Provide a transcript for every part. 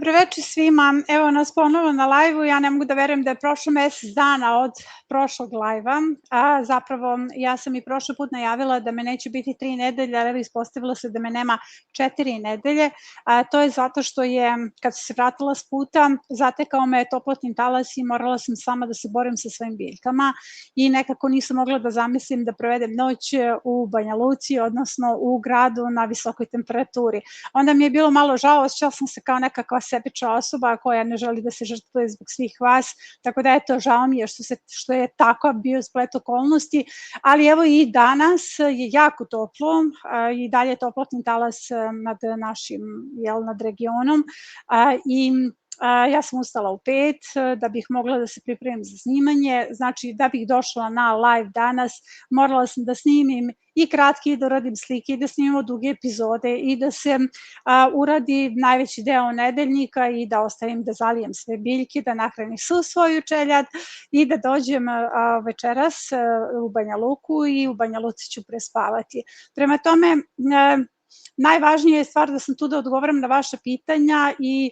Dobro veče svima. Evo nas ponovo na lajvu. Ja ne mogu da verujem da je prošlo mesec dana od prošlog lajva. Zapravo, ja sam i prošli put najavila da me neće biti 3 nedelje, ali ispostavilo se da me nema 4 nedelje. To je zato što je, kad se vratila s puta, zatekao me toplotni talas i morala sam sama da se borim sa svojim biljkama i nekako nisam mogla da zamislim da provedem noć u Banja Luci, odnosno u gradu na visokoj temperaturi. Onda mi je bilo malo žao, osjećala sam se kao nekakva sebična osoba koja ne želi da se žrtvuje zbog svih vas, tako da eto, žao mi je što je tako bio splet okolnosti, ali evo i danas je jako toplo i dalje je toplotni talas nad našim, nad regionom i ja sam ustala u 5 da bih mogla da se pripremim za snimanje, znači da bih došla na live danas morala sam da snimim i kratki i da uradim slike i da snimimo duge epizode i da se uradi najveći deo nedeljnika i da ostavim da zalijem sve biljke, da nahranim svu svoju čeljad i da dođem večeras u Banja Luku i u Banja Luci ću prespavati. Prema tome, najvažnija je stvar da sam tu da odgovaram na vaša pitanja i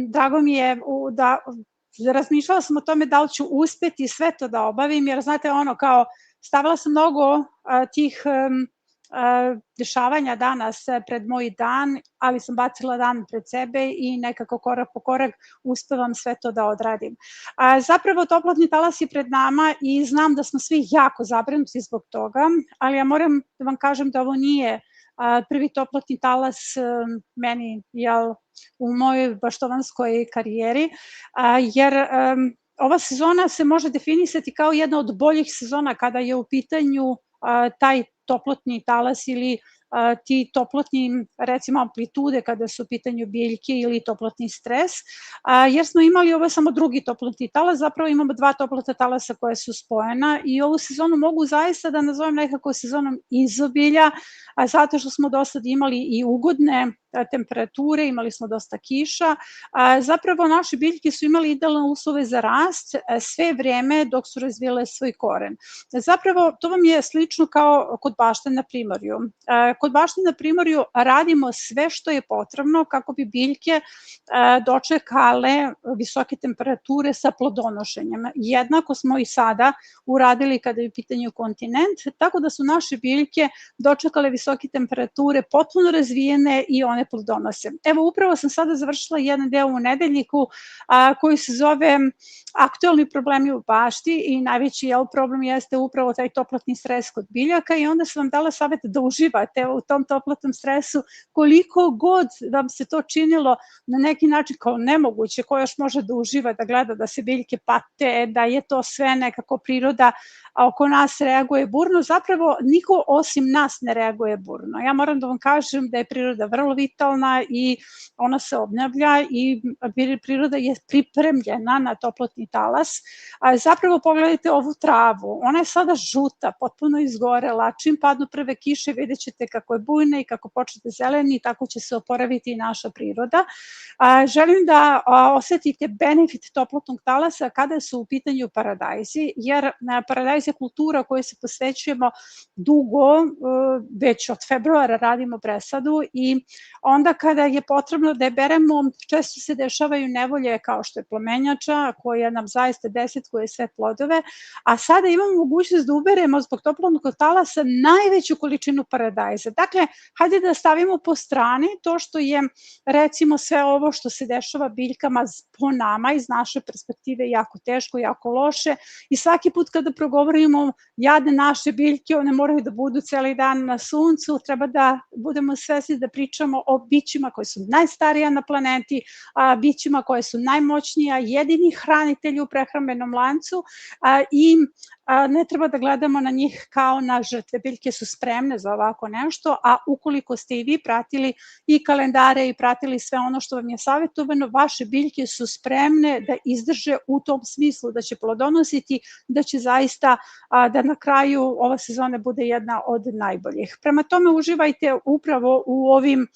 drago mi je da razmišljala sam o tome da li ću uspeti sve to da obavim, jer znate ono kao stavila sam mnogo tih dešavanja danas pred moj dan, ali sam bacila dan pred sebe i nekako korak po korak uspevam sve to da odradim. Zapravo toplotni talas je pred nama i znam da smo svi jako zabrinuti zbog toga, ali ja moram da vam kažem da ovo nije prvi toplotni talas meni, u mojoj baštovanskoj karijeri, jer ova sezona se može definisati kao jedna od boljih sezona kada je u pitanju taj toplotni talas ili ti toplotni, recimo, amplitude kada su u pitanju biljke ili toplotni stres, jer smo imali, ovo je samo drugi toplotni talas, zapravo imamo 2 toplotna talasa koje su spojena i ovu sezonu mogu zaista da nazovem nekako sezonom izobilja, zato što smo do sad imali i ugodne temperature, imali smo dosta kiša, zapravo naše biljke su imali idealne uslove za rast sve vreme dok su razvijale svoj koren. Zapravo to vam je slično kao kod bašte na primorju. Kod bašte na primorju radimo sve što je potrebno kako bi biljke dočekale visoke temperature sa plodonošenjem. Jednako smo i sada uradili kada je u pitanju kontinent, tako da su naše biljke dočekale visoke temperature, potpuno razvijene i one plodonose. Evo, upravo sam sada završila jedan deo u nedeljniku koji se zove aktuelni problemi u bašti i najveći problem jeste upravo taj toplotni stres kod biljaka i onda sam vam dala savjet da uživate u tom toplotnom stresu koliko god vam se to činilo na neki način kao nemoguće, ko još može da uživa, da gleda da se biljke pate, da je to sve nekako priroda, a oko nas reaguje burno, zapravo niko osim nas ne reaguje burno. Ja moram da vam kažem da je priroda vrlo vitalna i ona se obnavlja i priroda je pripremljena na toplotni talas. Zapravo pogledajte ovu travu, ona je sada žuta, potpuno izgorela, čim padnu prve kiše vidjet ćete kako je bujna i kako počete zeleni, tako će se oporaviti i naša priroda. Želim da osetite benefit toplotnog talasa kada su u pitanju paradajzi, jer paradajz je kultura kojoj se posvećujemo dugo, već od februara radimo presadu i onda kada je potrebno da je beremo, često se dešavaju nevolje kao što je plamenjača koja nam zaista desetkuje sve plodove, a sada imamo mogućnost da uberemo zbog toplotnog talasa najveću količinu paradajza. Dakle, hajde da stavimo po strani to što je recimo sve ovo što se dešava biljkama po nama iz naše perspektive jako teško, jako loše i svaki put kada progovorimo jadne naše biljke, one moraju da budu celi dan na suncu, treba da budemo svesni da pričamo o bićima koje su najstarija na planeti, bićima koje su najmoćnija, jedini hranitelji u prehrambenom lancu i ne treba da gledamo na njih kao na žrtve. Biljke su spremne za ovako nešto, a ukoliko ste i vi pratili i kalendare i pratili sve ono što vam je savjetovano, vaše biljke su spremne da izdrže u tom smislu da će plodonositi, da će zaista da na kraju ove sezone bude jedna od najboljih. Prema tome uživajte upravo u ovim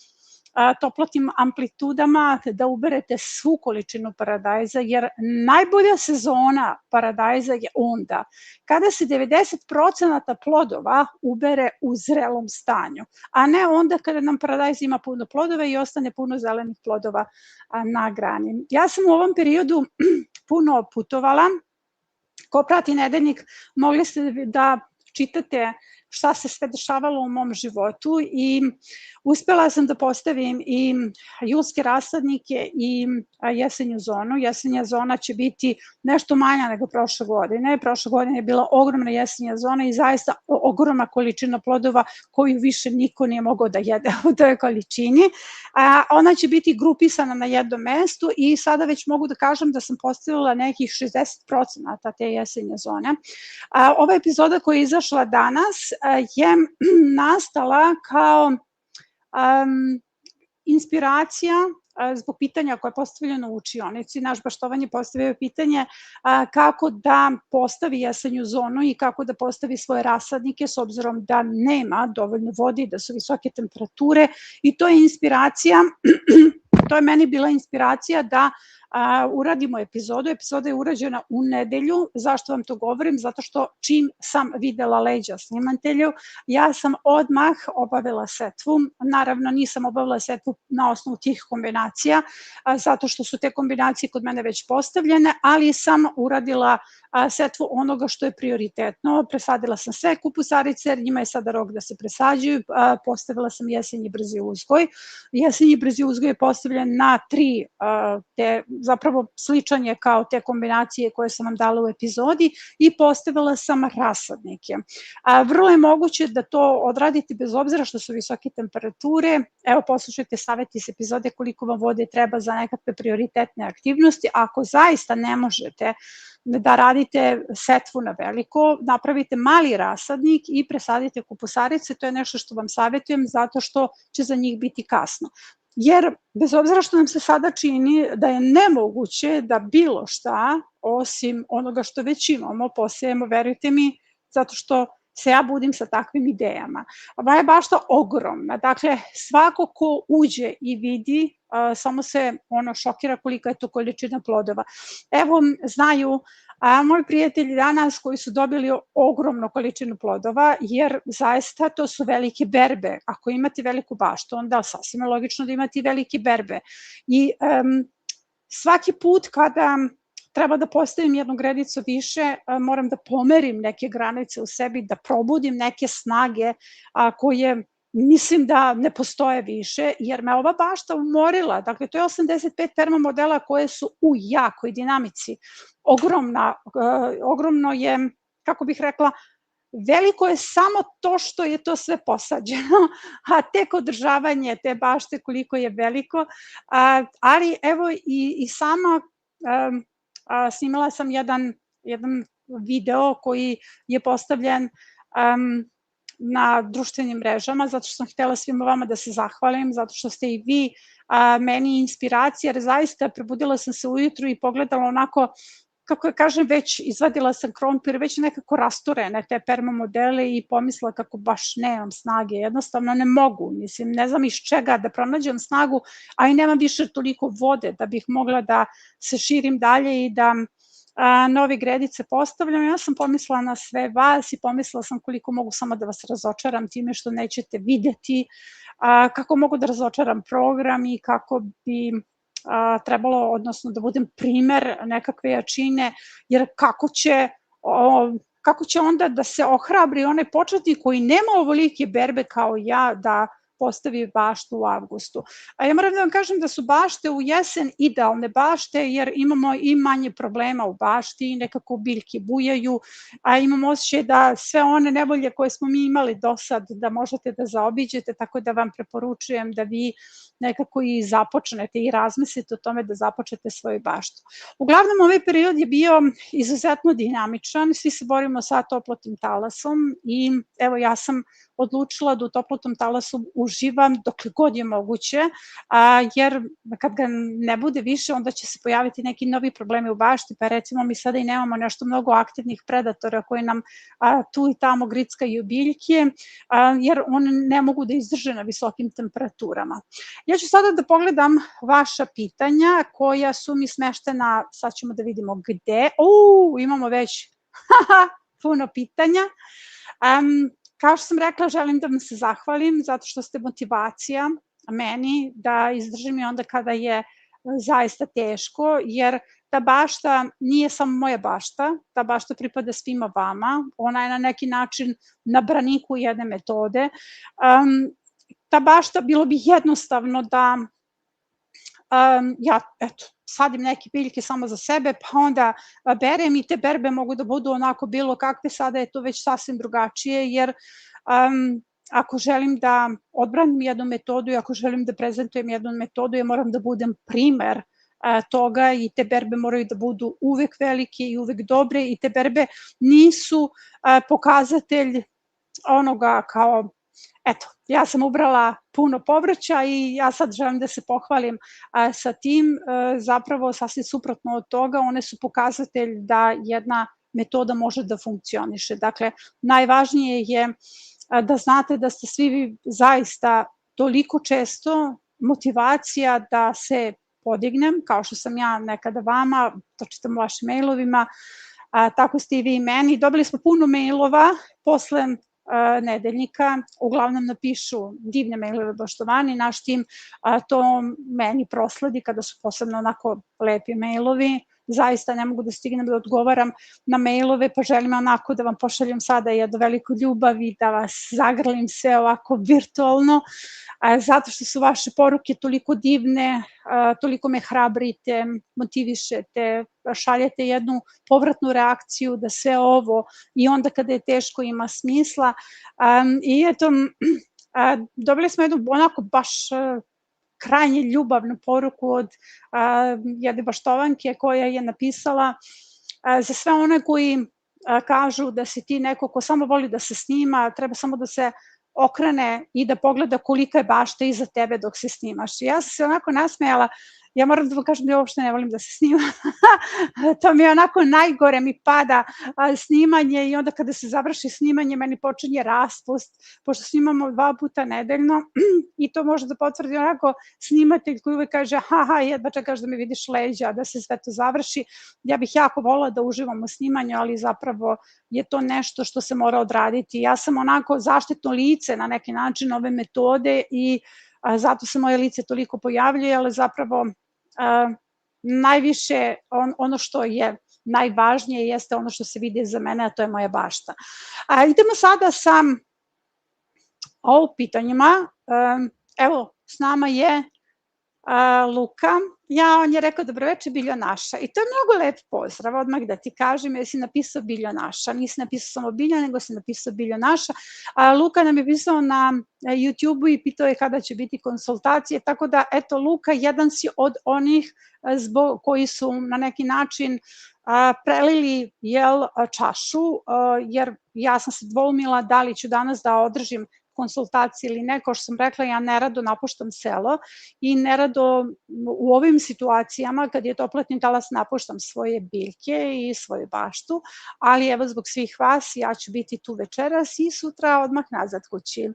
toplotnim amplitudama da uberete svu količinu paradajza, jer najbolja sezona paradajza je onda kada se 90% plodova ubere u zrelom stanju, a ne onda kada nam paradajz ima puno plodova i ostane puno zelenih plodova na grani. Ja sam u ovom periodu puno putovala. Ko prati nedeljnik, mogli ste da čitate šta se sve dešavalo u mom životu i uspela sam da postavim i julske rasadnike i jesenju zonu. Jesenja zona će biti nešto manja nego prošle godine. Prošle godine je bila ogromna jesenja zona i zaista ogromna količina plodova koju više niko nije mogao da jede u toj količini. Ona će biti grupisana na jednom mestu i sada već mogu da kažem da sam postavila nekih 60% te jesenje zone. Ova epizoda koja je izašla danas je nastala kao inspiracija zbog pitanja koje je postavljeno u učionici. Naš Baštovan je postavio pitanje kako da postavi jesenju zonu i kako da postavi svoje rasadnike s obzirom da nema dovoljno vode i da su visoke temperature, i to je inspiracija, to je meni bila inspiracija da uradimo epizodu. Epizoda je urađena u nedelju. Zašto vam to govorim? Zato što čim sam videla leđa snimatelju, ja sam odmah obavila setvu. Naravno, nisam obavila setvu na osnovu tih kombinacija, zato što su te kombinacije kod mene već postavljene, ali sam uradila setvu onoga što je prioritetno. Presadila sam sve kupusarice, jer njima je sada rok da se presađuju. Postavila sam jesenji brzi uzgoj. Jesenji brzi uzgoj je postavljen na 3 te zapravo sličan je kao te kombinacije koje sam vam dala u epizodi, i postavila sam rasadnike. Vrlo je moguće da to odradite bez obzira što su visoke temperature. Evo, poslušajte savjet iz epizode koliko vam vode treba za nekakve prioritetne aktivnosti. Ako zaista ne možete da radite setvu na veliko, napravite mali rasadnik i presadite kupusarice. To je nešto što vam savjetujem zato što će za njih biti kasno. Jer bez obzira što nam se sada čini da je nemoguće da bilo šta, osim onoga što već imamo, posejemo, verujte mi, zato što se ja budim sa takvim idejama. Moja bašta ogromna, dakle svako ko uđe i vidi, samo se šokira kolika je to količina plodova. Evo, znaju moji prijatelji danas koji su dobili ogromnu količinu plodova, jer zaista to su velike berbe. Ako imate veliku baštu, onda sasvim je logično da imate velike berbe. I svaki put kada treba da postavim jednu gredicu više, moram da pomerim neke granice u sebi, da probudim neke snage koje mislim da ne postoje više, jer me ova bašta umorila. Dakle, to je 85 permamodela koje su u jakoj dinamici. Ogromno je, kako bih rekla, veliko je samo to što je to sve posađeno, a tek održavanje te bašte koliko je veliko. Ali evo i sama snimala sam jedan video koji je postavljen na društvenim mrežama, zato što sam htela svima vama da se zahvalim, zato što ste i vi meni inspiracija, jer zaista probudila sam se ujutru i pogledala onako, kako kažem, već izvadila sam krompir, već nekako rasturene te permamodele i pomislila kako baš nemam snage, jednostavno ne mogu, mislim, ne znam iz čega da pronađem snagu, a i nemam više toliko vode da bih mogla da se širim dalje i da nove gredice postavljam. Ja sam pomislila na sve vas i pomislila sam koliko mogu samo da vas razočaram time što nećete videti, kako mogu da razočaram program i kako bi trebalo, odnosno da budem primer nekakve jačine, jer kako će onda da se ohrabri onaj početnik koji nema ovolike berbe kao ja da postavi baštu u avgustu. A ja moram da vam kažem da su bašte u jesen idealne bašte, jer imamo i manje problema u bašti, nekako biljke bujaju, a imamo osjećaj da sve one nevolje koje smo mi imali do sad da možete da zaobiđete, tako da vam preporučujem da vi nekako i započnete i razmislite o tome da započete svoju baštu. Uglavnom, ovaj period je bio izuzetno dinamičan, svi se borimo sa toplotnim talasom i evo ja sam odlučila da u toplotnom talasu uživam dokle god je moguće, jer kad ga ne bude više, onda će se pojaviti neki novi problemi u bašti, pa recimo mi sada i nemamo nešto mnogo aktivnih predatora koji nam tu i tamo grickaju biljke, jer one ne mogu da izdrže na visokim temperaturama. Ja ću sada da pogledam vaša pitanja koja su mi smeštena, sad ćemo da vidimo gde. Imamo već puno pitanja. Kao što sam rekla, želim da vam se zahvalim zato što ste motivacija meni da izdržim i onda kada je zaista teško, jer ta bašta nije samo moja bašta, ta bašta pripada svima vama, ona je na neki način na braniku jedne metode. Ta bašta, bilo bi jednostavno da ja, sadim neke biljke samo za sebe, pa onda berem i te berbe mogu da budu onako bilo kakve, sada je to već sasvim drugačije, jer ako želim da odbranim jednu metodu i ako želim da prezentujem jednu metodu, ja moram da budem primer toga i te berbe moraju da budu uvek velike i uvek dobre i te berbe nisu pokazatelj onoga kao ja sam ubrala puno povrća i ja sad želim da se pohvalim sa tim, zapravo sasvim suprotno od toga, one su pokazatelj da jedna metoda može da funkcioniše. Dakle, najvažnije je da znate da ste svi vi zaista toliko često motivacija da se podignem, kao što sam ja nekada vama, to čitam u vašim mailovima, tako ste i vi i meni. Dobili smo puno mailova posle nedeljnika, uglavnom napišu divne mailove poštovani, naš tim to meni prosledi kada su posebno onako lepi mailovi, zaista ne mogu da stignem da odgovaram na mailove, pa želim onako da vam pošaljem sada jednu veliku ljubav i da vas zagrlim sve ovako virtualno, zato što su vaše poruke toliko divne, toliko me hrabrite, motivišete, šaljete jednu povratnu reakciju da sve ovo i onda kada je teško ima smisla. I eto, dobili smo jednu onako baš krajnje ljubavnu poruku od jedne baštovanke koja je napisala za sve one koji kažu da si ti neko ko samo voli da se snima, treba samo da se okrene i da pogleda kolika je bašta iza tebe dok se snimaš. I ja sam se onako nasmejala, ja moram da vam kažem da ja uopšte ne volim da se snimam. To mi je onako najgore, mi pada snimanje i onda kada se završi snimanje meni počinje raspust, pošto snimamo 2 puta nedeljno i to može da potvrdi onako snimatelj koji uvek kaže jedva čekaš da mi vidiš leđa, da se sve to završi. Ja bih jako volila da uživam u snimanju, ali zapravo je to nešto što se mora odraditi. Ja sam onako zaštitno lice na neki način ove metode i zato se moje lice toliko pojavljuje, ali zapravo najviše ono što je najvažnije jeste ono što se vidi za mene, a to je moja bašta. Idemo sada sa pitanjima. Evo, s nama je Luka. On je rekao dobroveče Biljo naša i to je mnogo lep pozdrav, odmah da ti kažem, jer si napisao Biljo naša, nisi napisao samo Biljo, nego si napisao Biljo naša. Luka nam je pisao na YouTube-u i pitao je kada će biti konsultacije, tako da eto Luka, jedan si od onih koji su na neki način prelili čašu, jer ja sam se dvoumila da li ću danas da održim konsultacije ili ne, kao što sam rekla, ja nerado napuštam selo i nerado u ovim situacijama kad je toplotni talas napuštam svoje biljke i svoju baštu, ali evo zbog svih vas ja ću biti tu večeras i sutra odmah nazad kući.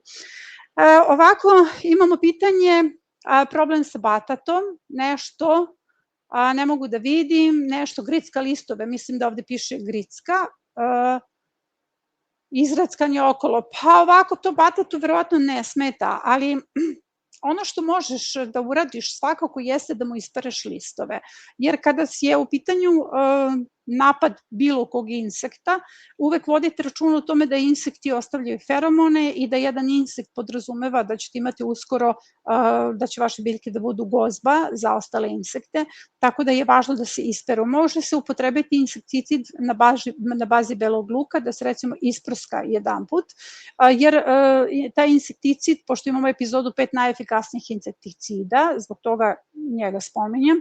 Ovako, imamo pitanje, problem sa batatom, nešto, ne mogu da vidim, nešto gricka listove, mislim da ovde piše gricka, izrackanje okolo, pa ovako to batatu verovatno ne smeta, ali ono što možeš da uradiš svakako jeste da mu ispereš listove, jer kada je u pitanju napad bilo kog insekta, uvek vodite računa o tome da insekti ostavljaju feromone i da jedan insekt podrazumeva da ćete imati uskoro, da će vaše biljke da budu gozba za ostale insekte, tako da je važno da se isperu. Može se upotrebiti insekticid na bazi belog luka, da se recimo isprska jedan put, jer taj insekticid, pošto imamo epizodu 5 najefikasnijih insekticida, zbog toga njega spominjem,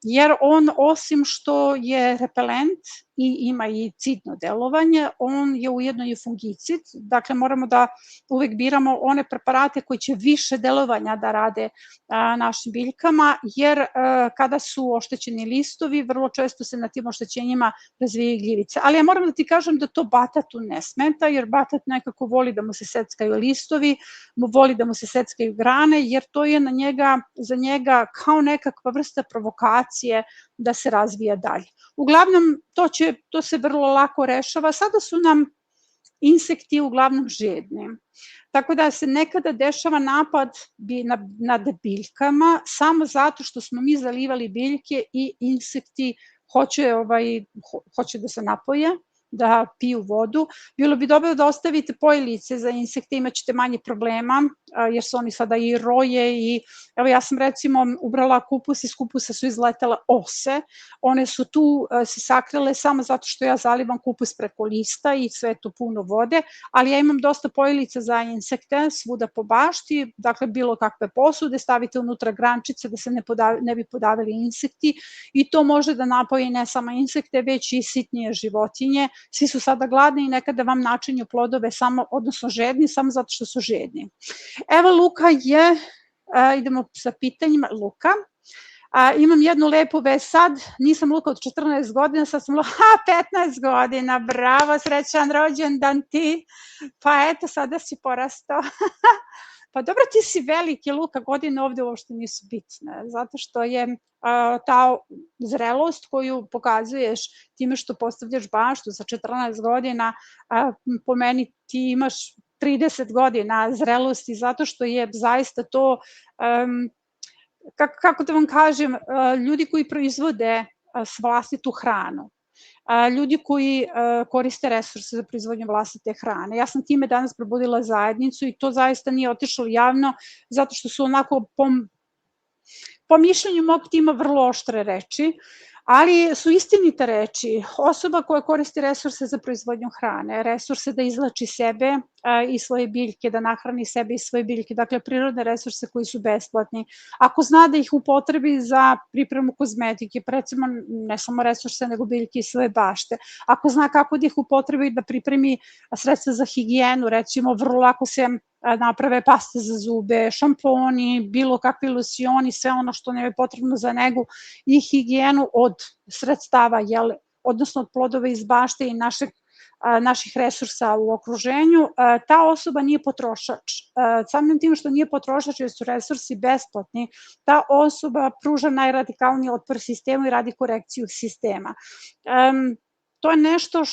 jer on osim što je repelent i ima i cidno delovanje, on je ujedno i fungicid, dakle moramo da uvek biramo one preparate koji će više delovanja da rade našim biljkama, jer kada su oštećeni listovi, vrlo često se na tim oštećenjima razvijaju gljivice. Ali ja moram da ti kažem da to batatu ne smeta, jer batat nekako voli da mu se seckaju listovi, voli da mu se seckaju grane, jer to je za njega kao nekakva vrsta provokacije da se razvija dalje. Uglavnom, to se vrlo lako rešava. Sada su nam insekti uglavnom žedni. Tako da se nekada dešava napad nad biljkama samo zato što smo mi zalivali biljke i insekti hoće da se napoje, da piju vodu. Bilo bi dobro da ostavite pojilice za insekte, imaćete manje problema, jer su oni sada i roje i evo ja sam recimo ubrala kupus, iz kupusa su izletele ose, one su tu se sakrile samo zato što ja zalivam kupus preko lista i sve je to puno vode, ali ja imam dosta pojilica za insekte svuda po bašti, dakle bilo kakve posude, stavite unutra grančice da se ne bi podavili insekti i to može da napoji ne samo insekte, već i sitnije životinje. Svi su sada gladni i nekada vam načinju plodove odnosno žedni, samo zato što su žedni. Evo Luka idemo sa pitanjima, Luka. Imam jednu lepu vest sad, nisam Luka od 14 godina, sad sam Luka, 15 godina, bravo, srećan rođendan ti, pa eto sada si porastao. Pa dobro, ti si veliki, Luka, godine ovde uopšte nisu bitne, zato što je ta zrelost koju pokazuješ time što postavljaš baštu za 14 godina, po meni ti imaš 30 godina zrelosti, zato što je zaista to, kako da vam kažem, ljudi koji proizvode vlastitu hranu, ljudi koji koriste resurse za proizvodnju vlastite hrane. Ja sam time danas probudila zajednicu i to zaista nije otišlo javno, zato što su onako po mišljenju mog tima vrlo oštre reči, ali su istinite reči. Osoba koja koristi resurse za proizvodnju hrane, resurse da izlači sebe i svoje biljke, da nahrani sebe i svoje biljke, dakle prirodne resurse koji su besplatni. Ako zna da ih upotrebi za pripremu kozmetike, recimo ne samo resurse nego biljke iz svoje bašte, ako zna kako da ih upotrebi da pripremi sredstva za higijenu, recimo vrlo lako se naprave paste za zube, šamponi, bilo kakvi losioni, sve ono što nam je potrebno za negu i higijenu od sredstava, odnosno od plodova iz bašte i naših resursa u okruženju, ta osoba nije potrošač. Samim tim što nije potrošač jer su resursi besplatni, ta osoba pruža najradikalniji otpor sistemu i radi korekciju sistema. To je nešto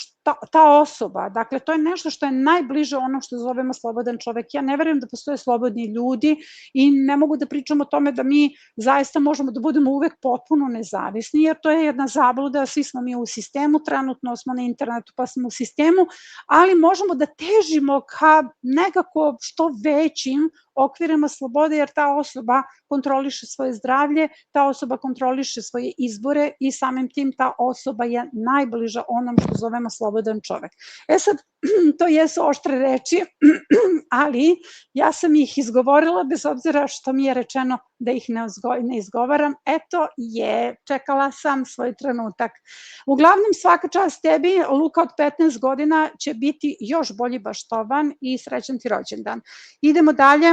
ta osoba, dakle to je nešto što je najbliže onom što zovemo slobodan čovek. Ja ne verujem da postoje slobodni ljudi i ne mogu da pričam o tome da mi zaista možemo da budemo uvek potpuno nezavisni, jer to je jedna zabluda, svi smo mi u sistemu, trenutno smo na internetu pa smo u sistemu, ali možemo da težimo ka nekako što većim okvirima slobode, jer ta osoba kontroliše svoje zdravlje, ta osoba kontroliše svoje izbore i samim tim ta osoba je najbliža onom što zovemo slobodan čovek. Sad, to jesu oštre reči, ali ja sam ih izgovorila bez obzira što mi je rečeno da ih ne izgovaram. Eto čekala sam svoj trenutak. Uglavnom, svaka čast tebi, Luka od 15 godina će biti još bolji baštovan i srećan ti rođendan. Idemo dalje.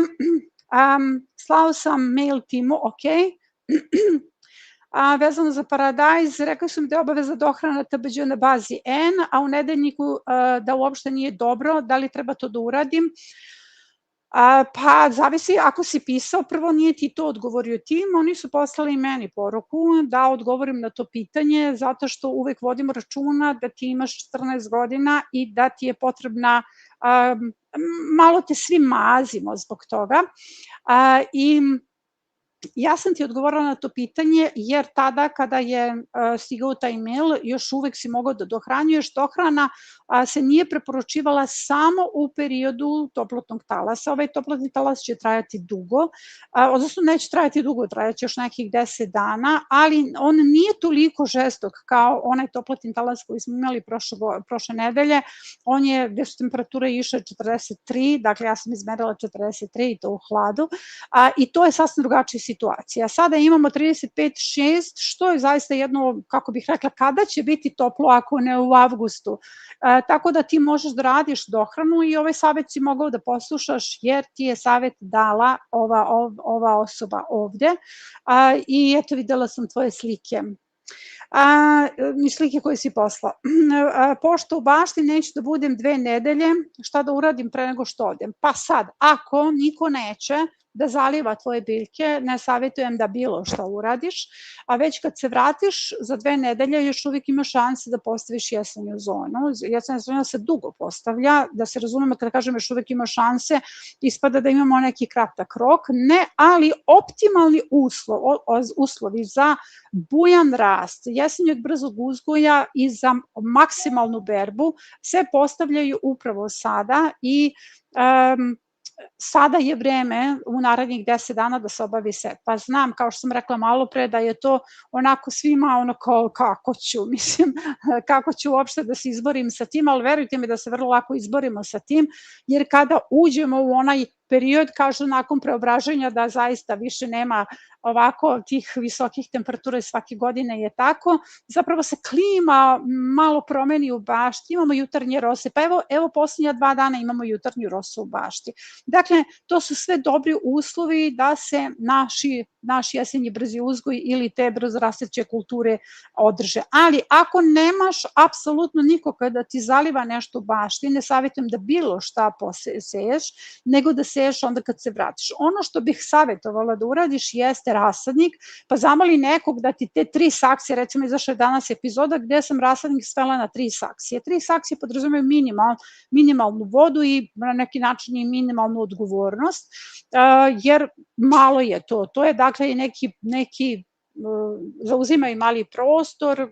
Slao sam mail timu, ok. Vezano za paradajz, rekao sam da je obaveza dohrana TBđ na bazi N, a u nedeljniku da uopšte nije dobro, da li treba to da uradim? Pa zavisi, ako si pisao, prvo nije ti to odgovorio tim, oni su poslali meni poruku da odgovorim na to pitanje, zato što uvek vodimo računa da ti imaš 14 godina i da ti je potrebna, malo te svi mazimo zbog toga i ja sam ti odgovorila na to pitanje, jer tada kada je stigao taj mail, još uvek si mogao da dohranjuješ. Dohrana se nije preporučivala samo u periodu toplotnog talasa. Ovaj toplotni talas će trajati dugo, odnosno neće trajati dugo, trajaće još nekih 10 dana, ali on nije toliko žestok kao onaj toplotni talas koji smo imali prošle nedelje. On je, gde su temperature išle 43, dakle ja sam izmerila 43 i to u hladu, i to je sasvim drugačija situacija situacija. Sada imamo 35,6, što je zaista jedno, kako bih rekla, kada će biti toplo ako ne u avgustu. Tako da ti možeš da radiš dohranu i ovaj savet si mogao da poslušaš jer ti je savet dala ova osoba ovde. I eto, videla sam tvoje slike. Ni slike koje si poslao. Pošto u bašti neću da budem 2 nedelje, šta da uradim pre nego što odem? Pa sad, ako niko neće da zaliva tvoje biljke, ne savjetujem da bilo šta uradiš, a već kad se vratiš za 2 nedelje još uvijek imaš šanse da postaviš jesenju zonu. Jesenja zona se dugo postavlja, da se razumemo kada kažem još uvijek ima šanse, ispada da imamo neki kratak rok, ne, ali optimalni uslovi za bujan rast, jesenjeg brzog uzgoja i za maksimalnu berbu se postavljaju upravo sada i sada je vreme u narednih 10 dana da se obavi setva. Znam, kao što sam rekla malo pre, da je to onako svima ono kao kako ću, mislim, kako ću uopšte da se izborim sa tim, ali verujte mi da se vrlo lako izborimo sa tim, jer kada uđemo u onaj period, kažu nakon preobraženja da zaista više nema ovako tih visokih temperatura i svake godine je tako, zapravo se klima malo promeni u bašti, imamo jutarnje rose, pa evo posljednja 2 dana imamo jutarnju rosu u bašti. Dakle, to su sve dobri uslovi da se naš jesenji brzi uzgoj ili te brzorasteće kulture održe. Ali ako nemaš apsolutno nikoga da ti zaliva nešto u bašti, ne savjetujem da bilo šta poseješ, nego da seješ onda kad se vratiš. Ono što bih savjetovala da uradiš jeste rasadnik, pa zamoli nekog da ti te 3 saksije, recimo izašla je danas epizoda gde sam rasadnik svela na 3 saksije. 3 saksije podrazumevaju minimalnu vodu i na neki način i minimalnu odgovornost, jer malo je to. To je dakle i neki zauzimaju mali prostor,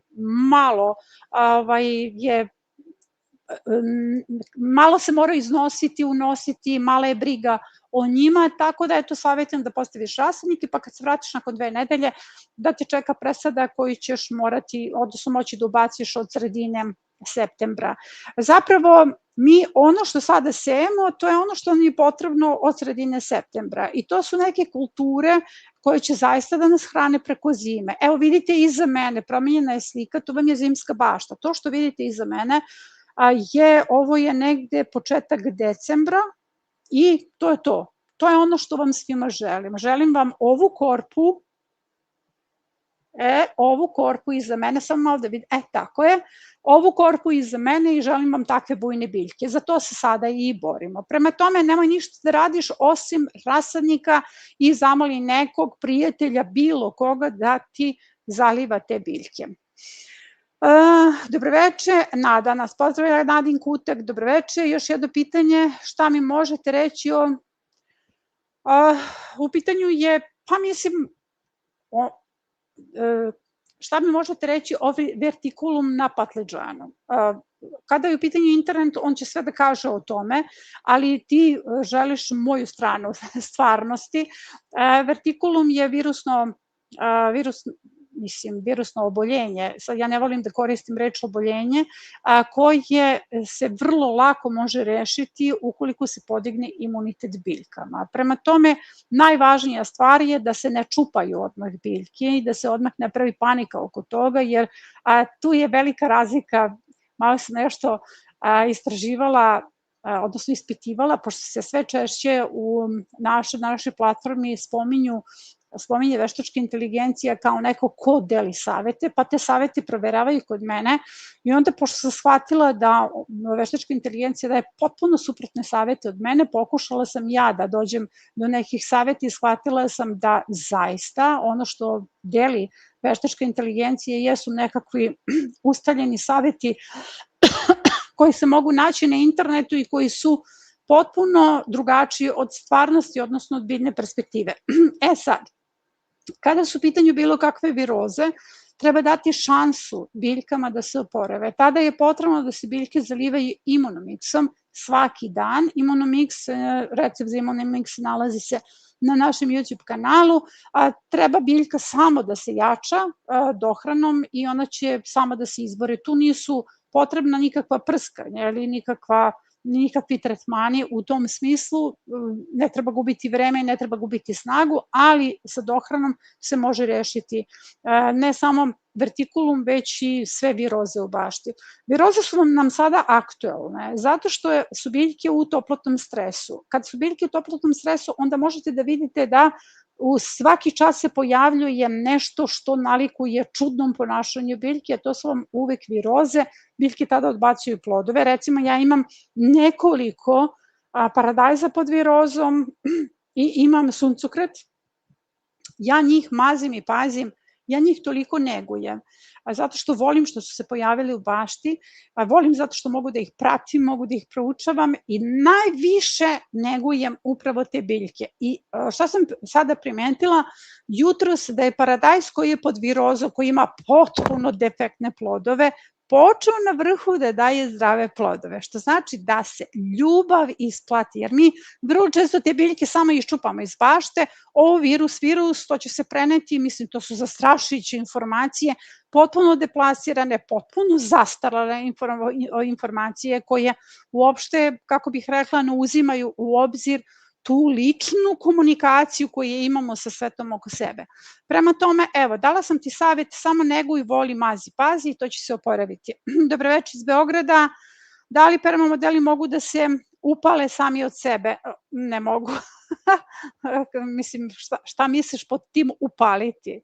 malo se mora iznositi, unositi, mala je briga o njima, tako da eto savjetujem da postaviš rasadnik i pa kad se vratiš nakon 2 nedelje da te čeka presada koju ćeš morati, odnosno moći da ubaciš od sredine septembra. Zapravo mi ono što sada sejemo, to je ono što nam je potrebno od sredine septembra i to su neke kulture koje će zaista da nas hrane preko zime. Evo vidite iza mene, promenjena je slika, to vam je zimska bašta. To što vidite iza mene ovo je negde početak decembra i to je to. To je ono što vam svima želim. Želim vam ovu korpu iza mene, samo malo da vidim, tako je, ovu korpu iza mene i želim vam takve bujne biljke. Za to se sada i borimo. Prema tome, nemoj ništa da radiš osim rasadnika i zamoli nekog prijatelja, bilo koga da ti zaliva te biljke. Dobroveče, Nada nas pozdravlja, Nadin Kutak, dobroveče. Još jedno pitanje, šta mi možete reći u pitanju je, pa mislim, šta mi možete reći o vertikulum na patliđanu? Kada je u pitanju internet, on će sve da kaže o tome, ali ti želiš moju stranu stvarnosti. Vertikulum je virusno oboljenje, sad ja ne volim da koristim reč oboljenje, koje se vrlo lako može rešiti ukoliko se podigne imunitet biljkama. Prema tome, najvažnija stvar je da se ne čupaju odmah biljke i da se odmah ne pravi panika oko toga, jer tu je velika razlika, malo sam nešto istraživala, odnosno ispitivala, pošto se sve češće u našoj platformi spominje veštačka inteligencija kao neko ko deli savete, pa te savete proveravaju kod mene i onda pošto sam shvatila da veštačka inteligencija daje potpuno suprotne savete od mene, pokušala sam ja da dođem do nekih saveta i shvatila sam da zaista ono što deli veštačka inteligencija jesu nekakvi ustaljeni saveti koji se mogu naći na internetu i koji su potpuno drugačiji od stvarnosti, odnosno od biljne perspektive. Sad, kada su u pitanju bilo kakve viroze, treba dati šansu biljkama da se oporave. Tada je potrebno da se biljke zalivaju imunomiksom svaki dan. Recept za imunomiks nalazi se na našem YouTube kanalu. Treba biljka samo da se jača dohranom i ona će sama da se izbore. Tu nisu potrebna nikakva prskanja ili nikakva nikakvi tretmani u tom smislu, ne treba gubiti vreme i ne treba gubiti snagu, ali sa dohranom se može rešiti ne samo vertikulum, već i sve viroze u bašti. Viroze su nam sada aktuelne, zato što su biljke u toplotnom stresu. Kad su biljke u toplotnom stresu, onda možete da vidite da u svaki čas se pojavljuje nešto što nalikuje čudnom ponašanju biljke, a to su vam uvek viroze, biljke tada odbacuju plodove. Recimo, ja imam nekoliko paradajza pod virozom i imam suncokret. Ja njih mazim i pazim, ja njih toliko negujem, zato što volim što su se pojavili u bašti, volim zato što mogu da ih pratim, mogu da ih proučavam i najviše negujem upravo te biljke. I šta sam sada primetila, jutros da je paradajz koji je pod virozom, koji ima potpuno defektne plodove, počeo na vrhu da daje zdrave plodove, što znači da se ljubav isplati, jer mi vrlo često te biljke samo iščupamo iz bašte, ovo virus, to će se preneti, mislim, to su zastrašujuće informacije, potpuno deplasirane, potpuno zastarale informacije koje uopšte, kako bih rekla, ne uzimaju u obzir tu ličnu komunikaciju koju imamo sa svetom oko sebe. Prema tome, evo, dala sam ti savjet, samo neguj, voli, mazi, pazi i to će se oporaviti. Dobroveče iz Beograda, da li permamodeli mogu da se upale sami od sebe? Ne mogu. Mislim, šta misliš pod tim upaliti?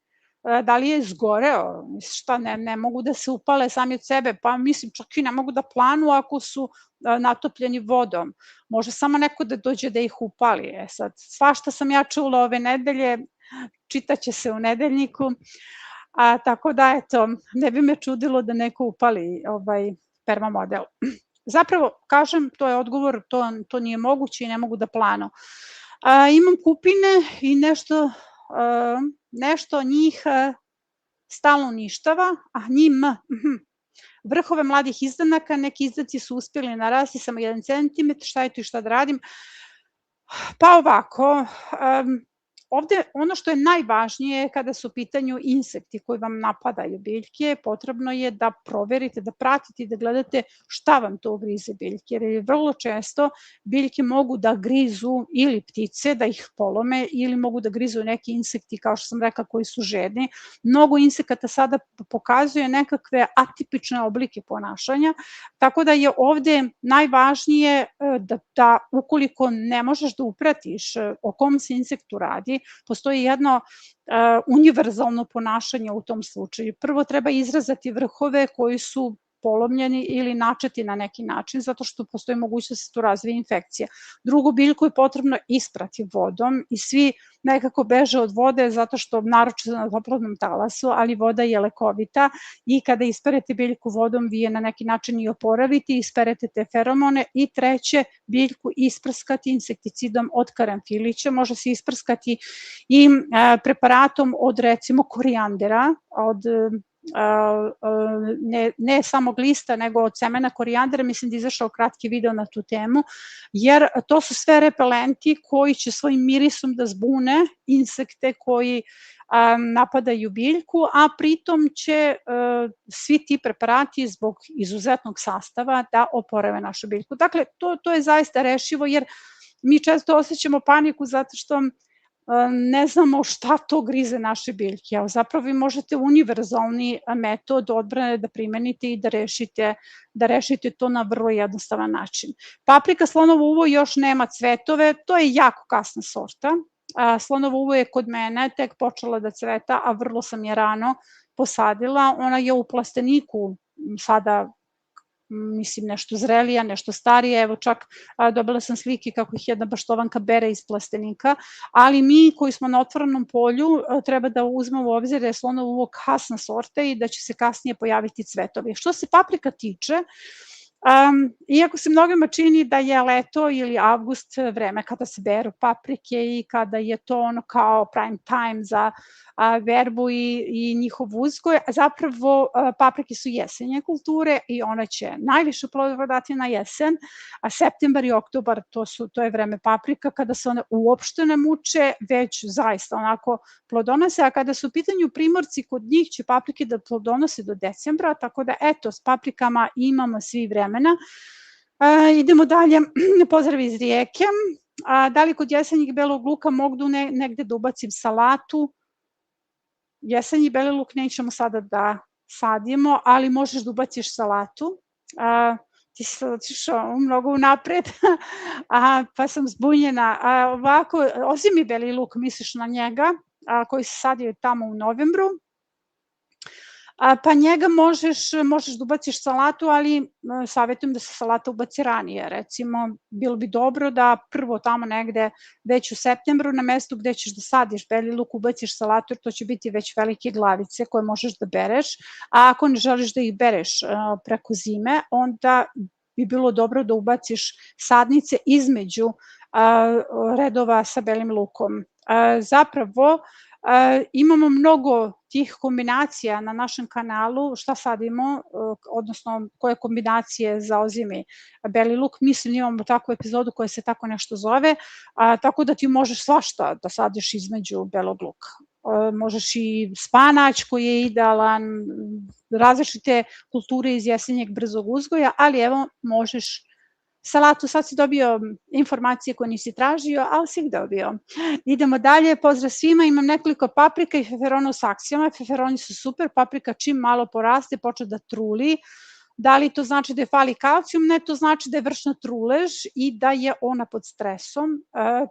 Da li je izgoreo? Šta, ne mogu da se upale sami od sebe, pa mislim čak i ne mogu da planu ako su natopljeni vodom. Može samo neko da dođe da ih upali. Sad, svašta sam ja čula ove nedelje, čitaće se u nedeljniku, tako da eto, ne bi me čudilo da neko upali permamodel. Zapravo, kažem, to je odgovor, to nije moguće i ne mogu da planu. Imam kupine i nešto njih stalno uništava, a vrhove mladih izdanaka, neki izdaci su uspjeli narasti samo 1 cm, šta je to i šta da radim? Pa ovako, ovde ono što je najvažnije kada su u pitanju insekti koji vam napadaju biljke, potrebno je da proverite, da pratite i da gledate šta vam to grize biljke, jer vrlo često biljke mogu da grizu ili ptice, da ih polome, ili mogu da grizu neki insekti, kao što sam rekla, koji su žedni. Mnogo insekata sada pokazuje nekakve atipične oblike ponašanja, tako da je ovde najvažnije da ukoliko ne možeš da upratiš o kom se insektu radi, postoji jedno univerzalno ponašanje u tom slučaju. Prvo treba izrezati vrhove koji su polomljeni ili načeti na neki način, zato što postoji mogućnost da se tu razvije infekcija. Drugu biljku je potrebno isprati vodom i svi nekako beže od vode zato što naročito na toplotnom talasu, ali voda je lekovita i kada isperete biljku vodom vi je na neki način i oporavite, isperete te feromone i treće, biljku isprskati insekticidom od karanfilića, može se isprskati i preparatom od recimo korijandera, od ne samog lista, nego od semena korijandera, mislim da je izašao kratki video na tu temu, jer to su sve repelenti koji će svojim mirisom da zbune insekte koji napadaju biljku, a pritom će svi ti preparati zbog izuzetnog sastava da oporave našu biljku. Dakle, to je zaista rešivo, jer mi često osjećamo paniku zato što ne znamo šta to grize naše biljke, a zapravo vi možete univerzalni metod odbrane da primenite i da rešite to na vrlo jednostavan način. Paprika slonovo uvo još nema cvetove, to je jako kasna sorta. Slonovo uvo je kod mene tek počela da cveta, a vrlo sam je rano posadila. Ona je u plasteniku sada, mislim, nešto zrelija, nešto starija, evo čak dobila sam slike kako ih jedna baštovanka bere iz plastenika, ali mi koji smo na otvorenom polju treba da uzmemo u obzir da je slonovo uvo kasna sorta i da će se kasnije pojaviti cvetovi. Što se paprika tiče, iako se mnogima čini da je leto ili avgust vreme kada se beru paprike i kada je to ono kao prime time za verbu i njihov uzgoj, zapravo paprike su jesenje kulture i one će najviše plodova dati na jesen, a septembar i oktobar to je vreme paprika kada se one uopšte ne muče, već zaista onako plodonose, a kada su u pitanju primorci, kod njih će paprike da plodonose do decembra, tako da eto, s paprikama imamo svi vremena. Idemo dalje, pozdrav iz Rijeke. Da li kod jesenjeg belog luka mogu negde da ubacim salatu? Jesenji beli luk nećemo sada da sadimo, ali možeš da ubaciš salatu. Ti si sad otišao mnogo unapred, pa sam zbunjena. Ovako, ozimi beli luk, misliš na njega, koji se sadio tamo u novembru, pa njega možeš da ubaciš salatu, ali savjetujem da se salata ubaci ranije. Recimo, bilo bi dobro da prvo tamo negde već u septembru na mestu gde ćeš da sadiš beli luk ubaciš salatu, jer to će biti već velike glavice koje možeš da bereš, a ako ne želiš da ih bereš preko zime, onda bi bilo dobro da ubaciš sadnice između redova sa belim lukom. Zapravo, imamo mnogo tih kombinacija na našem kanalu, šta sadimo, odnosno koje kombinacije za ozimi beli luk. Mislim, imamo takvu epizodu koja se tako nešto zove, tako da ti možeš svašta da sadiš između belog luka. Možeš i spanać koji je idealan, različite kulture iz jesenjeg brzog uzgoja, ali evo možeš salatu. Sad si dobio informacije koje nisi tražio, ali si ih dobio. Idemo dalje, pozdrav svima, imam nekoliko paprika i feferona u saksijama. Feferoni su super, paprika čim malo poraste počne da truli. Da li to znači da je fali kalcijum? Ne, to znači da je vršna trulež i da je ona pod stresom.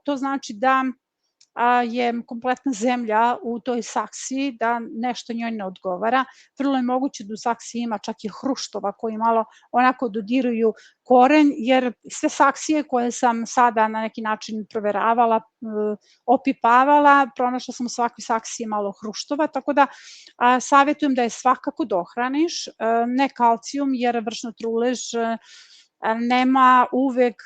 To znači da je kompletna zemlja u toj saksiji, da nešto njoj ne odgovara. Vrlo je moguće da u saksiji ima čak i hruštova koji malo onako dodiruju koren, jer sve saksije koje sam sada na neki način proveravala, opipavala, pronašla sam u svakoj saksiji malo hruštova, tako da savjetujem da je svakako dohraniš, ne kalcijum, jer vršna trulež nema uvek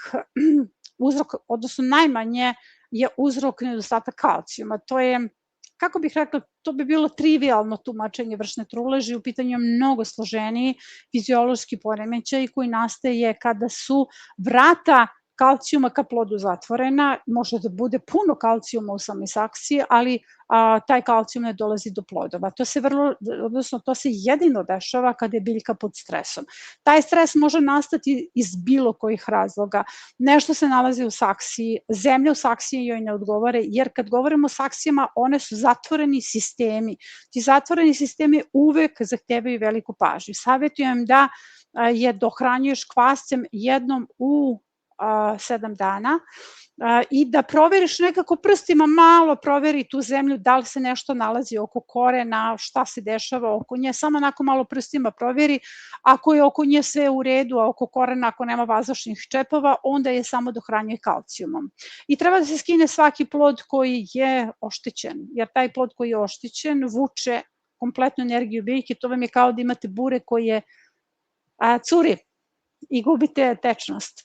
uzrok, odnosno najmanje je uzrok nedostatak kalcijuma. To je, kako bih rekla, to bi bilo trivialno tumačenje vršne truleži, u pitanju je mnogo složeniji fiziološki poremećaj koji nastaje kada su vrata kalcijuma ka plodu zatvorena, može da bude puno kalcijuma u samoj saksiji, ali taj kalcijum ne dolazi do plodova. To se jedino dešava kada je biljka pod stresom. Taj stres može nastati iz bilo kojih razloga. Nešto se nalazi u saksiji, zemlja u saksiji joj ne odgovore, jer kad govorimo o saksijama, one su zatvoreni sistemi. Ti zatvoreni sistemi uvek zahtevaju veliku pažnju. Savjetujem da je dohranjuješ kvascem jednom u 7 dana i da proveriš nekako prstima, malo proveri tu zemlju, da li se nešto nalazi oko korena, šta se dešava oko nje, samo onako malo prstima proveri. Ako je oko nje sve u redu, a oko korena ako nema vazdušnih čepova, onda je samo dohranjuje kalcijumom. I treba da se skine svaki plod koji je oštećen, jer taj plod koji je oštećen vuče kompletnu energiju biljke. To vam je kao da imate bure koje curi i gubite tečnost.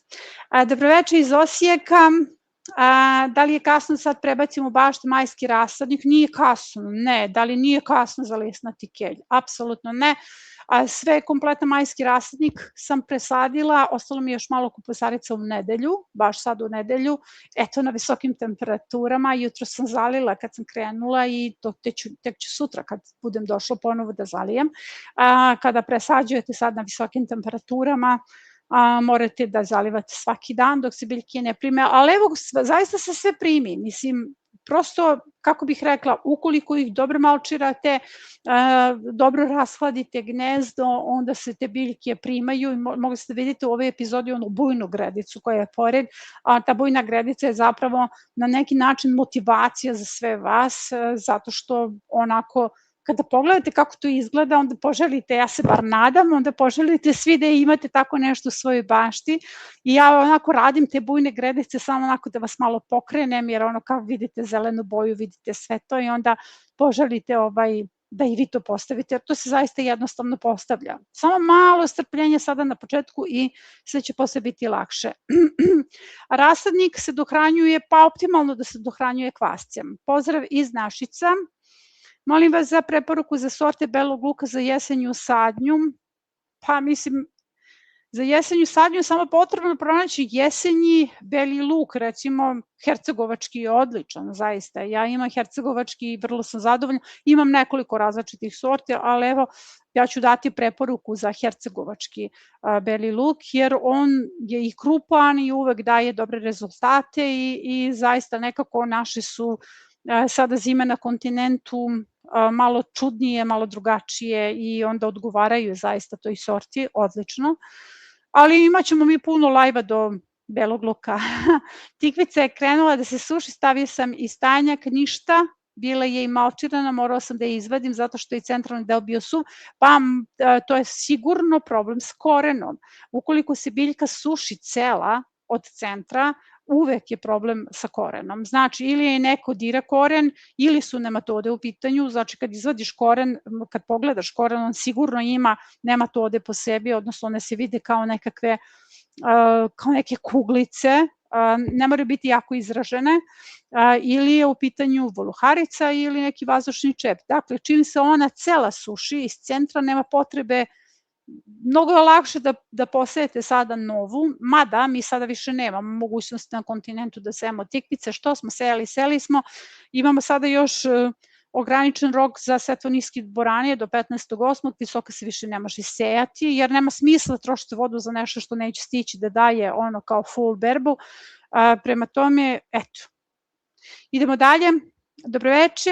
Dobroveče iz Osijeka. Da li je kasno sad prebacimo baš majski rasadnik? Nije kasno, ne. Da li nije kasno za lesnati kelj? Apsolutno ne. Sve kompletan majski rasadnik sam presadila, ostalo mi je još malo kupusarica u nedelju, baš sad u nedelju, eto na visokim temperaturama, jutro sam zalila kad sam krenula i to tek ću sutra kad budem došla ponovo da zalijem. Kada presađujete sad na visokim temperaturama, morate da zalivate svaki dan dok se biljke ne prime, ali evo, zaista se sve primi, mislim, prosto, kako bih rekla, ukoliko ih dobro malčirate, dobro rashladite gnezdo, onda se te biljke primaju i mogli ste vidjeti u ovoj epizodi onu bujnu gredicu koja je pored, a ta bujna gredica je zapravo na neki način motivacija za sve vas, zato što onako, kada pogledate kako to izgleda, onda poželite, ja se bar nadam, onda poželite svi da imate tako nešto u svojoj bašti i ja onako radim te bujne gredice samo onako da vas malo pokrenem, jer ono kao vidite zelenu boju, vidite sve to i onda poželite da i vi to postavite, jer to se zaista jednostavno postavlja. Samo malo strpljenja sada na početku i sve će posle biti lakše. Rasadnik se dohranjuje, pa optimalno da se dohranjuje kvascem. Pozdrav iz Našica. Molim vas za preporuku za sorte belog luka za jesenju sadnju. Pa mislim, Za jesenju sadnju je samo potrebno pronaći jesenji beli luk, recimo hercegovački je odličan, zaista. Ja imam hercegovački i vrlo sam zadovoljna. Imam nekoliko različitih sorti, ali evo, ja ću dati preporuku za hercegovački beli luk, jer on je i krupan i uvek daje dobre rezultate i zaista nekako naše su sada zime na kontinentu malo čudnije, malo drugačije i onda odgovaraju zaista toj sorti, odlično. Ali imat ćemo mi puno lajva do belog luka. Tikvica je krenula da se suši, stavio sam i stajnjak, ništa, bila je i malčirana, morao sam da je izvadim zato što je centralni deo bio suv, pa to je sigurno problem s korenom. Ukoliko se biljka suši cela od centra, uvek je problem sa korenom. Znači, ili je neko dira koren, ili su nematode u pitanju, znači kad izvadiš koren, kad pogledaš koren, on sigurno ima nematode po sebi, odnosno one se vide kao nekakve, kao neke kuglice, ne moraju biti jako izražene, ili je u pitanju voluharica ili neki vazdušni čep. Dakle, čim se ona cela suši iz centra, nema potrebe, mnogo je lakše da posejete sada novu, mada mi sada više nemamo mogućnosti na kontinentu da sejemo tikvice, što smo sejali, sejali smo, imamo sada još ograničen rok za setvo niskih boranije do 15.8. Visoka se više ne može sejati, jer nema smisla trošiti vodu za nešto što neće stići da daje ono kao full berbu, prema tome, eto. Idemo dalje, dobroveče,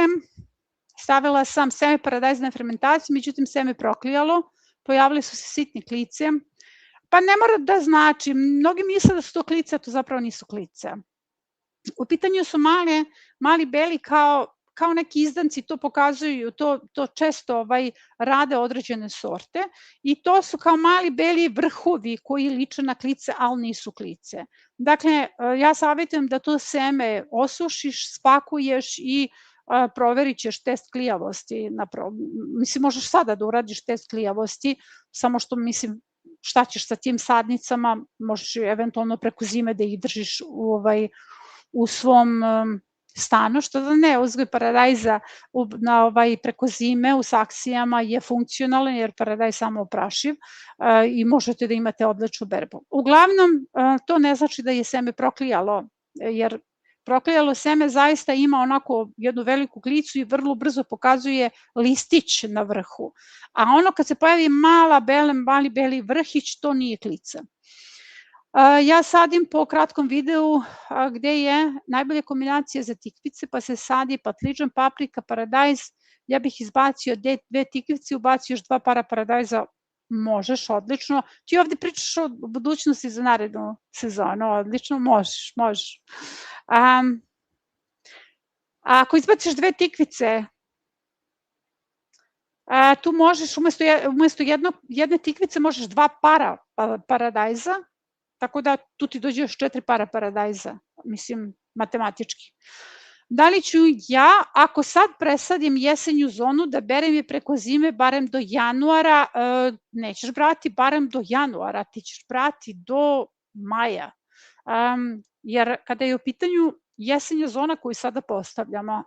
stavila sam seme paradajza na fermentaciju, međutim seme proklijalo, pojavile su se sitne klice, pa ne mora da znači, mnogi misle da su to klice, a to zapravo nisu klice. U pitanju su mali beli kao neki izdanci, to pokazuju, to često rade određene sorte i to su kao mali beli vrhovi koji liče na klice, ali nisu klice. Dakle, ja savjetujem da to seme osušiš, spakuješ i proverit ćeš test klijavosti. Mislim, možeš sada da uradiš test klijavosti, samo što mislim šta ćeš sa tim sadnicama, možeš eventualno preko zime da ih držiš u svom stanu, što da ne, uzgoj paradajza preko zime u saksijama je funkcionalan jer paradajz samo oprašiv i možete da imate odličnu berbu. Uglavnom, to ne znači da je seme proklijalo, jer proklijalo seme zaista ima onako jednu veliku klicu i vrlo brzo pokazuje listić na vrhu. A ono kad se pojavi mali beli vrhić, to nije klica. Ja sadim po kratkom videu gde je najbolja kombinacija za tikvice, pa se sadi patliđan, paprika, paradajz. Ja bih izbacio 2 tikvice, ubacio još 2 para paradajza, možeš, odlično. Ti ovde pričaš o budućnosti za narednu sezonu, odlično, možeš. Ako izbaciš 2 tikvice, tu možeš umesto jedne tikvice možeš 2 para paradajza, tako da tu ti dođe još 4 para paradajza, mislim, matematički. Da li ću ja, ako sad presadim jesenju zonu, da berem je preko zime barem do januara, nećeš brati barem do januara, ti ćeš brati do maja. Jer kada je u pitanju jesenja zona koju sada postavljamo,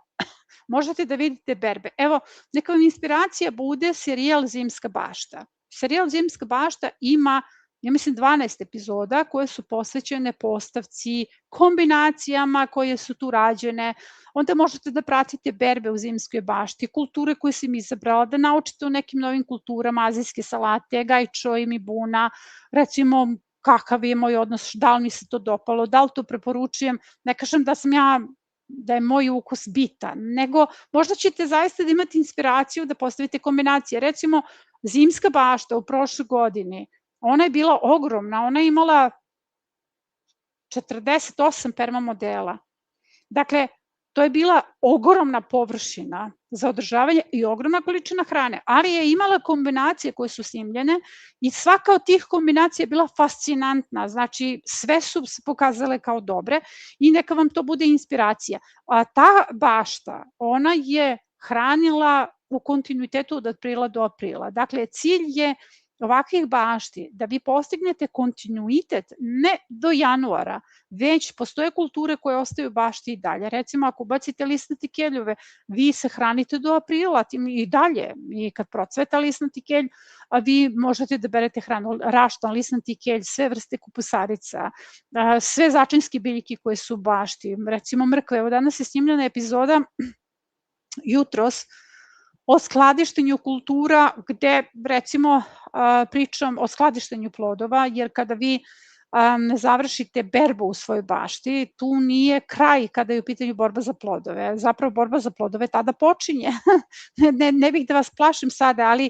možete da vidite berbe. Evo, neka vam inspiracija bude serijal Zimska bašta. Serijal Zimska bašta ima, ja mislim, 12 epizoda koje su posvećene postavci, kombinacijama koje su tu rađene. Onda možete da pratite berbe u Zimskoj bašti, kulture koje sam izabrala, da naučite o nekim novim kulturama, azijske salate, gajčo i mibuna, recimo kakav je moj odnos, da li mi se to dopalo, da li to preporučujem. Ne kažem da je moj ukus bitan, nego možda ćete zaista da imate inspiraciju da postavite kombinacije. Recimo, Zimska bašta u prošloj godini, ona je bila ogromna, ona je imala 48 permamodela. Dakle, to je bila ogromna površina za održavanje i ogromna količina hrane, ali je imala kombinacije koje su snimljene i svaka od tih kombinacija je bila fascinantna, znači sve su se pokazale kao dobre i neka vam to bude inspiracija. A ta bašta, ona je hranila u kontinuitetu od aprila do aprila. Dakle, cilj je ovakvih bašti, da vi postignete kontinuitet ne do januara, već postoje kulture koje ostaju bašti i dalje. Recimo, ako ubacite lisnati keljove, vi se hranite do aprila tim i dalje. I kad procveta lisnati kelj, a vi možete da berete hranu, raštan, lisnati kelj, sve vrste kupusarica, sve začinske biljke koje su u bašti, recimo mrkve. Evo danas je snimljena epizoda jutros o skladištenju kultura gde recimo pričam o skladištenju plodova, jer kada vi završite berbu u svojoj bašti, tu nije kraj kada je u pitanju borba za plodove. Zapravo borba za plodove tada počinje. Ne bih da vas plašim sada, ali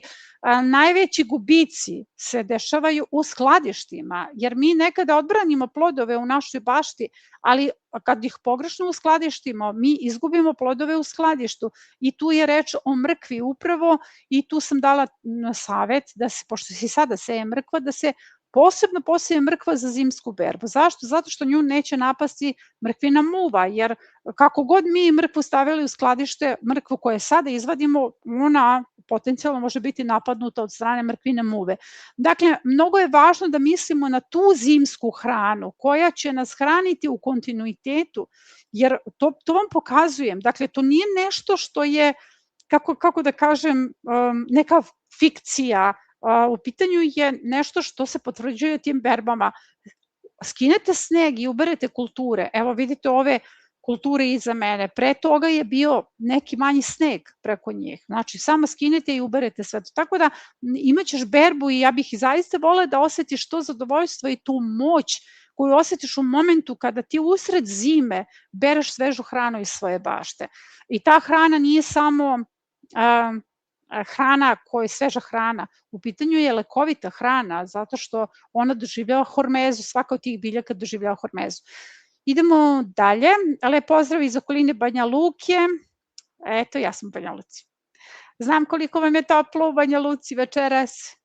najveći gubici se dešavaju u skladištima, jer mi nekada odbranimo plodove u našoj bašti, ali kad ih pogrešno uskladištimo, mi izgubimo plodove u skladištu i tu je reč o mrkvi upravo i tu sam dala savet da se, pošto se sada seje mrkva, da se posebno poseje mrkva za zimsku berbu. Zašto? Zato što nju neće napasti mrkvina muva, jer kako god mi mrkvu stavili u skladište, mrkvu koje sada izvadimo, ona potencijalno može biti napadnuta od strane mrkvine muve. Dakle, mnogo je važno da mislimo na tu zimsku hranu koja će nas hraniti u kontinuitetu, jer to vam pokazujem. Dakle, to nije nešto što je, kako da kažem, neka fikcija. U pitanju je nešto što se potvrđuje tim berbama. Skinete sneg i uberete kulture. Evo vidite ove kulture iza mene. Pre toga je bio neki manji sneg preko njih. Znači, samo skinete i uberete sve to. Tako da imaćeš berbu i ja bih zaista volela da osetiš to zadovoljstvo i tu moć koju osetiš u momentu kada ti usred zime bereš svežu hranu iz svoje bašte. I ta hrana nije samo hrana koja je sveža hrana. U pitanju je lekovita hrana, zato što ona doživljava hormezu, svaka od tih biljaka doživljava hormezu. Idemo dalje. Lep pozdrav iz okoline Banja Luke. Eto, ja sam u Banja Luci. Znam koliko vam je toplo u Banja Luci večeras.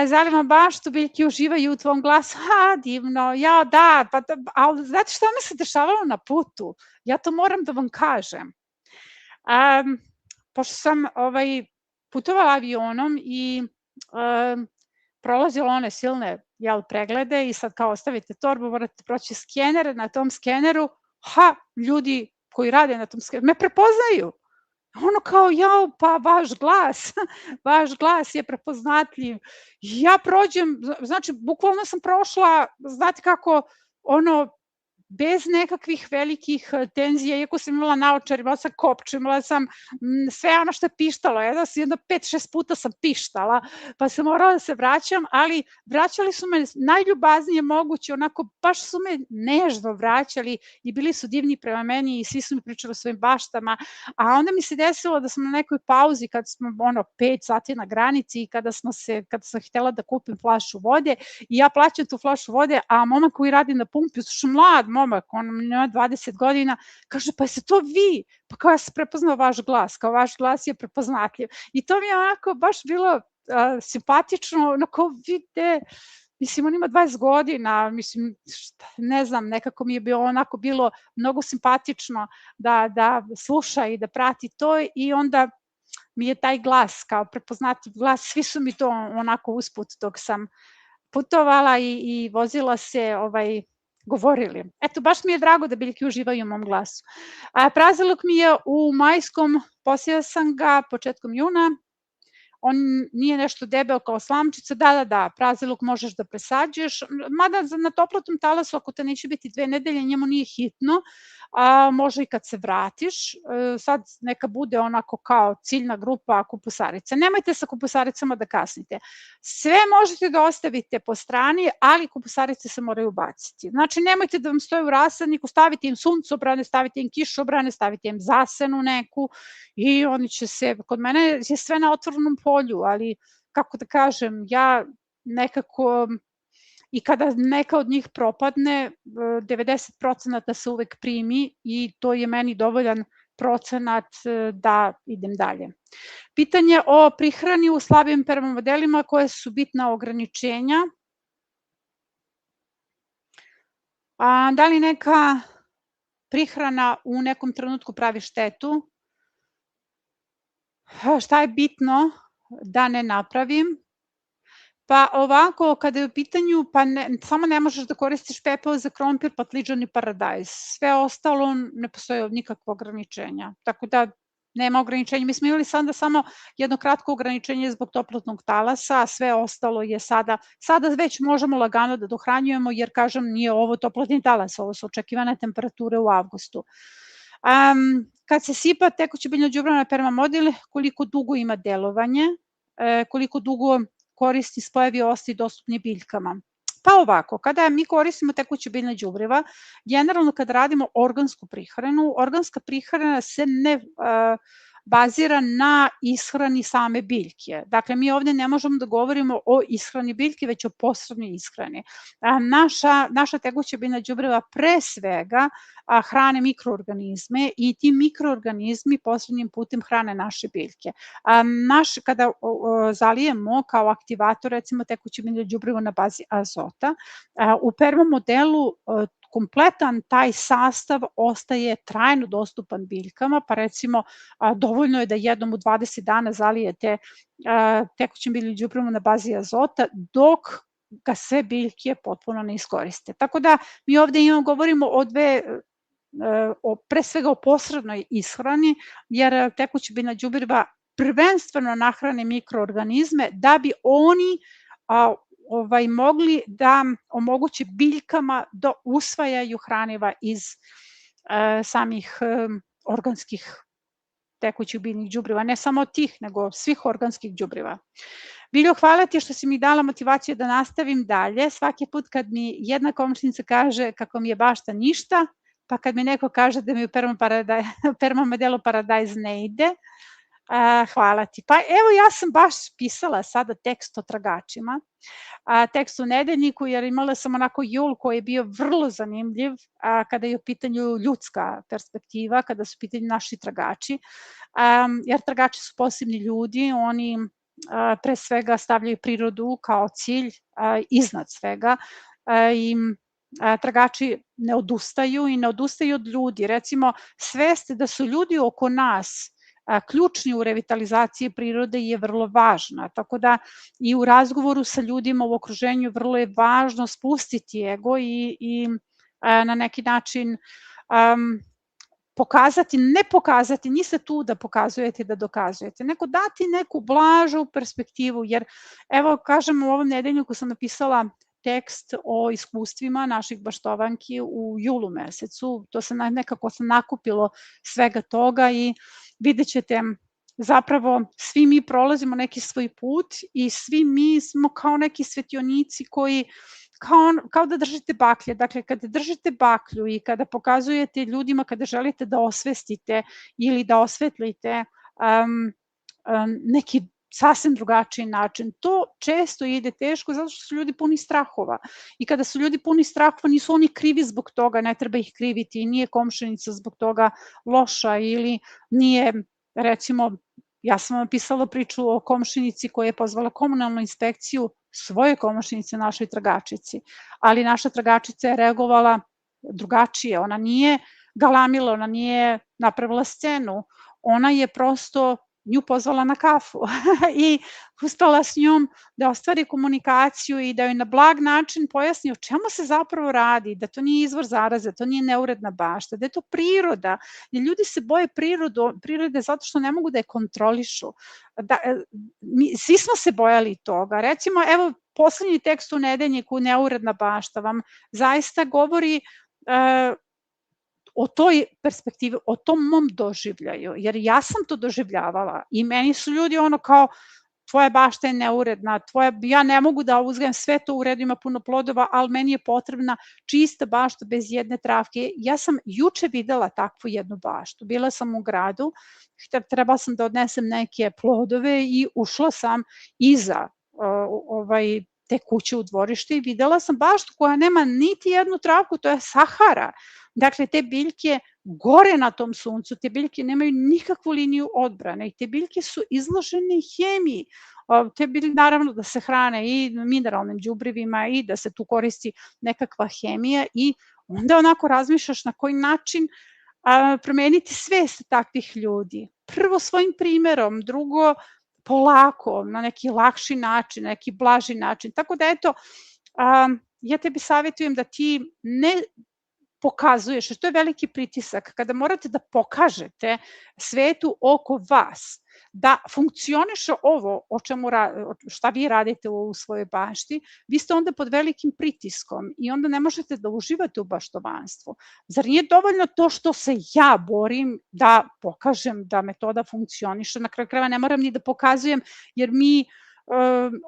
Zalivam baštu, biljke uživaju u tvom glasu. Divno, ja da, ali znate šta mi se dešavalo na putu? Ja to moram da vam kažem. Pošto sam putovala avionom i prolazila one silne preglede i sad kao ostavite torbu, morate proći skener, na tom skeneru, ljudi koji rade na tom skeneru me prepoznaju. Ono kao, pa vaš glas je prepoznatljiv. Ja prođem, znači, bukvalno sam prošla, znate kako, bez nekakvih velikih tenzija, iako sam imala naočar, imala sam kopču, imala sam sve ono što je pištalo, jedno 5-6 puta sam pištala, pa sam morala da se vraćam, ali vraćali su me najljubaznije moguće, onako baš su me nežno vraćali i bili su divni prema meni i svi su mi pričali o svojim baštama, a onda mi se desilo da sam na nekoj pauzi, kad smo 5 sati na granici i kada sam htela da kupim flašu vode i ja plaćam tu flašu vode, a momak koji radi na pumpi, što mlad momak, on ima 20 godina, kaže, pa jeste to vi? Pa kao ja sam prepoznao vaš glas, kao vaš glas je prepoznatljiv. I to mi je onako baš bilo simpatično, onako vidite, mislim, on ima 20 godina, mislim, ne znam, nekako mi je bilo mnogo simpatično da sluša i da prati to i onda mi je taj glas, kao prepoznatljiv glas, svi su mi to onako usput dok sam putovala i vozila se, govorili. Eto, baš mi je drago da biljke uživaju u mom glasu. Praziluk mi je u majskom, posijala sam ga početkom juna, on nije nešto debel kao slamčica, da, praziluk možeš da presađuješ, mada na toplotnom talasu, ako te neće biti 2 nedelje, njemu nije hitno, može i kad se vratiš, sad neka bude onako kao ciljna grupa kupusarica. Nemojte sa kupusaricama da kasnite. Sve možete da ostavite po strani, ali kupusarice se moraju ubaciti. Znači, nemojte da vam stoje u rasadniku, stavite im suncobrane, stavite im kišobrane, stavite im zasenu neku i oni će se, kod mene je sve na otvorenom polju, ali kako da kažem, ja nekako, i kada neka od njih propadne, 90% se uvek primi i to je meni dovoljan procenat da idem dalje. Pitanje o prihrani u slabim permomodelima, koje su bitna ograničenja. Da li neka prihrana u nekom trenutku pravi štetu? Šta je bitno da ne napravim? Pa ovako, kada je u pitanju, pa samo ne možeš da koristiš pepeo za krompir, patliđan i paradajz. Sve ostalo ne postoje nikakvo ograničenja. Tako da nema ograničenja. Mi smo imali sada samo jedno kratko ograničenje zbog toplotnog talasa, a sve ostalo je sada već možemo lagano da dohranjujemo, jer kažem, nije ovo toplotni talas, ovo su očekivane temperature u avgustu. Kad se sipa tekuće biljno đubrivo na permamodel, koliko dugo ima delovanje, koliko dugo koristi spojevi ostali dostupni biljkama. Pa ovako, kada mi koristimo tekuće biljne đubriva, generalno kada radimo organsku prihranu, organska prihrana se ne bazira na ishrani same biljke. Dakle, mi ovde ne možemo da govorimo o ishrani biljke, već o posrednoj ishrani. Naša tekuća biljna đubriva pre svega hrane mikroorganizme i ti mikroorganizmi posrednim putem hrane naše biljke. Kada zalijemo kao aktivator, recimo tekuće biljno đubrivo na bazi azota, u permamodelu kompletan taj sastav ostaje trajno dostupan biljkama, pa recimo dovoljno je da jednom u 20 dana zalijete tekućim biljnim đubrivom na bazi azota, dok ga sve biljke potpuno ne iskoriste. Tako da mi ovde govorimo pre svega o posrednoj ishrani, jer tekuća biljna đubriva prvenstveno nahrane mikroorganizme da bi oni mogli da omoguće biljkama da usvajaju hraniva iz samih organskih tekućih biljnih đubriva, ne samo tih, nego svih organskih đubriva. Biljo, hvala ti što si mi dala motivaciju da nastavim dalje. Svaki put kad mi jedna komšinica kaže kako mi je bašta ništa, pa kad mi neko kaže da mi u permamodelu paradajz ne ide, hvala ti. Pa evo, ja sam baš pisala sada tekst o tragačima, tekst u nedeljniku, jer imala sam onako jul koji je bio vrlo zanimljiv kada je u pitanju ljudska perspektiva, kada su u pitanju naši tragači, jer tragači su posebni ljudi, oni pre svega stavljaju prirodu kao cilj iznad svega i tragači ne odustaju i ne odustaju od ljudi. Recimo, svest da su ljudi oko nas ključni u revitalizaciji prirode je vrlo važna, tako da i u razgovoru sa ljudima u okruženju vrlo je važno spustiti ego i na neki način pokazati, ne pokazati, niste tu da pokazujete i da dokazujete, nego dati neku blažu perspektivu, jer evo kažem u ovom nedeljniku sam napisala tekst o iskustvima naših baštovanki u julu mesecu, to se nekako nakupilo svega toga i vidjet ćete, zapravo svi mi prolazimo neki svoj put i svi mi smo kao neki svetionici koji kao da držite baklje. Dakle, kada držite baklju i kada pokazujete ljudima, kada želite da osvestite ili da osvetlite neki sasvim drugačiji način. To često ide teško zato što su ljudi puni strahova. I kada su ljudi puni strahova, nisu oni krivi zbog toga, ne treba ih kriviti, nije komšenica zbog toga loša ili nije, recimo, ja sam vam pisala priču o komšinici koja je pozvala komunalnu inspekciju svoje komšinice, našoj tragačici, ali naša tragačica je reagovala drugačije, ona nije galamila, ona nije napravila scenu, ona je prosto nju pozvala na kafu i uspela s njom da ostvari komunikaciju i da joj na blag način pojasni o čemu se zapravo radi, da to nije izvor zaraze, to nije neuredna bašta, da je to priroda, jer ljudi se boje prirode zato što ne mogu da je kontrolišu. Svi smo se bojali toga. Recimo, evo, poslednji tekst u nedeljniku Neuredna bašta vam zaista govori o toj perspektivi, o tom mom doživljaju, jer ja sam to doživljavala i meni su ljudi ono kao tvoja bašta je neuredna, ja ne mogu da uzgajem sve to u redu, ima puno plodova, ali meni je potrebna čista bašta bez jedne travke. Ja sam juče videla takvu jednu baštu, bila sam u gradu, trebala sam da odnesem neke plodove i ušla sam iza te kuće u dvorište i videla sam baštu koja nema niti jednu travku, to je Sahara. Dakle, te biljke gore na tom suncu, te biljke nemaju nikakvu liniju odbrane i te biljke su izložene hemiji. Te biljke naravno da se hrane i mineralnim đubrivima i da se tu koristi nekakva hemija i onda onako razmišljaš na koji način promeniti svest takvih ljudi. Prvo svojim primerom, drugo polako, na neki lakši način, na neki blaži način. Tako da eto, ja tebi savjetujem da ti ne pokazuješ, jer to je veliki pritisak, kada morate da pokažete svetu oko vas da funkcioniše ovo o čemu šta vi radite u svojoj bašti, vi ste onda pod velikim pritiskom i onda ne možete da uživate u baštovanstvu. Zar nije dovoljno to što se ja borim da pokažem da metoda funkcioniše? Na kraju krajeva ne moram ni da pokazujem, jer mi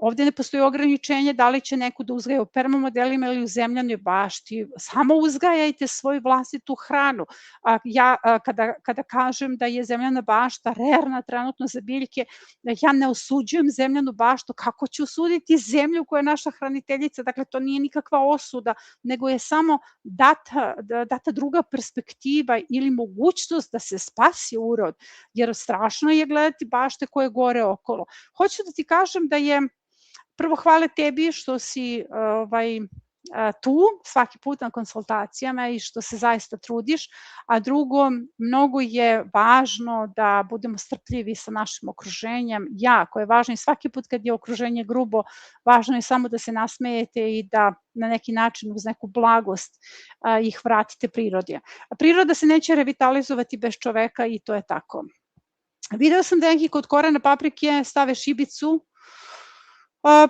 ovde ne postoji ograničenje da li će neko da uzgaja u permamodelima ili u zemljanoj bašti. Samo uzgajajte svoju vlastitu hranu. Kada kažem da je zemljana bašta rerna trenutno za biljke, ja ne osuđujem zemljanu baštu. Kako ću osuditi zemlju koja je naša hraniteljica? Dakle, to nije nikakva osuda, nego je samo data druga perspektiva ili mogućnost da se spasi urod, jer strašno je gledati bašte koje gore okolo. Hoću da ti kažem da je, prvo hvala tebi što si tu svaki put na konsultacijama i što se zaista trudiš, a drugo, mnogo je važno da budemo strpljivi sa našim okruženjem, jako je važno i svaki put kad je okruženje grubo, važno je samo da se nasmejete i da na neki način uz neku blagost ih vratite prirodi. A priroda se neće revitalizovati bez čoveka i to je tako. Video sam da neki kod korena paprike stave šibicu,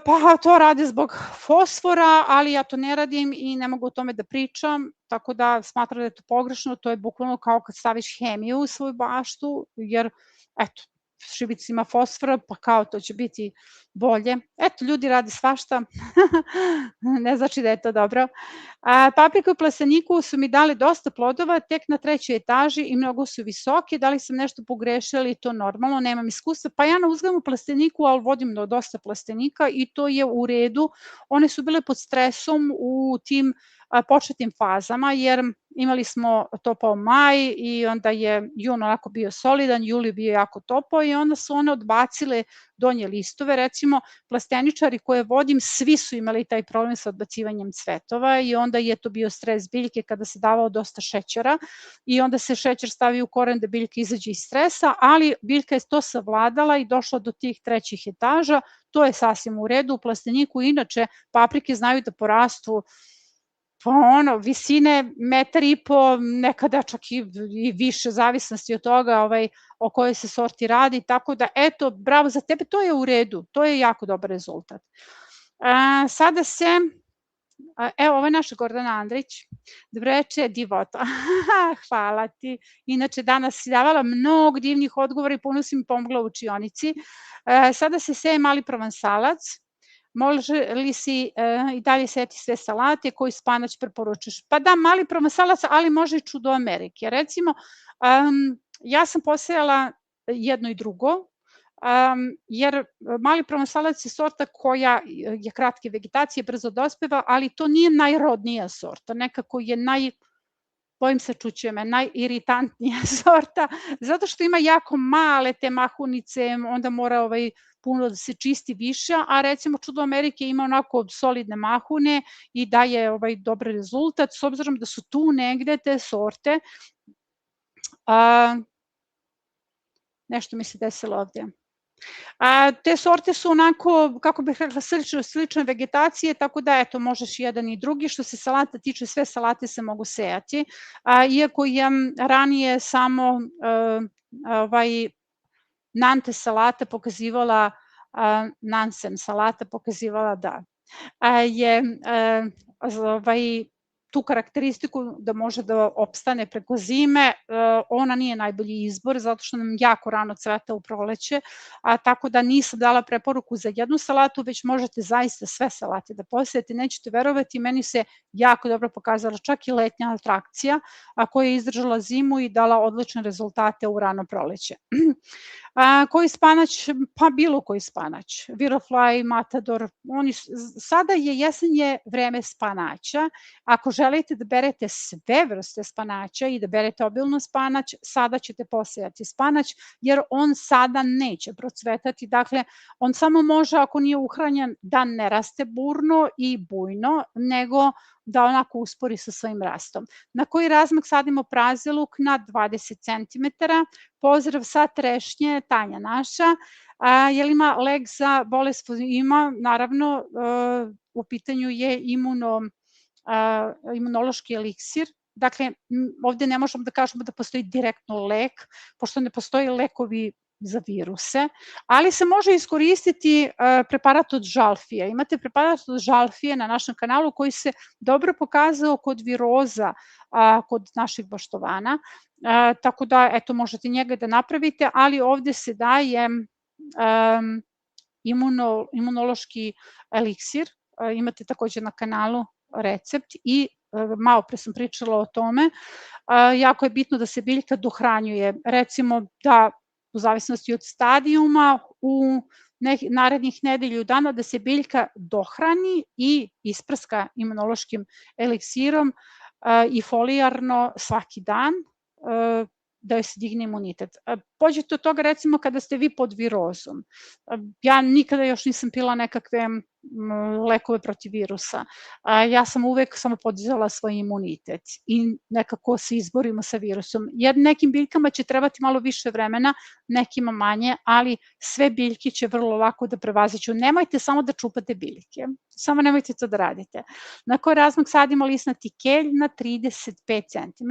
pa to rade zbog fosfora, ali ja to ne radim i ne mogu o tome da pričam, tako da smatram da je to pogrešno, to je bukvalno kao kad staviš hemiju u svoju baštu, jer eto, šibica ima fosfora, pa kao to će biti bolje. Eto, ljudi rade svašta, ne znači da je to dobro. Paprike u plasteniku su mi dali dosta plodova, tek na 3. etaži i mnogo su visoke, da li sam nešto pogrešila ili to normalno, nemam iskustva. Pa ja ne uzgajam u plasteniku, ali vodim dosta plastenika i to je u redu. One su bile pod stresom u tim početnim fazama, jer imali smo topao maj i onda je jun onako bio solidan, juli bio jako topao i onda su one odbacile donje listove. Recimo, plasteničari koje vodim, svi su imali taj problem sa odbacivanjem cvetova i onda je to bio stres biljke kada se davao dosta šećera i onda se šećer stavi u koren da biljka izađe iz stresa, ali biljka je to savladala i došla do tih 3. etaža, to je sasvim u redu. U plasteniku inače paprike znaju da porastu visine 1,5 m, nekada čak i više, zavisnosti od toga o kojoj se sorti radi, tako da eto, bravo za tebe, to je u redu, to je jako dobar rezultat. Sada se, evo, ovo je naša Gordana Andrić, dobroveče divota, hvala ti, inače danas si davala mnogo divnih odgovora i puno si mi pomogla u učionici. Sada se seje mali provansalac, može li si i dalje sejati sve salate, koji spanać preporučuješ? Pa da, mali provansalac, ali može i čudo Amerike. Recimo, ja sam posejala jedno i drugo, jer mali provansalac je sorta koja je kratke vegetacije, brzo dospeva, ali to nije najrodnija sorta, nekako je bojim se čuće me, najiritantnija sorta, zato što ima jako male te mahunice, onda mora puno da se čisti više, a recimo čudo Amerike ima onako solidne mahune i daje dobar rezultat, s obzirom da su tu negde te sorte. Nešto mi se desilo ovdje. Te sorte su onako, kako bih rekla, slične vegetacije, tako da eto, možeš jedan i drugi. Što se salata tiče, sve salate se mogu sejati, iako je ranije samo Nantes salata pokazivala, Nansen salata pokazivala da je tu karakteristiku da može da opstane preko zime, ona nije najbolji izbor zato što nam jako rano cveta u proleće, tako da nisam dala preporuku za jednu salatu, već možete zaista sve salate da posejete, nećete verovati, meni se jako dobro pokazala čak i letnja atrakcija, koja je izdržala zimu i dala odlične rezultate u rano proleće. Koji spanać? Pa bilo koji spanać, Virofly, Matador, sada je jesenje vreme spanaća, ako želite da berete sve vrste spanaća i da berete obilno spanać, sada ćete posejati spanać, jer on sada neće procvetati. Dakle, on samo može, ako nije uhranjen, da ne raste burno i bujno, nego da onako uspori sa svojim rastom. Na koji razmak sadimo praziluk? Na 20 cm. Pozdrav sa Trešnje, Tanja naša. Jel ima lek za bolest? Ima, naravno, u pitanju je imunološki eliksir. Dakle, ovde ne možemo da kažemo da postoji direktno lek, pošto ne postoji lekovi za viruse, ali se može iskoristiti preparat od žalfije. Imate preparat od žalfije na našem kanalu koji se dobro pokazao kod viroza kod naših baštovana, tako da eto možete njega da napravite, ali ovde se daje imunološki eliksir, imate takođe na kanalu recept i malo pre sam pričala o tome, jako je bitno da se biljka dohranjuje, recimo da u zavisnosti od stadijuma u narednih nedelju dana da se biljka dohrani i isprska imunološkim eliksirom i folijarno svaki dan, da joj se digne imunitet. Pođete od toga recimo kada ste vi pod virozom. Ja nikada još nisam pila nekakve lekove protiv virusa. Ja sam uvek samo podizala svoj imunitet i nekako se izborimo sa virusom. Jer nekim biljkama će trebati malo više vremena, nekima manje, ali sve biljke će vrlo lako da prevaziđu. Nemojte samo da čupate biljke. Samo nemojte to da radite. Na koji razmak sadimo lisnati kelj? Na 35 cm.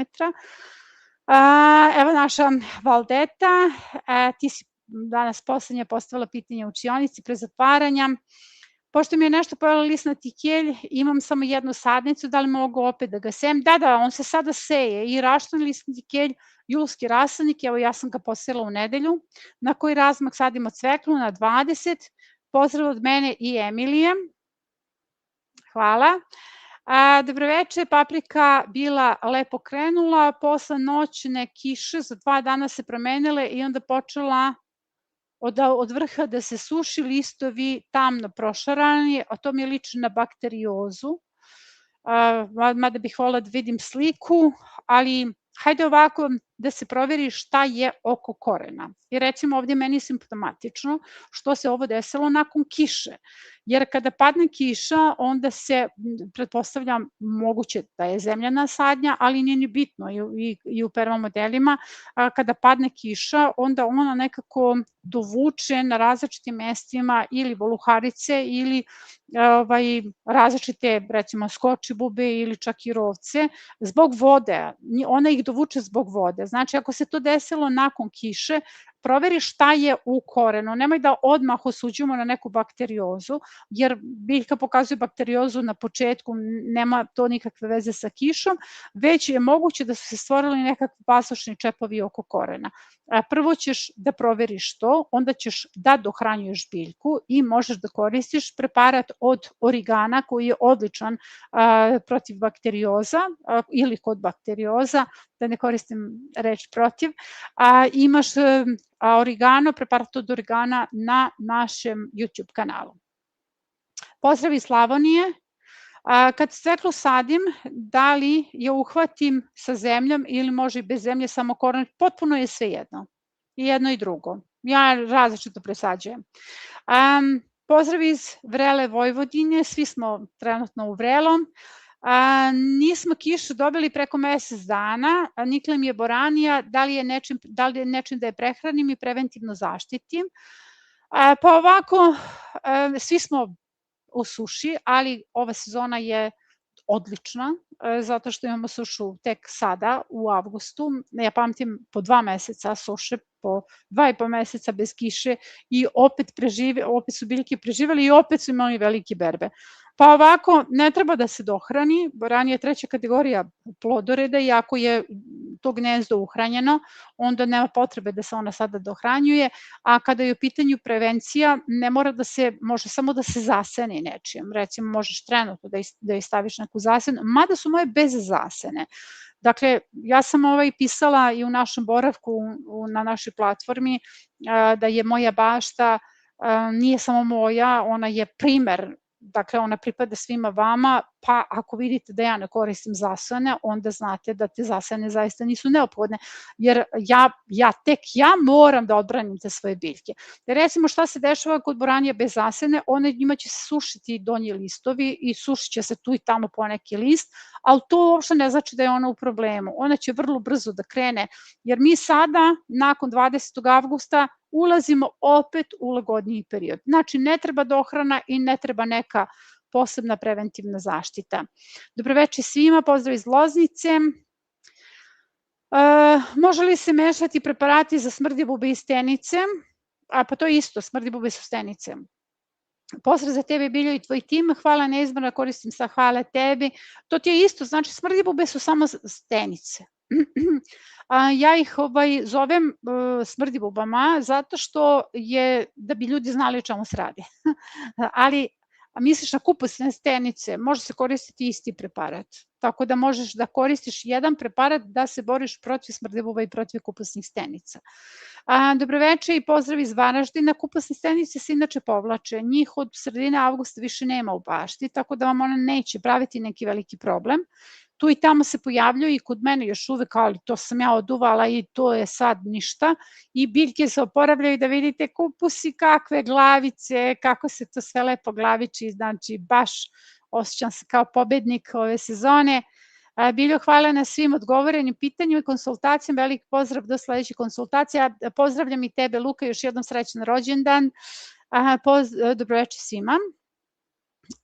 Evo naša Valdeta, ti si danas poslednja postavila pitanje u učionici pre zatvaranja. Pošto mi je nešto pojela lisnati kelj, imam samo jednu sadnicu, da li mogu opet da ga sejem? Da, on se sada seje i raštan lisnati kelj, julski rasadnik, evo ja sam ga posejala u nedelju. Na koji razmak sadimo cveklu? Na 20. Pozdrav od mene i Emilije. Hvala. Dobroveče, paprika bila lepo krenula, posle noćne kiše za 2 dana se promenile i onda počela od vrha da se suši, listovi tamno prošarani, a to mi liči na bakteriozu, mada bih volila da vidim sliku, ali hajde ovako da se proveri šta je oko korena. I recimo ovdje meni je simptomatično što se ovo desilo nakon kiše, jer kada padne kiša onda se, pretpostavljam, moguće da je zemljana sadnja, ali nije ni bitno i u permamodelima, kada padne kiša onda ona nekako dovuče na različitim mestima ili voluharice ili različite recimo skočibube ili čak i rovce zbog vode, ona ih dovuče zbog vode. Znači ako se to desilo nakon kiše, proveri šta je u korenu, nemoj da odmah osuđujemo na neku bakteriozu, jer biljka pokazuje bakteriozu na početku, nema to nikakve veze sa kišom, već je moguće da su se stvorili nekakvi pasošni čepovi oko korena. Prvo ćeš da proveriš to, onda ćeš da dohranjuješ biljku i možeš da koristiš preparat od origana koji je odličan protiv bakterioza ili kod bakterioza, da ne koristim reč protiv, imaš origano, preparat od origana na našem YouTube kanalu. Pozdrav iz Slavonije. Kad cveklu sadim, da li je uhvatim sa zemljom ili može i bez zemlje, samo koren, potpuno je sve jedno. I jedno i drugo. Ja različito presađujem. Pozdrav iz Vrele Vojvodine, svi smo trenutno u Vrelom. Nismo kišu dobili preko mesec dana, nikla mi je boranija, da li je nečim da je prehranim i preventivno zaštitim. Pa ovako, svi smo u suši, ali ova sezona je odlična, zato što imamo sušu tek sada u avgustu. Ja pamtim po 2 meseca suše, po 2,5 meseca bez kiše i opet su biljke preživeli i opet su imali velike berbe. Pa ovako, ne treba da se dohrani, boranija je 3. kategorija plodoreda i ako je to gnezdo uhranjeno, onda nema potrebe da se ona sada dohranjuje, a kada je u pitanju prevencija, ne mora da se, može samo da se zaseni nečim, recimo možeš trenutno da joj staviš neku zasenu, mada su moje bez zasene. Dakle, ja sam pisala i u našem boravku na našoj platformi da je moja bašta, nije samo moja, ona je primer dakle ona pripada svima vama, pa ako vidite da ja ne koristim zasane, onda znate da te zasane zaista nisu neophodne, jer ja moram da odbranim te svoje biljke. Recimo šta se dešava kod boranije bez zasene, njima će se sušiti donji listovi i sušit će se tu i tamo poneki list, ali to uopšte ne znači da je ona u problemu. Ona će vrlo brzo da krene, jer mi sada, nakon 20. avgusta, ulazimo opet u lagodniji period. Znači, ne treba dohrana i ne treba neka posebna preventivna zaštita. Dobroveče svima, pozdrav iz Loznice. Može li se mešati preparati za smrdljivube i stenice? Pa to je isto, smrdljivube su stenice. Pozdrav za tebe, Biljo, i tvoj tim. Hvala neizmjerno, koristim sa hvala tebi. To ti je isto, znači smrdljivube su samo stenice. Ja ih zovem smrdljivubama zato što je, da bi ljudi znali o čemu se radi. Ali misliš na kupusne stenice, može se koristiti isti preparat. Tako da možeš da koristiš jedan preparat da se boriš protiv smrdljivuba i protiv kupusnih stenica. Dobroveče i pozdrav iz Varaždina. Kupusne stenice se inače povlače. Njih od sredine avgusta više nema u bašti, tako da vam ona neće praviti neki veliki problem. Tu i tamo se pojavljaju i kod mene još uvek, ali to sam ja oduvala i to je sad ništa. I biljke se oporavljaju, da vidite kupusi kakve glavice, kako se to sve lepo glaviči, znači baš osjećam se kao pobednik ove sezone. Biljo, hvala na svim odgovorenim pitanjima i konsultacijama, veliki pozdrav do sledećih konsultacija. Pozdravljam i tebe, Luka, još jednom srećan rođendan. Dobroveče svima.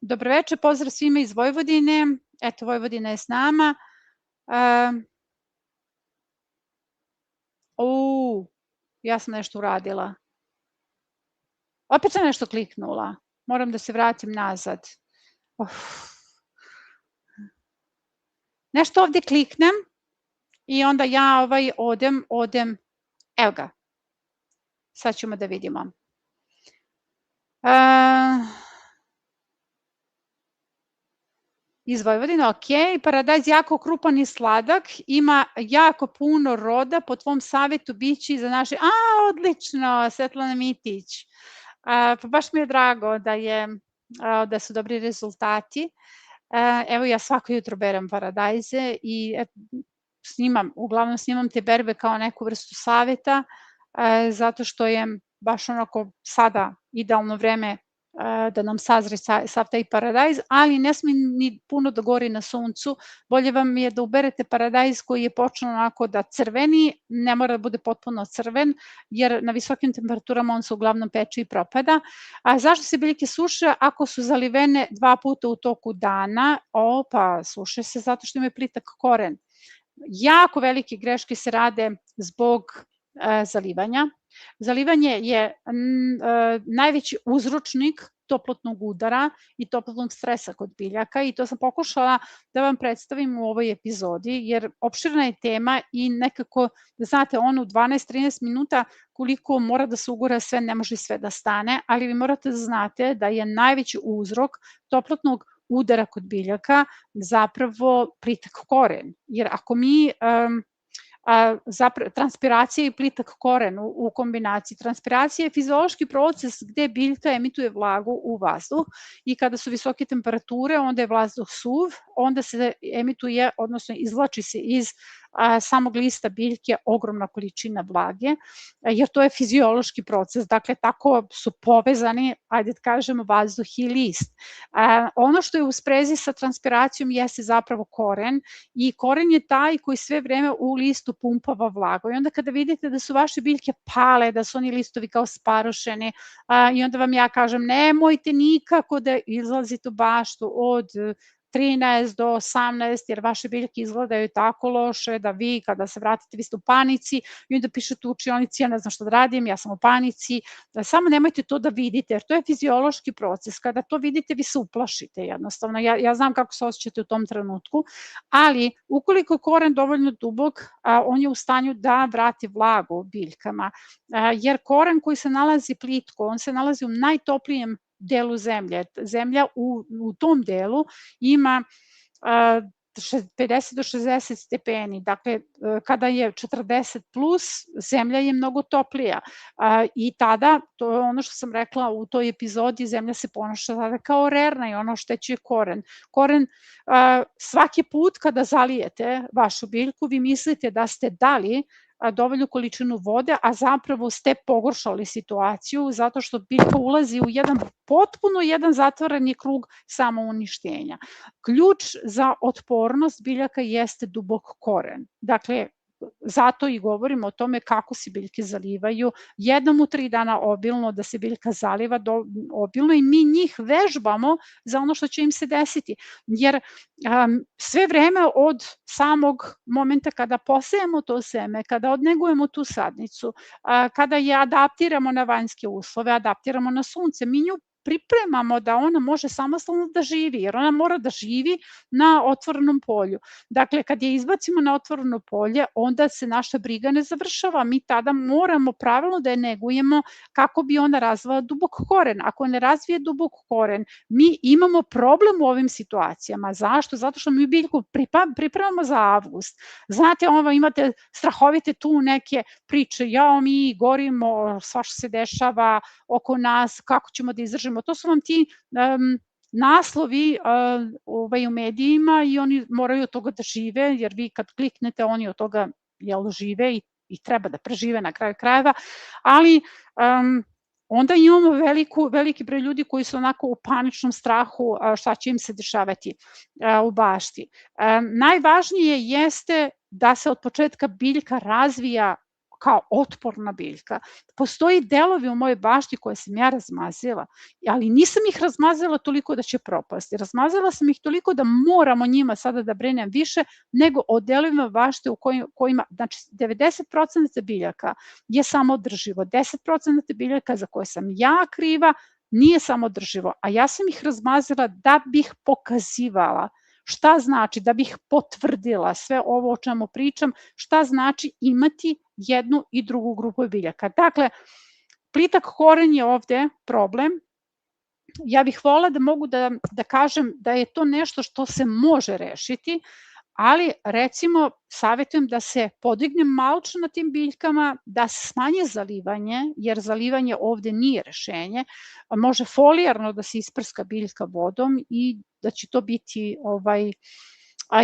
Dobroveče, pozdrav svima iz Vojvodine. Eto, Vojvodina je s nama. Ja sam nešto uradila. Opet sam nešto kliknula. Moram da se vratim nazad. Nešto ovde kliknem i onda ja odem, evo ga. Sad ćemo da vidimo. Iz Vojvodine, ok. Paradajz jako krupan i sladak, ima jako puno roda, po tvom savjetu bići za naše... Odlično, Svetlana Mitić. Pa baš mi je drago da su dobri rezultati. Evo ja svako jutro berem paradajze i uglavnom snimam te berbe kao neku vrstu savjeta, zato što je baš onako sada idealno vreme da nam sazre sav taj paradajz, ali ne smije ni puno da gori na suncu. Bolje vam je da uberete paradajz koji je počeo onako da crveni, ne mora da bude potpuno crven, jer na visokim temperaturama on se uglavnom peče i propada. Zašto se biljke suše ako su zalivene 2 puta u toku dana? Pa suše se zato što imaju plitak koren. Jako velike greške se rade zbog zalivanja. Zalivanje je najveći uzročnik toplotnog udara i toplotnog stresa kod biljaka i to sam pokušala da vam predstavim u ovoj epizodi, jer opširna je tema i nekako, da znate, ono u 12-13 minuta koliko mora da se ugura sve, ne može sve da stane, ali vi morate da znate da je najveći uzrok toplotnog udara kod biljaka zapravo plitak koren, jer ako mi transpiracija i plitak koren u kombinaciji. Transpiracija je fiziološki proces gde biljka emituje vlagu u vazduh i kada su visoke temperature, onda je vazduh suv, onda se emituje, odnosno izvlači se iz samog lista biljke ogromna količina vlage, jer to je fiziološki proces, dakle tako su povezani, ajde da kažemo, vazduh i list. Ono što je u sprezi sa transpiracijom jeste zapravo koren i koren je taj koji sve vreme u listu pumpava vlagu i onda kada vidite da su vaše biljke pale, da su oni listovi kao sparošeni i onda vam ja kažem nemojte nikako da izlazite u baštu od 13 do 18, jer vaše biljke izgledaju tako loše da vi kada se vratite vi ste u panici i onda pišete u učionici ja ne znam šta da radim, ja sam u panici, samo nemojte to da vidite jer to je fiziološki proces, kada to vidite vi se uplašite jednostavno, ja znam kako se osjećate u tom trenutku, ali ukoliko je koren dovoljno dubok, on je u stanju da vrati vlagu biljkama, jer koren koji se nalazi plitko, on se nalazi u najtoplijem delu zemlje. Zemlja u tom delu ima 50 do 60 stepeni, dakle kada je 40 plus, zemlja je mnogo toplija i tada, to je ono što sam rekla u toj epizodi, zemlja se ponaša tada kao rerna i ono oštećuje koren. Koren svaki put kada zalijete vašu biljku, vi mislite da ste dali dovoljnu količinu vode, a zapravo ste pogoršali situaciju zato što biljka ulazi u potpuno jedan zatvoreni krug samouništenja. Ključ za otpornost biljaka jeste dubok koren. Dakle, zato i govorimo o tome kako se biljke zalivaju, jednom u 3 dana obilno, da se biljka zaliva obilno i mi njih vežbamo za ono što će im se desiti. Jer sve vreme od samog momenta kada posejemo to seme, kada odnegujemo tu sadnicu, kada je adaptiramo na vanjske uslove, adaptiramo na sunce, mi nju pripremamo da ona može samostalno da živi, jer ona mora da živi na otvorenom polju. Dakle, kad je izbacimo na otvoreno polje, onda se naša briga ne završava. Mi tada moramo pravilno da je negujemo kako bi ona razvila dubok koren. Ako ne razvije dubok koren, mi imamo problem u ovim situacijama. Zašto? Zato što mi biljku pripremamo za avgust. Znate, imate strahovite tu neke priče, jao, mi gorimo, svašta se dešava oko nas, kako ćemo da izdržimo. To su vam ti naslovi u medijima i oni moraju od toga da žive, jer vi kad kliknete, oni od toga žive i treba da prežive na kraju krajeva, ali onda imamo veliki broj ljudi koji su onako u paničnom strahu šta će im se dešavati u bašti. Najvažnije jeste da se od početka biljka razvija kao otporna biljka. Postoji delovi u mojoj bašti koje sam ja razmazila, ali nisam ih razmazila toliko da će propasti. Razmazila sam ih toliko da moramo njima sada da brinem više nego o delovima bašte u kojima, znači 90% biljaka je samoodrživo, 10% biljaka za koje sam ja kriva nije samoodrživo, a ja sam ih razmazila da bih pokazivala šta znači, da bih potvrdila sve ovo o čemu pričam, šta znači imati jednu i drugu grupu biljaka. Dakle, plitak koren je ovde problem. Ja bih volila da mogu da kažem da je to nešto što se može rešiti, ali recimo savjetujem da se podigne malč na tim biljkama, da se smanje zalivanje, jer zalivanje ovde nije rešenje, može folijarno da se isprska biljka vodom i da će to biti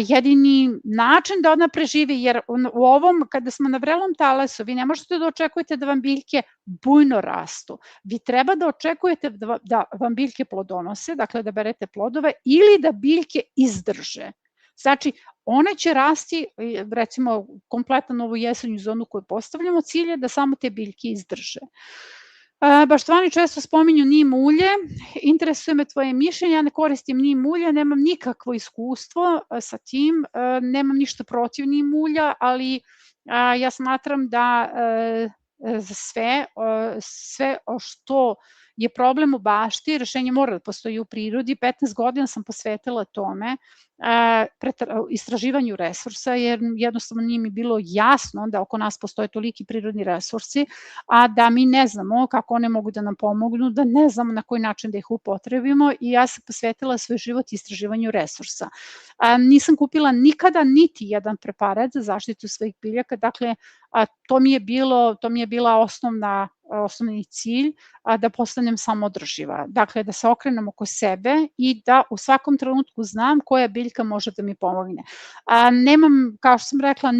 jedini način da ona preživi, jer u ovom, kada smo na vrelom talasu, vi ne možete da očekujete da vam biljke bujno rastu. Vi treba da očekujete da vam biljke plodonose, dakle da berete plodove, ili da biljke izdrže. Znači, one će rasti, recimo, kompletan ovu jesenju zonu koju postavljamo, cilj je da samo te biljke izdrže. Baštvani često spominju nim ulje, interesuje me tvoje mišljenje, ja ne koristim nim ulje, nemam nikakvo iskustvo sa tim, nemam ništa protiv nim ulja, ali ja smatram da za sve što je problem u bašti, rešenje mora da postoji u prirodi. 15 godina sam posvetila tome, istraživanju resursa, jer jednostavno nije mi bilo jasno da oko nas postoje toliki prirodni resursi, a da mi ne znamo kako one mogu da nam pomognu, da ne znamo na koji način da ih upotrebimo, i ja sam posvetila svoj život istraživanju resursa. Nisam kupila nikada niti jedan preparat za zaštitu svojih biljaka, dakle to mi je bila osnovni cilj, da postanem samoodrživa. Dakle, da se okrenem oko sebe i da u svakom trenutku znam koja biljka može da mi pomogne. Nemam, kao što sam rekla,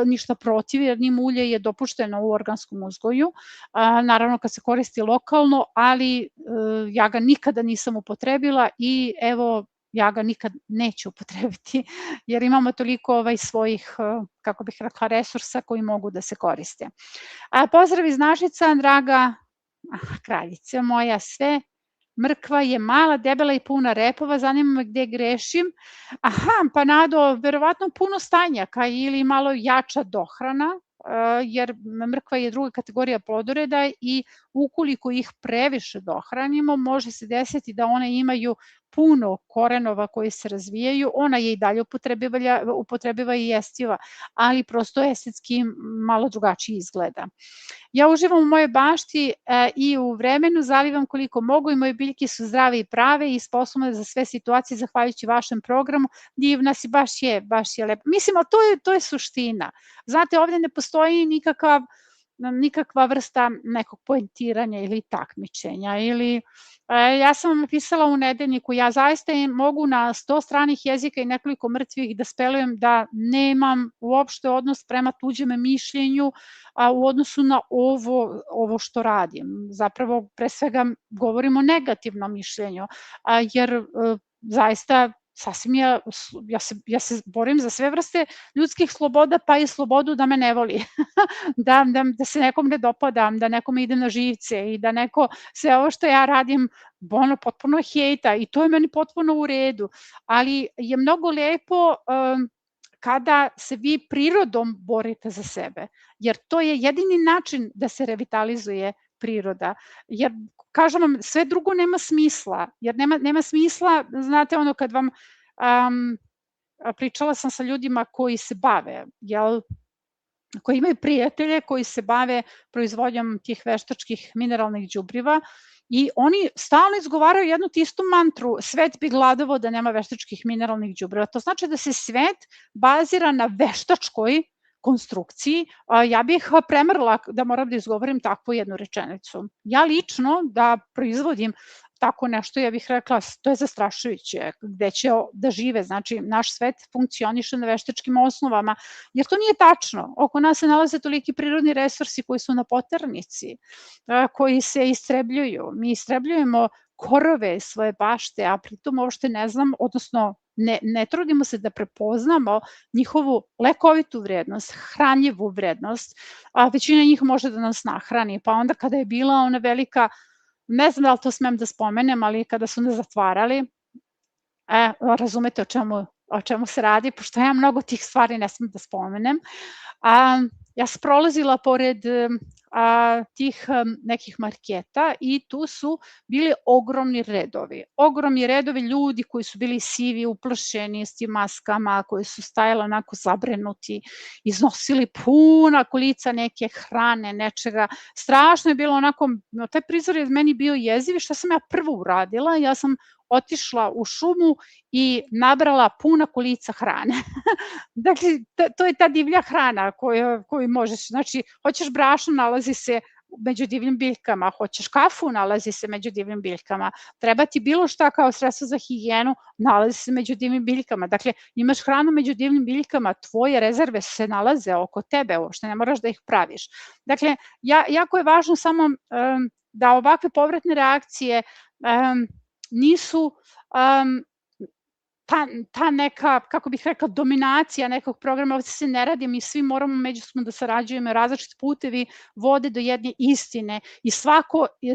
ništa protiv, jer nim ulje je dopušteno u organskom uzgoju, naravno kad se koristi lokalno, ali ja ga nikada nisam upotrebila i evo, ja ga nikad neću upotrebiti, jer imamo toliko svojih, kako bih rekla, resursa koji mogu da se koriste. Pozdrav iz Našica, draga kraljice moja, sve. Mrkva je mala, debela i puna repova, zanima me gde grešim. Pa Nado, verovatno puno stajnjaka ili malo jača dohrana, jer mrkva je druga kategorija plodoreda i ukoliko ih previše dohranimo, može se desiti da one imaju puno korenova koji se razvijaju, ona je i dalje upotrebiva i jestiva, ali prosto estetski malo drugačije izgleda. Ja uživam u mojoj bašti i u vremenu, zalivam koliko mogu i moje biljke su zdrave i prave i sposobne za sve situacije zahvaljujući vašem programu. Divna si, baš je lepo. Mislim, ali to je suština. Znate, ovde ne postoji nikakva vrsta nekog poentiranja ili takmičenja ili ja sam vam napisala u nedeljniku, ja zaista mogu na 100 stranih jezika i nekoliko mrtvih da spelujem da nemam uopšte odnos prema tuđem mišljenju u odnosu na ovo što radim. Zapravo, pre svega, govorim o negativnom mišljenju, jer zaista sasvim ja se borim za sve vrste ljudskih sloboda, pa i slobodu da me ne voli, da se nekom ne dopadam, da nekome ide na živce i da neko sve ovo što ja radim potpuno hejta i to je meni potpuno u redu, ali je mnogo lepo kada se vi prirodom borite za sebe, jer to je jedini način da se revitalizuje priroda, jer kažem vam, sve drugo nema smisla, jer nema smisla, znate ono kad vam, pričala sam sa ljudima koji se bave, koji imaju prijatelje koji se bave proizvodnjom tih veštačkih mineralnih đubriva i oni stalno izgovaraju jednu te istu mantru, svet bi gladovao da nema veštačkih mineralnih đubriva. To znači da se svet bazira na veštačkoj konstrukciji, ja bih premrla da moram da izgovorim takvu jednu rečenicu. Ja lično da proizvodim tako nešto, ja bih rekla, to je zastrašujuće, gde će da žive, znači naš svet funkcioniše na veštačkim osnovama, jer to nije tačno. Oko nas se nalaze toliki prirodni resursi koji su na poternici, koji se istrebljuju. Mi istrebljujemo korove svoje bašte, a pritom uopšte ne znam, odnosno ne trudimo se da prepoznamo njihovu lekovitu vrednost, hranljivu vrednost, a većina njih može da nas nahrani, pa onda kada je bila ona velika, ne znam da li to smem da spomenem, ali kada su nas zatvarali, razumete o čemu se radi, pošto ja mnogo tih stvari ne smem da spomenem, ja sam prolazila pored tih nekih marketa i tu su bili ogromni redovi ljudi koji su bili sivi, uplašeni s tim maskama, koji su stajali onako zabrenuti, iznosili puna kolica neke hrane, nečega. Strašno je bilo onako, taj prizor je meni bio jeziv i šta sam ja prvo uradila, ja sam otišla u šumu i nabrala puna kolica hrane. Dakle, to je ta divlja hrana koju možeš, znači, hoćeš brašno, nalazi se među divljim biljkama, hoćeš kafu, nalazi se među divljim biljkama, treba ti bilo šta kao sredstvo za higijenu, nalazi se među divljim biljkama. Dakle, imaš hranu među divljim biljkama, tvoje rezerve se nalaze oko tebe, uopšte ne moraš da ih praviš. Dakle, jako je važno samo da ovakve povratne reakcije nisu ta neka, kako bih rekla, dominacija nekog programa, ovde se ne radi, mi svi moramo međusobno da sarađujemo, različiti putevi vode do jedne istine i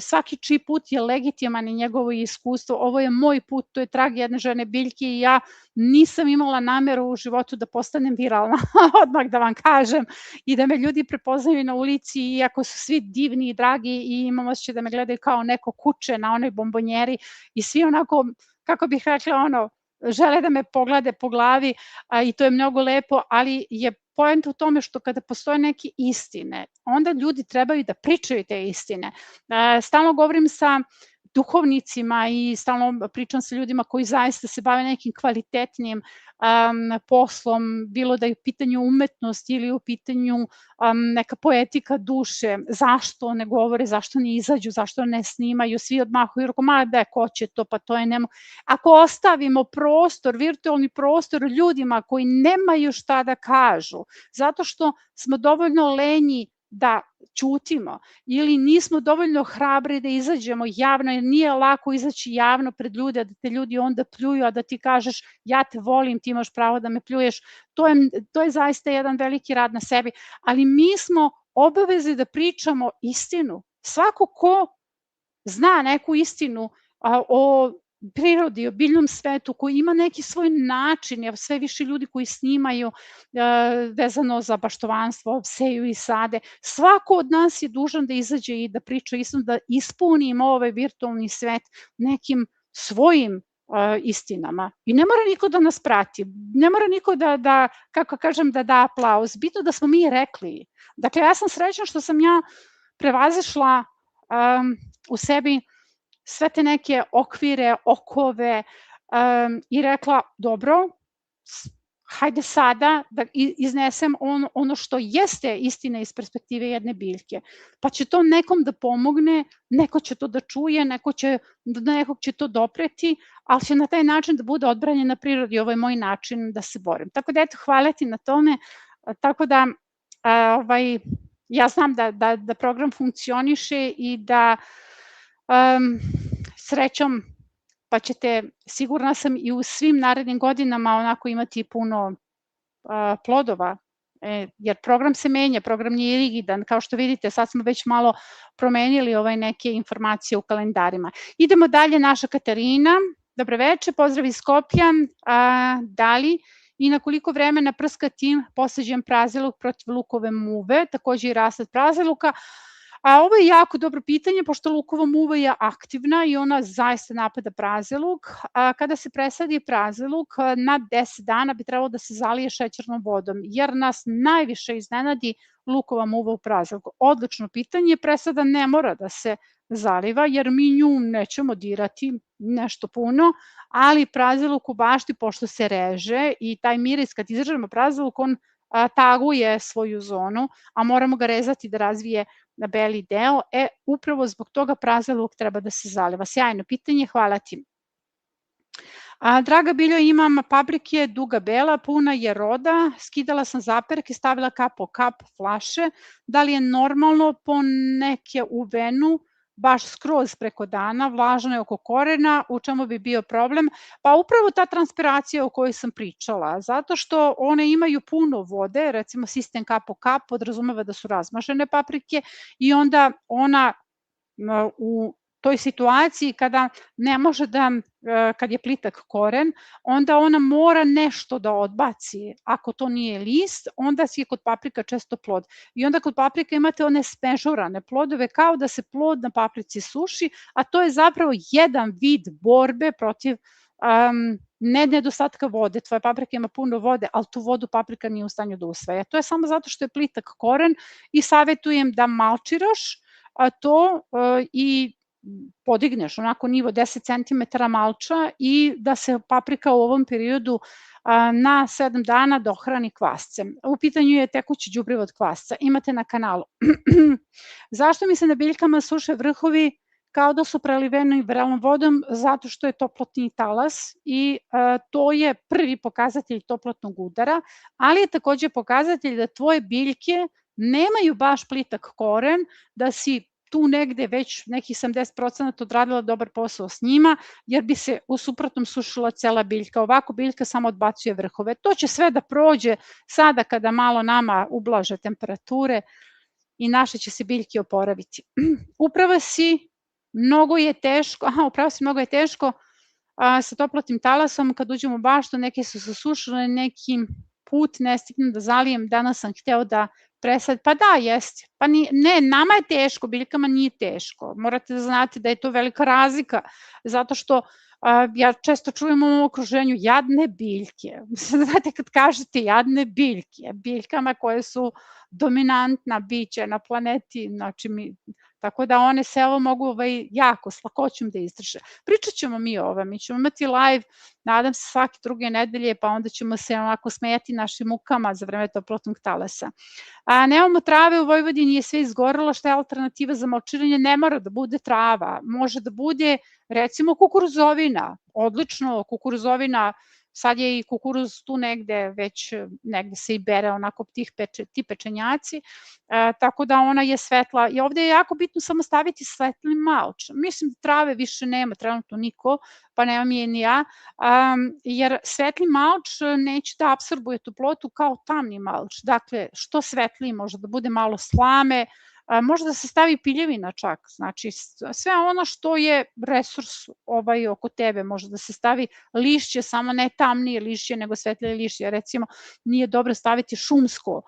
svaki čiji put je legitiman i njegovo iskustvo. Ovo je moj put, to je trag jedne žene biljke i ja nisam imala nameru u životu da postanem viralna, odmah da vam kažem, i da me ljudi prepoznaju na ulici, iako su svi divni i dragi i imam osjećaj da me gledaju kao neko kuče na onoj bombonjeri i svi onako, kako bih rekla, žele da me poglede po glavi i to je mnogo lepo, ali je poenta u tome što kada postoje neke istine, onda ljudi trebaju da pričaju te istine. Stalno govorim sa duhovnicima i stalno pričam sa ljudima koji zaista se bave nekim kvalitetnim poslom, bilo da je u pitanju umetnost ili u pitanju neka poetika duše, zašto ne govore, zašto ne izađu, zašto ne snimaju, svi odmahuju, rekao, ma da, ko će to, pa to je nemo. Ako ostavimo prostor, virtualni prostor ljudima koji nemaju šta da kažu, zato što smo dovoljno lenji da ćutimo ili nismo dovoljno hrabri da izađemo javno, jer nije lako izaći javno pred ljude, da te ljudi onda pljuju, a da ti kažeš ja te volim, ti imaš pravo da me pljuješ, to je zaista jedan veliki rad na sebi, ali mi smo obavezni da pričamo istinu. Svako ko zna neku istinu o prirodi, o biljnom svetu, koji ima neki svoj način, jer sve više ljudi koji snimaju vezano za baštovanstvo, seju i sade, svako od nas je dužan da izađe i da priča istinu, da ispunimo ovaj virtualni svet nekim svojim istinama. I ne mora niko da nas prati, ne mora niko da, kako kažem, da da aplauz. Bitno da smo mi rekli. Dakle, ja sam srećna što sam ja prevazišla u sebi sve te neke okvire, okove i rekla, dobro, hajde sada da iznesem ono što jeste istina iz perspektive jedne biljke. Pa će to nekom da pomogne, neko će to da čuje, nekog će to dopreti, ali će na taj način da bude odbranjena prirodi. Ovo je moj način da se borim. Tako da, eto, hvala ti na tome. Tako da, ja znam da program funkcioniše i da srećom pa ćete, sigurna sam, i u svim narednim godinama onako imati puno plodova, jer program se menja, program nije rigidan, kao što vidite sad smo već malo promenili neke informacije u kalendarima. Idemo dalje, naša Katarina, dobro veče, pozdrav iz Skoplja, da li i na koliko vremena prskati posađen praziluk protiv lukove muve, takođe i rasad praziluka. Ovo je jako dobro pitanje, pošto lukova muva je aktivna i ona zaista napada praziluk. Kada se presadi praziluk, na 10 dana bi trebalo da se zalije šećernom vodom, jer nas najviše iznenadi lukova muva u praziluku. Odlično pitanje, presada ne mora da se zaliva, jer mi nju nećemo dirati nešto puno, ali praziluk u bašti, pošto se reže i taj miris kad izrežemo praziluk, on taguje svoju zonu, a moramo ga rezati da razvije na beli deo, upravo zbog toga praziluk treba da se zaliva. Sjajno pitanje, hvala ti. Draga Biljo, imam paprike duga bela, puna je roda, skidala sam zaperke, stavila kap po kap flaše, da li je normalno po neke u venu, baš skroz preko dana, vlažno je oko korena, u čemu bi bio problem? Pa upravo ta transpiracija o kojoj sam pričala, zato što one imaju puno vode, recimo sistem kap po kap podrazumeva da su razmažene paprike i onda ona u toj situaciji kada ne može da, kad je plitak koren, onda ona mora nešto da odbaci. Ako to nije list, onda je kod paprika često plod. I onda kod paprika imate one spežurane plodove, kao da se plod na paprici suši, a to je zapravo jedan vid borbe protiv ne nedostatka vode. Tvoja paprika ima puno vode, ali tu vodu paprika nije u stanju da usvaja. To je samo zato što je plitak koren i savjetujem da malčiraš to i podigneš onako nivo 10 cm malča i da se paprika u ovom periodu na 7 dana dohrani kvascem. U pitanju je tekuće đubrivo od kvasca. Imate na kanalu. Zašto mi se na biljkama suše vrhovi kao da su preliveni vrelom vodom? Zato što je toplotni talas i to je prvi pokazatelj toplotnog udara, ali je takođe pokazatelj da tvoje biljke nemaju baš plitak koren, da si tu negde već nekih 70% odradila dobar posao s njima, jer bi se u suprotnom sušila cela biljka. Ovako biljka samo odbacuje vrhove. To će sve da prođe sada kada malo nama ublaže temperature i naše će se biljke oporaviti. Upravo si, mnogo je teško sa toplotnim talasom, kad uđemo u baštu, neke su se sušile, neki put ne stignem da zalijem, danas sam hteo da presad, pa da, jeste. Pa ne, nama je teško, biljkama nije teško. Morate da znate da je to velika razlika, zato što ja često čujem u ovom okruženju jadne biljke. Znate, kad kažete jadne biljke, biljkama koje su dominantna bića na planeti, znači tako da one se mogu jako s lakoćom da izdrže. Pričat ćemo mi o ovome, mi ćemo imati live, nadam se svake druge nedelje, pa onda ćemo se onako smejati našim mukama za vreme toplotnog talasa. Nemamo trave u Vojvodini, je sve izgorelo, šta je alternativa za malčiranje? Ne mora da bude trava, može da bude recimo kukuruzovina, odlično, kukuruzovina, sad je i kukuruz tu negde, već negde se i bere onako ti pečenjaci, tako da ona je svetla i ovde je jako bitno samo staviti svetli malč. Mislim da trave više nema, trenutno niko, pa nemam je ni ja, jer svetli malč neće da apsorbuje toplotu kao tamni malč. Dakle, što svetliji može da bude malo slame, može da se stavi piljevina čak, znači sve ono što je resurs oko tebe, može da se stavi lišće, samo ne tamnije lišće, nego svetlije lišće, recimo nije dobro staviti šumsko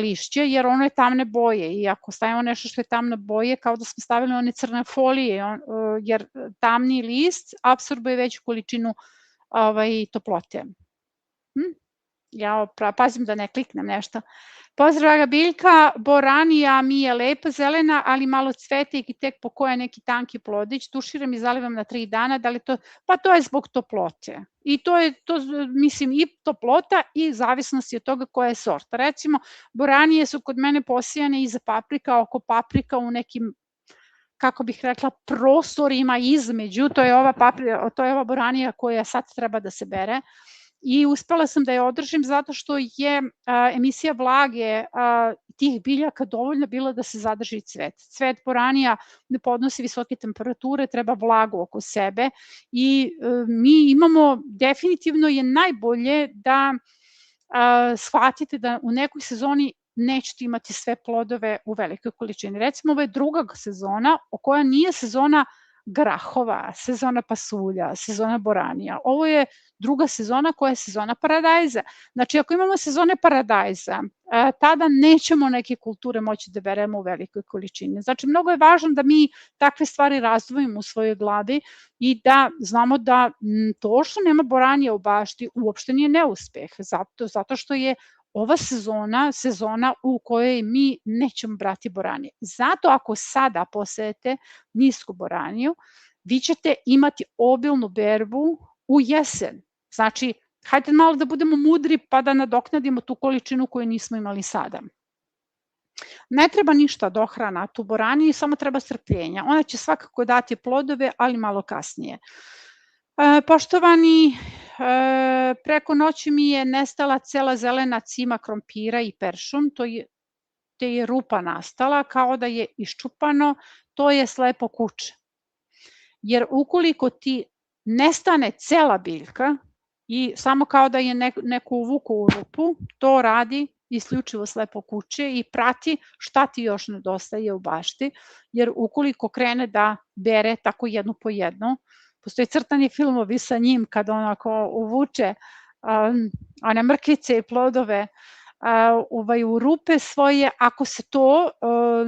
lišće, jer ono je tamne boje i ako stavimo nešto što je tamne boje, kao da smo stavili one crne folije, jer tamni list apsorbuje veću količinu toplote. Ja pazim da ne kliknem nešto. Pozdrav, draga biljka, boranija mi je lepa zelena, ali malo cvete i tek pokoja neki tanki plodić, tuširam i zalivam na 3 dana, da li to, pa to je zbog toplote. I to je, mislim, i toplota i zavisnosti od toga koja je sorta. Recimo, boranije su kod mene posijane iza paprika, oko paprika u nekim, kako bih rekla, prostorima između, to je ova boranija koja sad treba da se bere, i uspela sam da je održim zato što je emisija vlage tih biljaka dovoljno bila da se zadrži cvet. Cvet boranija ne podnosi visoke temperature, treba vlagu oko sebe i mi imamo, definitivno je najbolje da shvatite da u nekoj sezoni nećete imati sve plodove u velikoj količini. Recimo, ovo je druga sezona koja nije sezona grahova, sezona pasulja, sezona boranija. Ovo je druga sezona koja je sezona paradajza. Znači, ako imamo sezone paradajza, tada nećemo neke kulture moći da beremo u velikoj količini. Znači, mnogo je važno da mi takve stvari razdvojimo u svojoj glavi i da znamo da to što nema boranija u bašti uopšte nije neuspeh, zato što je ova sezona u kojoj mi nećemo brati boranije. Zato ako sada posejete nisku boraniju, vi ćete imati obilnu berbu u jesen. Znači, hajde malo da budemo mudri pa da nadoknadimo tu količinu koju nismo imali sada. Ne treba ništa dohrana tu boraniju, samo treba strpljenja. Ona će svakako dati plodove, ali malo kasnije. Poštovani, preko noći mi je nestala cela zelena cima krompira i peršun, te je rupa nastala, kao da je iščupano, to je slepo kuče. Jer ukoliko ti nestane cela biljka i samo kao da je neko uvukao u rupu, to radi isključivo slepo kuće i prati šta ti još nedostaje u bašti, jer ukoliko krene da bere tako jednu po jednu, postoje crtani filmovi sa njim kada onako uvuče one mrkvice i plodove u rupe svoje. Ako se to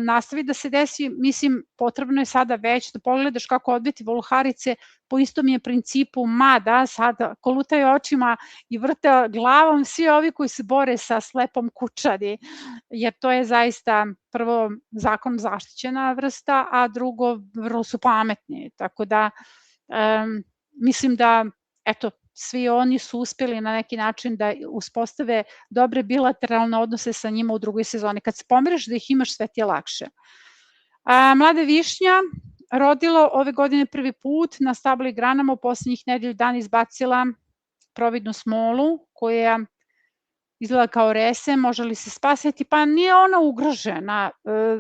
nastavi da se desi, mislim, potrebno je sada već da pogledaš kako odbiti voluharice po istom je principu, mada sada kolutaju očima i vrte glavom svi ovi koji se bore sa slepom kučadi, jer to je zaista prvo zakon zaštićena vrsta, a drugo vrlo su pametni, tako da mislim da, eto, svi oni su uspeli na neki način da uspostave dobre bilateralne odnose sa njima u drugoj sezoni. Kad se pomiriš da ih imaš, sve ti je lakše. Mlada višnja rodilo ove godine prvi put na stablo i granama, u poslednjih nedelju dana izbacila providnu smolu koja izgleda kao rese, može li se spasiti? Pa nije ona ugrožena.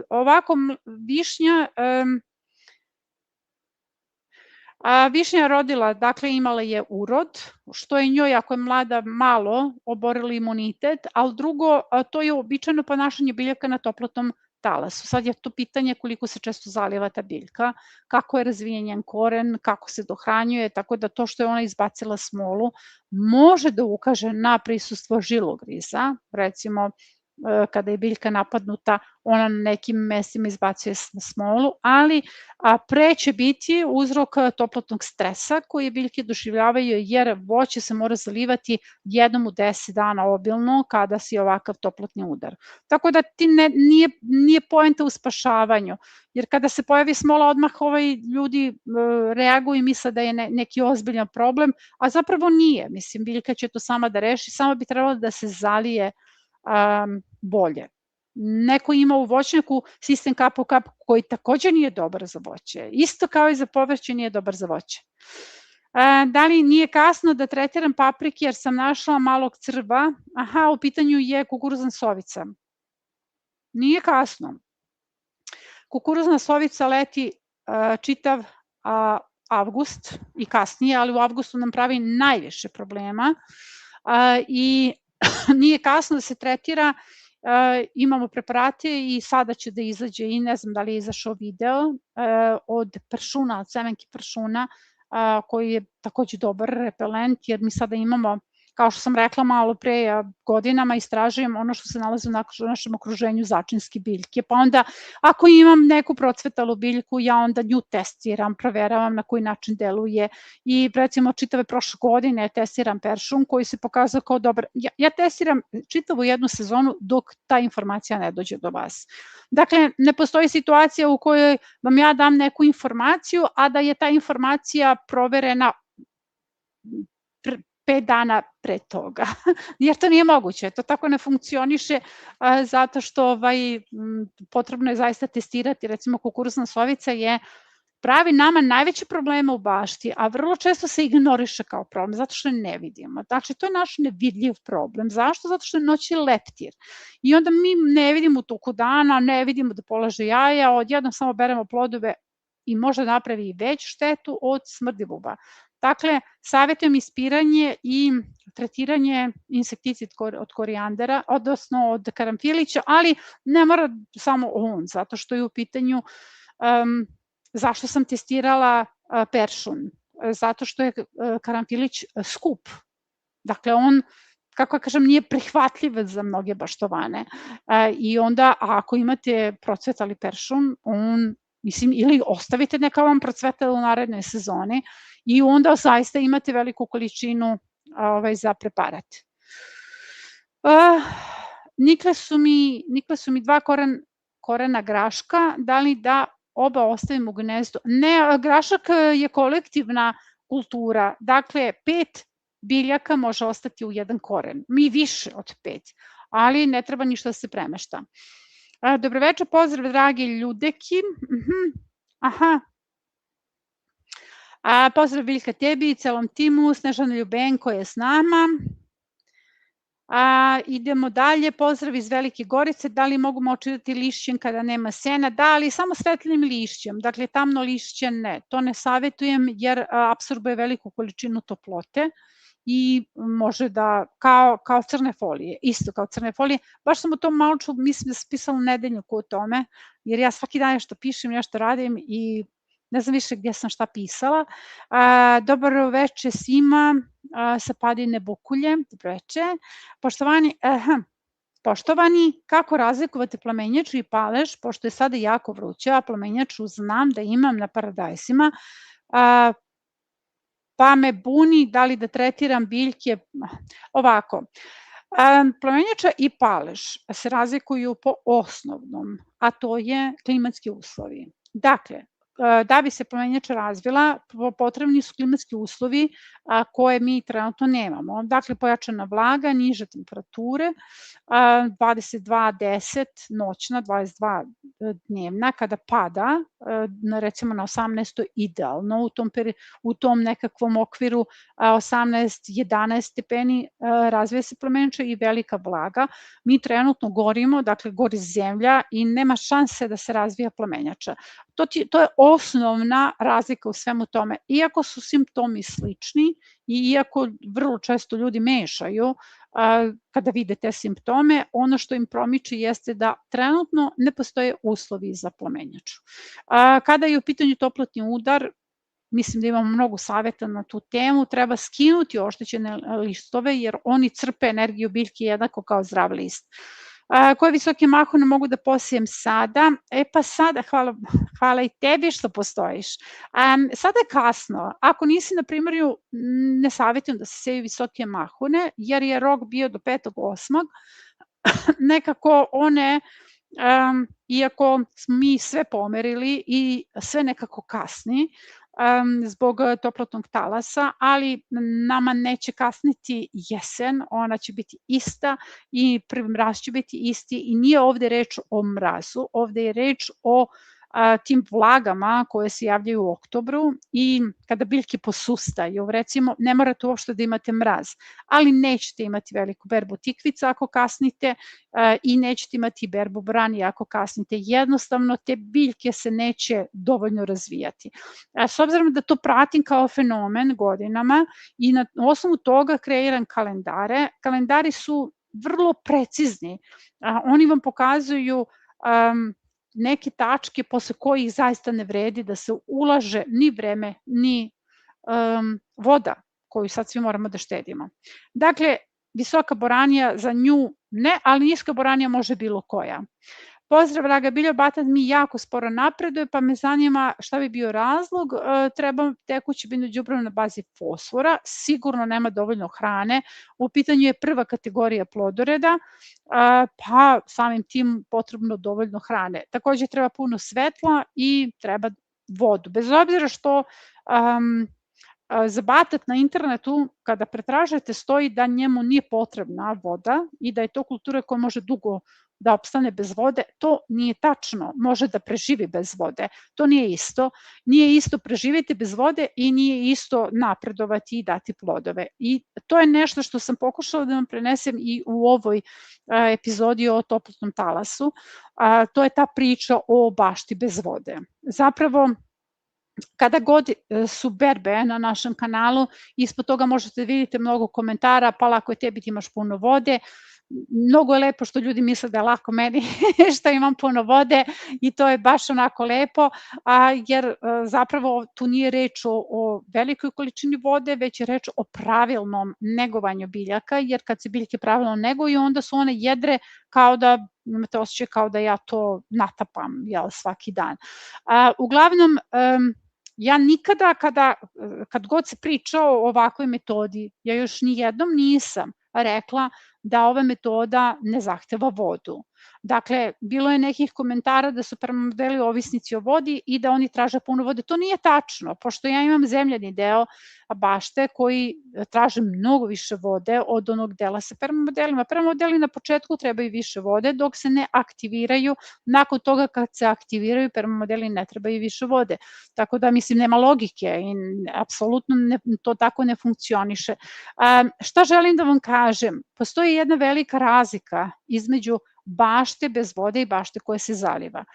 Ovako višnja višnja je rodila, dakle imala je urod, što je njoj, ako je mlada, malo oborilo imunitet, ali drugo, to je uobičajeno ponašanje biljaka na toplotnom talasu. Sad je to pitanje koliko se često zaliva ta biljka, kako je razvijen njen koren, kako se dohranjuje, tako da to što je ona izbacila smolu može da ukaže na prisustvo žilogriza, recimo kada je biljka napadnuta, ona na nekim mestima izbacuje smolu, ali pre će biti uzrok toplotnog stresa koje biljke doživljavaju, jer voće se mora zalivati jednom u 10 dana obilno kada si ovakav toplotni udar. Tako da ti nije poenta u spašavanju, jer kada se pojavi smola odmah ljudi reaguju i misle da je neki ozbiljan problem, a zapravo nije. Mislim, biljka će to sama da reši, samo bi trebalo da se zalije bolje. Neko ima u voćnjaku sistem kap po kap koji takođe nije dobar za voće. Isto kao i za povrće nije dobar za voće. Da li nije kasno da tretiram paprike jer sam našla malog crva? Aha, u pitanju je kukuruzna sovica. Nije kasno. Kukuruzna sovica leti čitav avgust i kasnije, ali u avgustu nam pravi najviše problema i nije kasno da se tretira, imamo preparate i sada će da izađe i ne znam da li je izašao video od pršuna, od semenki pršuna koji je takođe dobar repelent, jer mi sada imamo kao što sam rekla malo pre, ja godinama istražujem ono što se nalazi u našem okruženju, začinske biljke, pa onda ako imam neku procvetalu biljku, ja onda nju testiram, proveravam na koji način deluje i recimo čitave prošle godine testiram peršun koji se pokazao kao dobar. Ja testiram čitavu jednu sezonu dok ta informacija ne dođe do vas. Dakle, ne postoji situacija u kojoj vam ja dam neku informaciju, a da je ta informacija proverena 5 dana pre toga, jer to nije moguće, to tako ne funkcioniše zato što potrebno je zaista testirati, recimo kukuruzna sovica pravi nama najveće probleme u bašti, a vrlo često se ignoriše kao problem, zato što je ne vidimo. Znači, to je naš nevidljiv problem. Zašto? Zato što je noći leptir. I onda mi ne vidimo u toku dana, ne vidimo da polaže jaja, odjednom samo beremo plodove i može napravi i veću štetu od smrdivuba. Dakle, savjetujem ispiranje i tretiranje insekticid od korijandera, odnosno od karanfilića, ali ne mora samo on, zato što je u pitanju zašto sam testirala peršun? Zato što je karanfilić skup. Dakle, on, kako kažem, nije prihvatljiv za mnoge baštovane. I onda, ako imate procvetali peršun, ili ostavite neka vam procveta u narednoj sezoni i onda zaista imate veliku količinu za preparat. Nikle su mi 2 korena graška, da li da oba ostavim u gnezdu? Ne, grašak je kolektivna kultura, dakle 5 biljaka može ostati u 1 koren, mi više od 5, ali ne treba ništa da se premešta. Dobroveče, pozdrav dragi Ljudeki. Pozdrav Biljka tebi i celom timu, Snežana Ljubenko je s nama. Idemo dalje, pozdrav iz Velike Gorice, da li mogu očitati lišćem kada nema sena? Da, ali samo svetlim lišćem, dakle tamno lišće ne, to ne savjetujem jer apsorbuje veliku količinu toplote i može da, kao crne folije, isto kao crne folije, baš sam o tom malo čuo, mislim da sam pisala u Nedeljniku o tome, jer ja svaki dan nešto pišem, nešto radim i ne znam više gdje sam šta pisala. Dobro veče svima sa Padine Bukulje, dobro veče. Poštovani, kako razlikovati plamenjaču i palež, pošto je sada jako vruće, a plamenjaču znam da imam na paradajsima, pa me buni da li da tretiram biljke ovako. Plamenjača i palež se razlikuju po osnovnom, a to je klimatski uslovi. Dakle, da bi se plamenjača razvila, potrebni su klimatski uslovi koje mi trenutno nemamo. Dakle, pojačana vlaga, niže temperature, 22-10 noćna, 22 dnevna, kada pada, recimo na 18 idealno, u tom nekakvom okviru 18-11 stepeni razvija se plamenjača i velika vlaga. Mi trenutno gorimo, dakle gori zemlja i nema šanse da se razvija plamenjača. To je osnovna razlika u svemu tome. Iako su simptomi slični i iako vrlo često ljudi mešaju kada vide te simptome, ono što im promiče jeste da trenutno ne postoje uslovi za plamenjaču. Kada je u pitanju toplotni udar, mislim da imamo mnogo savjeta na tu temu, treba skinuti oštećene listove jer oni crpe energiju biljke jednako kao zdrav list. Koje visoke mahune mogu da posijem sada? Pa sada, hvala i tebi što postojiš. Sada je kasno. Ako nisi na primarju, ne savjetujem da se seju visoke mahune, jer je rok bio do 5.8. Nekako one, iako smo mi sve pomerili i sve nekako kasni, zbog toplotnog talasa, ali nama neće kasniti jesen, ona će biti ista i prvi mraz će biti isti i nije ovde reč o mrazu, ovde je reč o tim vlagama koje se javljaju u oktobru i kada biljke posustaju, recimo ne morate uopšte da imate mraz, ali nećete imati veliku berbu tikvica ako kasnite i nećete imati berbu brani ako kasnite, jednostavno te biljke se neće dovoljno razvijati. S obzirom da to pratim kao fenomen godinama i na osnovu toga kreiram kalendare, kalendari su vrlo precizni, oni vam pokazuju neke tačke posle kojih zaista ne vredi da se ulaže ni vreme, ni voda koju sad svi moramo da štedimo. Dakle, visoka boranija za nju ne, ali niska boranija može bilo koja. Pozdrav, draga Biljo, batat mi jako sporo napreduje, pa me zanima šta bi bio razlog. Treba tekuće biljno đubrivo na bazi fosfora, sigurno nema dovoljno hrane, u pitanju je prva kategorija plodoreda, pa samim tim potrebno dovoljno hrane. Takođe treba puno svetla i treba vodu. Bez obzira što za batat na internetu, kada pretražujete, stoji da njemu nije potrebna voda i da je to kultura koja može dugo da opstane bez vode. To nije tačno, može da preživi bez vode. To nije isto. Nije isto preživjeti bez vode i nije isto napredovati i dati plodove. I to je nešto što sam pokušala da vam prenesem i u ovoj epizodi o toplotnom talasu. To je ta priča o bašti bez vode. Zapravo, kada god su berbe na našem kanalu, ispod toga možete da vidite mnogo komentara, pa lako je tebi, ti imaš puno vode. Mnogo je lepo što ljudi misle da je lako meni što imam puno vode i to je baš onako lepo, jer zapravo tu nije reč o velikoj količini vode, već je reč o pravilnom negovanju biljaka, jer kad se biljke pravilno neguju, onda su one jedre kao da imate osjećaj kao da ja to natapam svaki dan. Uglavnom, ja nikada kad god se priča o ovakvoj metodi, ja još nijednom nisam rekla da ova metoda ne zahteva vodu. Dakle, bilo je nekih komentara da su permamodeli ovisnici o vodi i da oni traže puno vode. To nije tačno, pošto ja imam zemljani deo bašte koji traže mnogo više vode od onog dela sa permamodelima. Permamodeli na početku trebaju više vode dok se ne aktiviraju. Nakon toga kad se aktiviraju, permamodeli ne trebaju više vode. Tako da, mislim, nema logike i apsolutno to tako ne funkcioniše. Šta želim da vam kažem? Postoji jedna velika razlika između bašte bez vode i bašte koja se zaliva.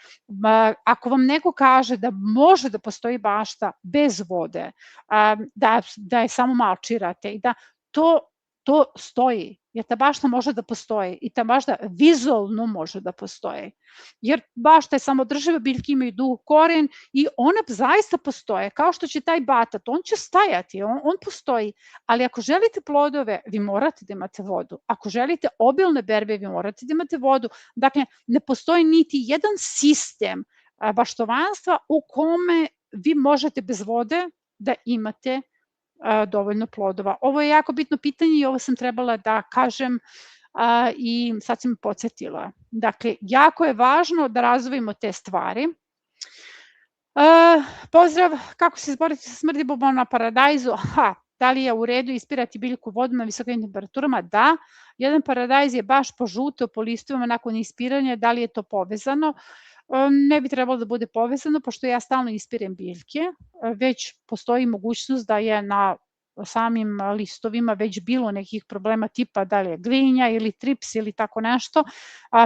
Ako vam neko kaže da može da postoji bašta bez vode, da je samo malčirate i da to stoji, jer ta bašta može da postoji i ta bašta vizualno može da postoji. Jer bašta je samodrživa, biljke imaju dug koren i one zaista postoje, kao što će taj batat, on će stajati, on postoji, ali ako želite plodove, vi morate da imate vodu. Ako želite obilne berbe, vi morate da imate vodu. Dakle, ne postoji niti jedan sistem baštovanstva u kome vi možete bez vode da imate dovoljno plodova. Ovo je jako bitno pitanje i ovo sam trebala da kažem i sad sam me podsjetila. Dakle, jako je važno da razvojimo te stvari. Pozdrav, kako se izboriti sa smrdi bubom na paradajzu? Da li je u redu ispirati biljku vodu na visokim temperaturama? Da. Jedan paradajz je baš požuteo po listovima nakon ispiranja. Da li je to povezano? Ne bi trebalo da bude povezano, pošto ja stalno ispirem biljke, već postoji mogućnost da je na samim listovima već bilo nekih problema tipa da li je glinja ili trips ili tako nešto,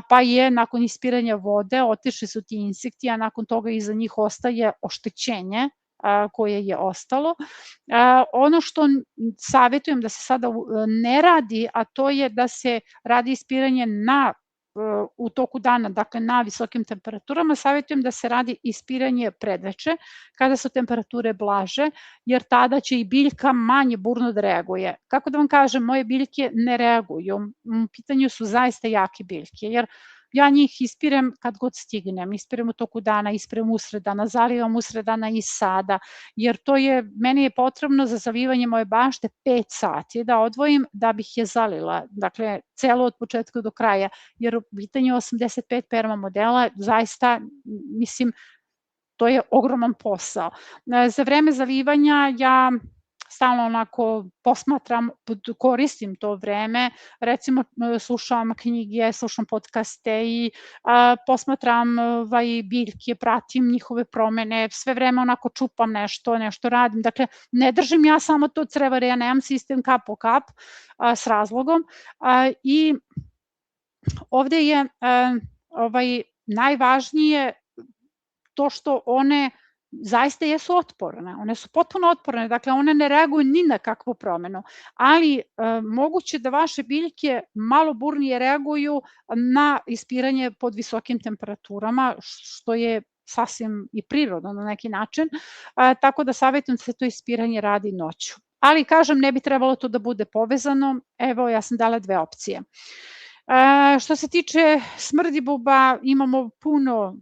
pa je nakon ispiranja vode otišli su ti insekti, a nakon toga iza njih ostaje oštećenje koje je ostalo. Ono što savjetujem da se sada ne radi, a to je da se radi ispiranje u toku dana, dakle na visokim temperaturama, savjetujem da se radi ispiranje predveče, kada su temperature blaže, jer tada će i biljka manje burno da reaguje. Kako da vam kažem, moje biljke ne reaguju, u pitanju su zaista jake biljke, jer ja njih ispirem kad god stignem, ispirem u toku dana, ispirem usred dana, zalivam usred dana i sada, jer meni je potrebno za zalivanje moje bašte 5 sati da odvojim da bih je zalila, dakle celo od početka do kraja, jer u pitanju 85 permamodela zaista, mislim, to je ogroman posao. Za vreme zalivanja ja stalno onako posmatram, koristim to vreme, recimo slušam knjige, slušam podcaste i posmatram biljke, pratim njihove promene, sve vreme onako čupam nešto radim. Dakle, ne držim ja samo to crevare, ja nemam sistem kap po kap s razlogom i ovde je najvažnije to što one zaista jesu otporne, one su potpuno otporne, dakle one ne reaguju ni na kakvu promenu, ali moguće da vaše biljke malo burnije reaguju na ispiranje pod visokim temperaturama, što je sasvim i prirodno na neki način, tako da savjetujem da se to ispiranje radi noću. ali kažem ne bi trebalo to da bude povezano, evo ja sam dala 2 opcije. Što se tiče smrdibuba, imamo puno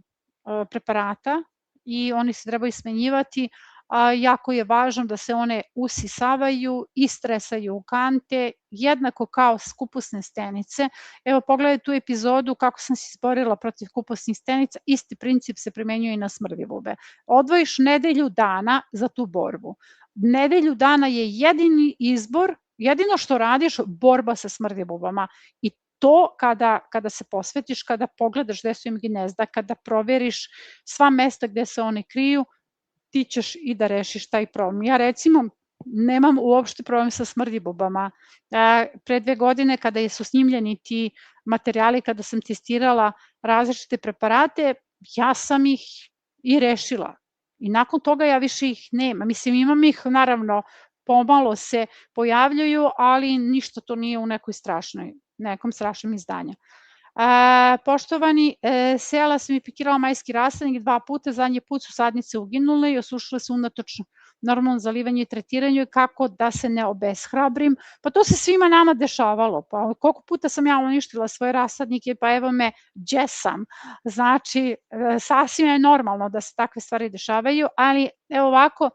preparata i oni se trebaju smenjivati, a jako je važno da se one usisavaju i stresaju u kante, jednako kao kupusne stenice. Evo pogledajte tu epizodu kako sam se izborila protiv kupusnih stenica, isti princip se primenjuje i na smrdibube. Odvojiš nedelju dana za tu borbu. Nedelju dana je jedini izbor, jedino što radiš, borba sa smrdibubama. I to kada se posvetiš, kada pogledaš gde su im gnezda, kada proveriš sva mesta gde se one kriju, ti ćeš i da rešiš taj problem. Ja recimo nemam uopšte problem sa smrdibubama. Pre 2 godine kada su snimljeni ti materijali, kada sam testirala različite preparate, ja sam ih i rešila. I nakon toga ja više ih nema. Mislim, imam ih, naravno, pomalo se pojavljuju, ali ništa to nije u nekom strašnom izdanju. Poštovani, sela sam i pikirala majski rasadnik 2 puta, zadnji put su sadnice uginule i osušile se unatoč normalnom zalivanju i tretiranju i kako da se ne obeshrabrim. Pa to se svima nama dešavalo, pa koliko puta sam ja uništila svoje rasadnike, pa evo me, gdje sam. Znači, sasvim je normalno da se takve stvari dešavaju, ali evo ovako,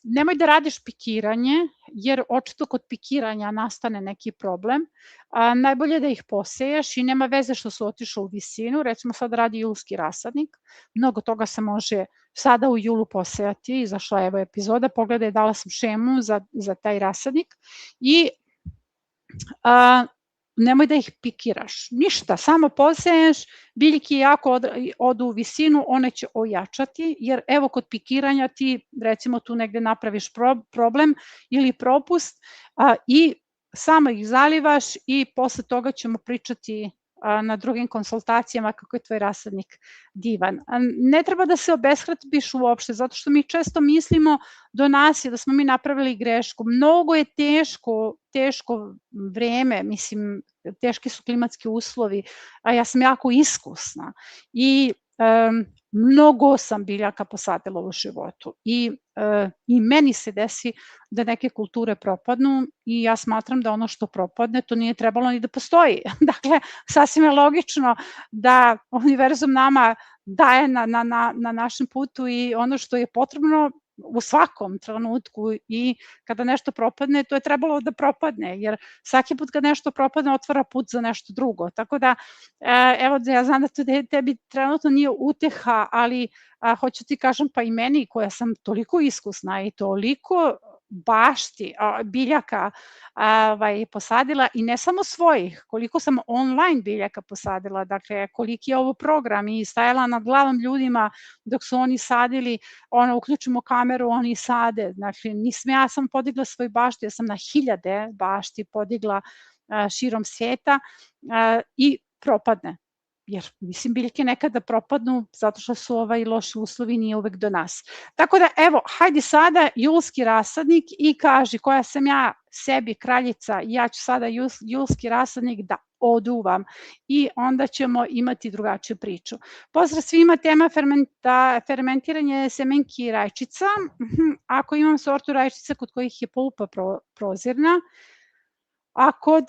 nemoj da radiš pikiranje, jer očito kod pikiranja nastane neki problem. Najbolje da ih poseješ i nema veze što su otišli u visinu, recimo sad radi julski rasadnik, mnogo toga se može sada u julu posejati, izašla je evo epizoda, pogledaj, dala sam šemu za taj rasadnik i nemoj da ih pikiraš, ništa, samo poseješ, biljke jako odu u visinu, one će ojačati, jer evo kod pikiranja ti recimo tu negde napraviš problem ili propust i samo ih zalivaš i posle toga ćemo pričati na drugim konsultacijama kako je tvoj rasadnik divan. Ne treba da se obeshrabiš uopšte, zato što mi često mislimo do nas je da smo mi napravili grešku. Mnogo je teško vreme, mislim, teški su klimatski uslovi, a ja sam jako iskusna i mnogo sam biljaka posadila u životu i meni se desi da neke kulture propadnu i ja smatram da ono što propadne to nije trebalo ni da postoji. Dakle, sasvim je logično da univerzum nama daje na našem putu i ono što je potrebno u svakom trenutku i kada nešto propadne, to je trebalo da propadne, jer svaki put kad nešto propadne otvara put za nešto drugo. Tako da, evo, ja znam da to tebi trenutno nije uteha, ali hoću ti kažem pa i meni koja sam toliko iskusna i toliko bašti biljaka posadila i ne samo svojih, koliko sam online biljaka posadila, dakle koliki je ovo program i stajala nad glavom ljudima dok su oni sadili, uključimo kameru, oni sade, znači nisam ja sam podigla svoj bašti, ja sam na 1000 bašti podigla širom sveta i propadne. Jer, mislim, biljke nekada propadnu zato što su loši uslovi nije uvek do nas. Tako da, evo, hajde sada julski rasadnik i kaži koja sam ja sebi kraljica, ja ću sada julski rasadnik da oduvam i onda ćemo imati drugačiju priču. Pozdrav svima, tema fermentiranje semenki rajčica. Ako imam sortu rajčica kod kojih je pulpa prozirna, a kod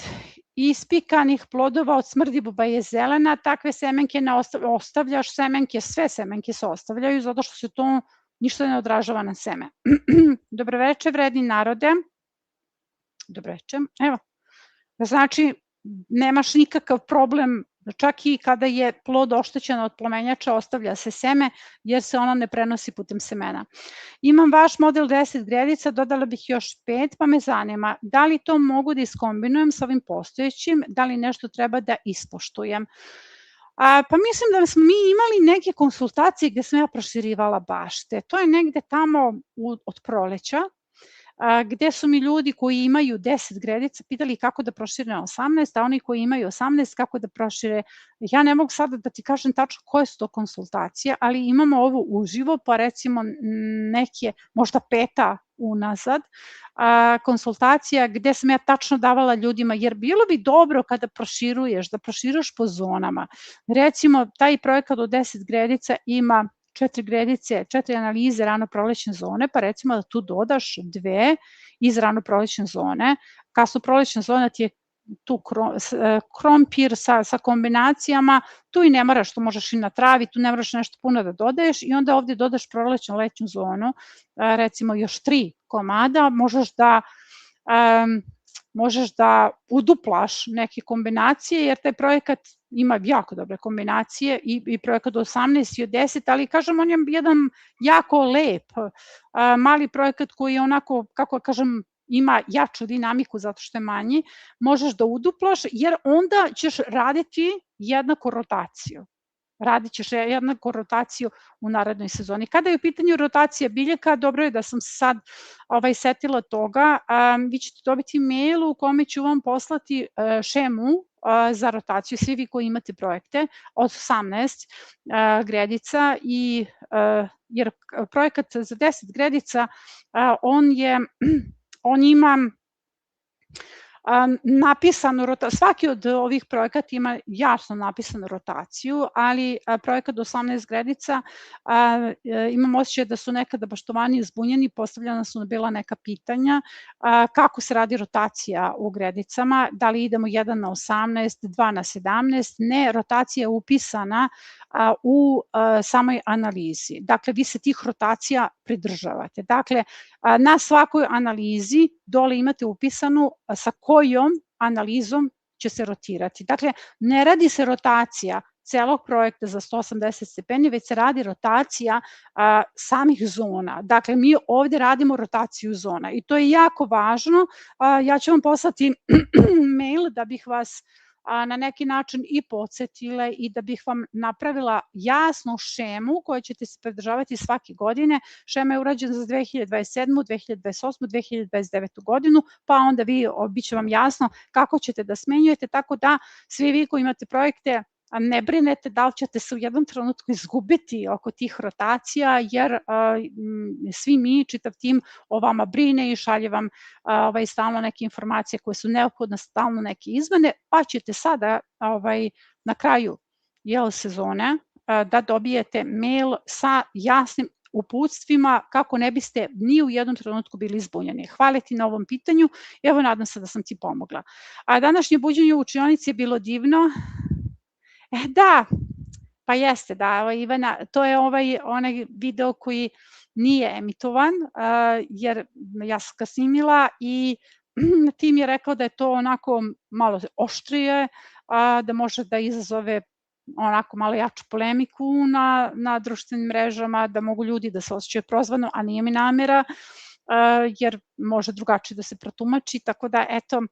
ispikanih plodova od smrdibuba je zelena, takve semenke ne ostavljaš, sve semenke se ostavljaju zato što se to ništa ne odražava na seme. Dobroveče, vredni narode. Dobroveče, evo. Znači, nemaš nikakav problem, čak i kada je plod oštećen od plomenjača, ostavlja se seme, jer se ono ne prenosi putem semena. Imam vaš model 10 gredica, dodala bih još 5, pa me zanima, da li to mogu da iskombinujem sa ovim postojećim, da li nešto treba da ispoštujem. Pa mislim da smo mi imali neke konsultacije gde sam ja proširivala bašte. To je negde tamo od proleća, gde su mi ljudi koji imaju 10 gredica pitali kako da prošire na 18, a oni koji imaju 18 kako da prošire. Ja ne mogu sada da ti kažem tačno koje su to konsultacije, ali imamo ovo uživo, pa recimo neke, možda 5 unazad, konsultacija gde sam ja tačno davala ljudima, jer bilo bi dobro kada proširuješ, da proširuješ po zonama. Recimo, taj projekat od 10 gredica ima 4 gredice, 4 analize ranoprolećne zone, pa recimo da tu dodaš 2 iz ranoprolećne zone. Kasnoprolećna zona ti je tu krompir sa kombinacijama, tu i ne moraš, to možeš i na travi, tu ne moraš nešto puno da dodaješ i onda ovde dodaš prolećnu letnju zonu, recimo još 3 komada, možeš da uduplaš neke kombinacije, jer taj projekat ima jako dobre kombinacije i projekat od 18 i od 10, ali kažem, on je jedan jako lep, mali projekat koji je onako, kako kažem, ima jaču dinamiku zato što je manji, možeš da uduplaš, jer onda ćeš raditi jednaku rotaciju. Radit ćeš jednaku rotaciju u narednoj sezoni. Kada je u pitanju rotacija biljaka, dobro je da sam sad setila toga, vi ćete dobiti mail u kome ću vam poslati šemu za rotaciju, svi vi koji imate projekte od 18 gredica, jer projekat za 10 gredica, on ima napisanu rotaciju, svaki od ovih projekata ima jasno napisanu rotaciju, ali projekat do 18 gredica, imam osjećaj da su nekada baštovani zbunjeni, postavljena su bila neka pitanja, kako se radi rotacija u gredicama, da li idemo 1 na 18, 2 na 17, ne, rotacija je upisana u samoj analizi. Dakle, vi se tih rotacija pridržavate. Dakle, na svakoj analizi dole imate upisanu sa kojom analizom će se rotirati. Dakle, ne radi se rotacija celog projekta za 180 stepeni, već se radi rotacija samih zona. Dakle, mi ovde radimo rotaciju zona i to je jako važno. Ja ću vam poslati mail da bih vas na neki način i podsetila i da bih vam napravila jasnu šemu koju ćete se pridržavati svake godine. Šema je urađena za 2027, 2028, 2029 godinu, pa onda biće vam jasno kako ćete da smenjujete, tako da svi vi koji imate projekte ne brinete da li ćete se u jednom trenutku izgubiti oko tih rotacija, jer svi mi, čitav tim o vama brine i šalje vam stalno neke informacije koje su neophodne, stalno neke izmene, pa ćete sada na kraju sezone da dobijete mail sa jasnim uputstvima kako ne biste ni u jednom trenutku bili izbunjeni. Hvala ti na ovom pitanju, evo nadam se da sam ti pomogla. Današnje buđenje u učionici je bilo divno. Da, pa jeste, da, Ivana, to je onaj video koji nije emitovan, jer ja sam ga snimila i tim je rekao da je to onako malo oštrije, da može da izazove onako malo jaču polemiku na društvenim mrežama, da mogu ljudi da se osjećaju prozvano, a nije mi namera, jer može drugačije da se protumači, tako da eto,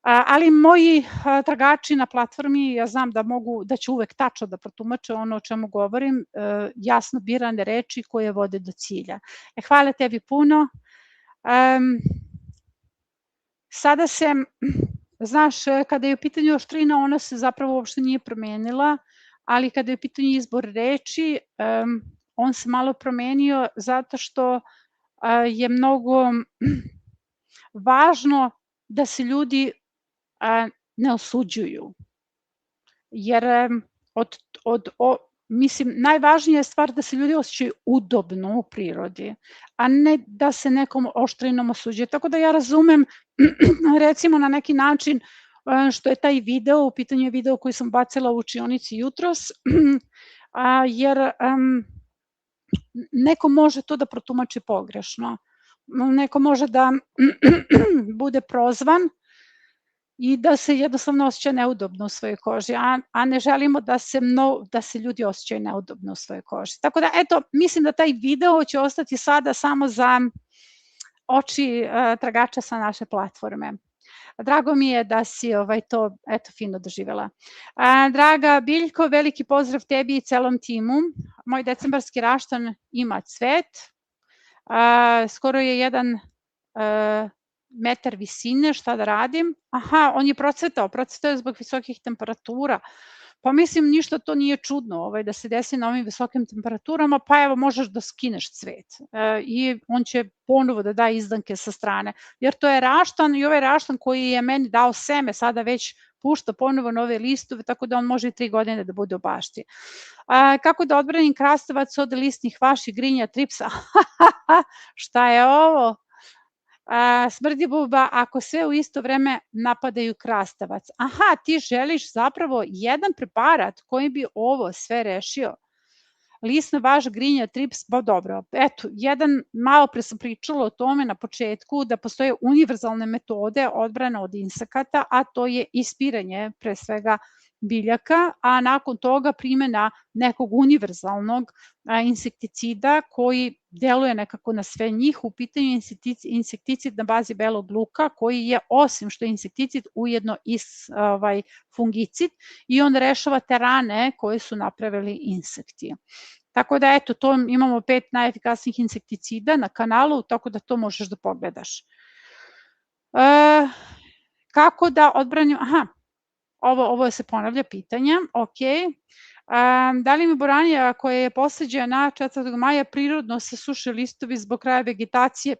ali moji tragači na platformi, ja znam da će uvek tačno da protumače ono o čemu govorim, jasno birane reči koje vode do cilja. Hvala tebi puno. Sada znaš, kada je u pitanju oštrina, ona se zapravo uopšte nije promenila, ali kada je u pitanju izbor reči, on se malo promenio zato što je mnogo važno da se ljudi ne osuđuju, jer mislim, najvažnija je stvar da se ljudi osjećaju udobno u prirodi, a ne da se nekom oštrinom osuđuje. Tako da ja razumem, recimo na neki način, što je taj video, u pitanju je video koji sam bacila u učionici jutros, jer neko može to da protumači pogrešno, neko može da bude prozvan i da se jednostavno osjeća neudobno u svojoj koži, a ne želimo da se ljudi osjećaju neudobno u svojoj koži. Tako da, eto, mislim da taj video će ostati sada samo za oči tragača sa naše platforme. Drago mi je da si to fino doživela. Draga Biljko, veliki pozdrav tebi i celom timu. Moj decembarski raštan ima cvet, skoro je 1 metar visine, šta da radim? Aha, on je procvetao je zbog visokih temperatura. Pa mislim, ništa to nije čudno da se desi na ovim visokim temperaturama, pa evo možeš da skineš cvet i on će ponovo da daje izdanke sa strane, jer to je raštan i ovaj raštan koji je meni dao seme sada već pušta ponovo nove listove, tako da on može i 3 godine da bude u bašti. Kako da odbranim krastavac od listnih vaših grinja, tripsa? Šta je ovo? Smrdi buba, ako sve u isto vreme napadaju krastavac. Aha, ti želiš zapravo jedan preparat koji bi ovo sve rešio. Lisna vaš grinja, trips, ba dobro. Eto, malo pre sam pričala o tome na početku da postoje univerzalne metode odbrane od insekata, a to je ispiranje pre svega biljaka, a nakon toga primena nekog univerzalnog insekticida koji deluje nekako na sve njih. U pitanju insekticid na bazi belog luka koji je osim što je insekticid ujedno i fungicid i on rešava te rane koje su napravili insekti. Tako da eto, to imamo 5 najefikasnijih insekticida na kanalu, tako da to možeš da pogledaš. Kako da odbranim, ovo se ponavlja pitanje, ok. Da li mi boranija koja je posađena 4. maja prirodno se suše listovi zbog kraja vegetacije?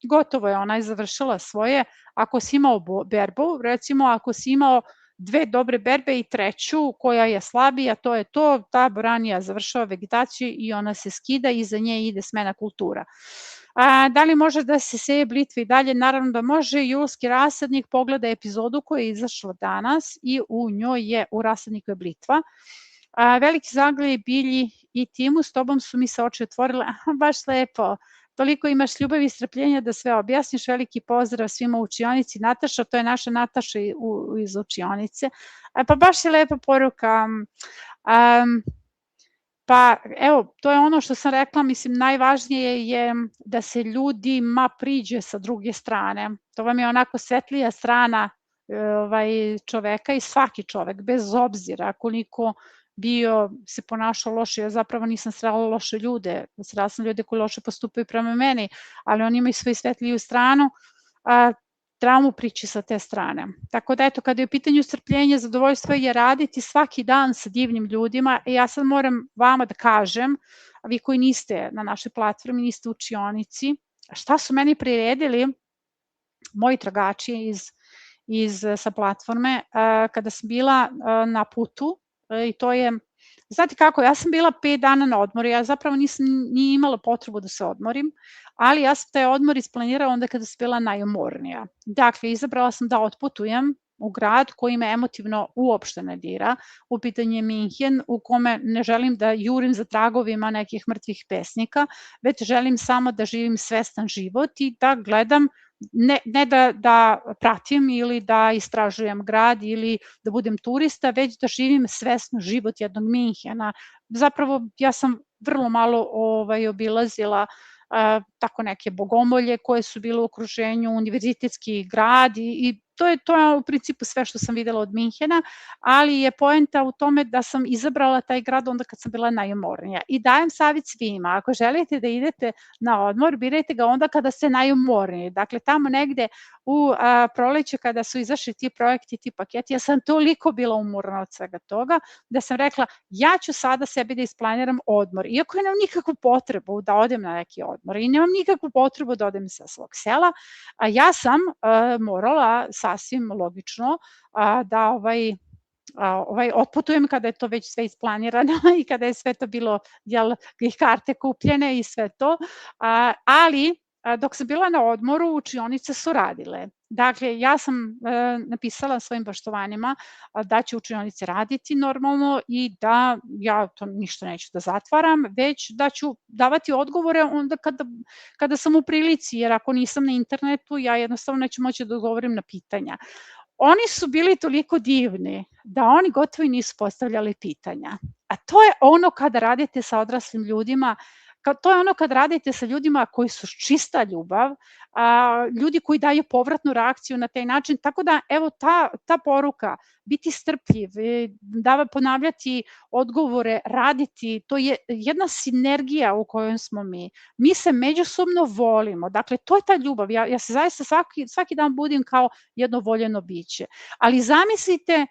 Gotovo je, ona je završila svoje. Ako si imao berbu, recimo ako si imao 2 dobre berbe i 3. koja je slabija, to je to, ta boranija završava vegetaciju i ona se skida i iza nje ide smena kultura. Da li može da se seje blitva i dalje? Naravno da može. Julski rasadnik, pogleda epizodu koja je izašla danas i u njoj je, u rasadniku je blitva. Veliki zaglej, bilji i Timu, s tobom su mi se oči otvorile. Baš lepo. Toliko imaš ljubavi i strpljenja da sve objasniš. Veliki pozdrav svima u učionici. Nataša, to je naša Nataša iz učionice. Pa baš je lepa poruka. Pa evo, to je ono što sam rekla, mislim najvažnije je da se ljudima priđe sa druge strane. To vam je onako svetlija strana čoveka i svaki čovek, bez obzira koliko bio se ponašao loše, ja zapravo nisam srela loše ljude, srela sam ljude koji loše postupaju prema meni, ali oni imaju svoju svetliju stranu, treba mu prići sa te strane. Tako da eto, kada je u pitanju strpljenje, zadovoljstvo je raditi svaki dan sa divnim ljudima. Ja sad moram vama da kažem, a vi koji niste na našoj platformi, niste u učionici, šta su meni priredili moji tragači sa platforme kada sam bila na putu. I to je, znate kako, ja sam bila 5 dana na odmoru, ja zapravo nisam ni imala potrebu da se odmorim, ali ja sam taj odmor isplanirala onda kada sam bila najumornija. Dakle, izabrala sam da otputujem u grad koji me emotivno uopšte ne dira, u pitanju je Minhen, u kome ne želim da jurim za tragovima nekih mrtvih pesnika, već želim samo da živim svestan život i da gledam, ne da pratim ili da istražujem grad ili da budem turista, već da živim svesno život jednog Minhena. Zapravo ja sam vrlo malo obilazila tako neke bogomolje koje su bile u okruženju, univerzitetski grad i to je u principu sve što sam videla od Minhena, ali je poenta u tome da sam izabrala taj grad onda kad sam bila najumornija. I dajem savjet svima, ako želite da idete na odmor, birajte ga onda kada ste najumorniji. Dakle, tamo negde u proleće kada su izašli ti projekti, ti paketi, ja sam toliko bila umorna od svega toga da sam rekla ja ću sada sebi da isplaniram odmor. Iako nemam nikakvu potrebu da odem na neki odmor i nemam nikakvu potrebu da odem sa svog sela, ja sam morala sasvim logično da otputujem kada je to već sve isplanirano i kada je sve to bilo, i karte kupljene i sve to, ali dok sam bila na odmoru, učionice su radile. Dakle, ja sam napisala svojim poštovanjima da će učionice raditi normalno i da ja to ništa neću da zatvaram, već da ću davati odgovore onda kada sam u prilici, jer ako nisam na internetu, ja jednostavno neću moći da odgovorim na pitanja. Oni su bili toliko divni da oni gotovo i nisu postavljali pitanja. A to je ono kada radite sa odraslim ljudima, to je ono kad radite sa ljudima koji su čista ljubav, ljudi koji daju povratnu reakciju na taj način, tako da evo ta poruka, biti strpljiv, ponavljati odgovore, raditi, to je jedna sinergija u kojoj smo mi. Mi se međusobno volimo, dakle to je ta ljubav, ja se zaista svaki dan budim kao jedno voljeno biće, ali zamislite,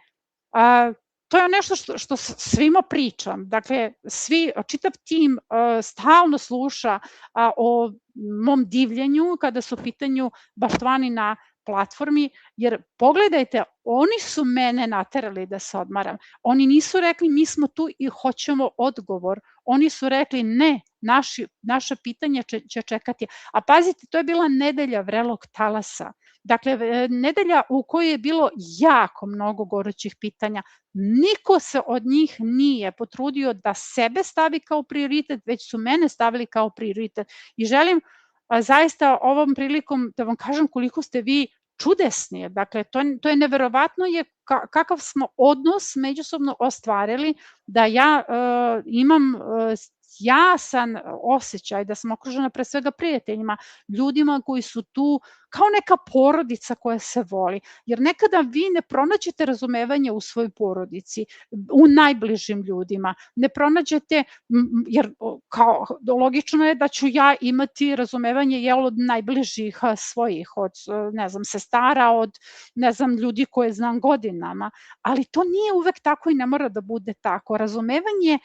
to je nešto što svima pričam, dakle čitav tim stalno sluša o mom divljenju kada su u pitanju baštvani na platformi, jer pogledajte, oni su mene naterali da se odmaram. Oni nisu rekli mi smo tu i hoćemo odgovor. Oni su rekli ne, naša pitanja će čekati. A pazite, to je bila nedelja vrelog talasa. Dakle, nedelja u kojoj je bilo jako mnogo gorućih pitanja. Niko se od njih nije potrudio da sebe stavi kao prioritet, već su mene stavili kao prioritet. I želim zaista ovom prilikom da vam kažem koliko ste vi čudesni. Dakle, to je neverovatno kakav smo odnos međusobno ostvarili, da ja imam jasan osjećaj da sam okružena pre svega prijateljima, ljudima koji su tu kao neka porodica koja se voli. Jer nekada vi ne pronađete razumevanje u svojoj porodici, u najbližim ljudima. Ne pronađete, jer kao logično je da ću ja imati razumevanje od najbližih svojih, od ne znam sestara, od ne znam ljudi koje znam godinama, ali to nije uvek tako i ne mora da bude tako. Razumevanje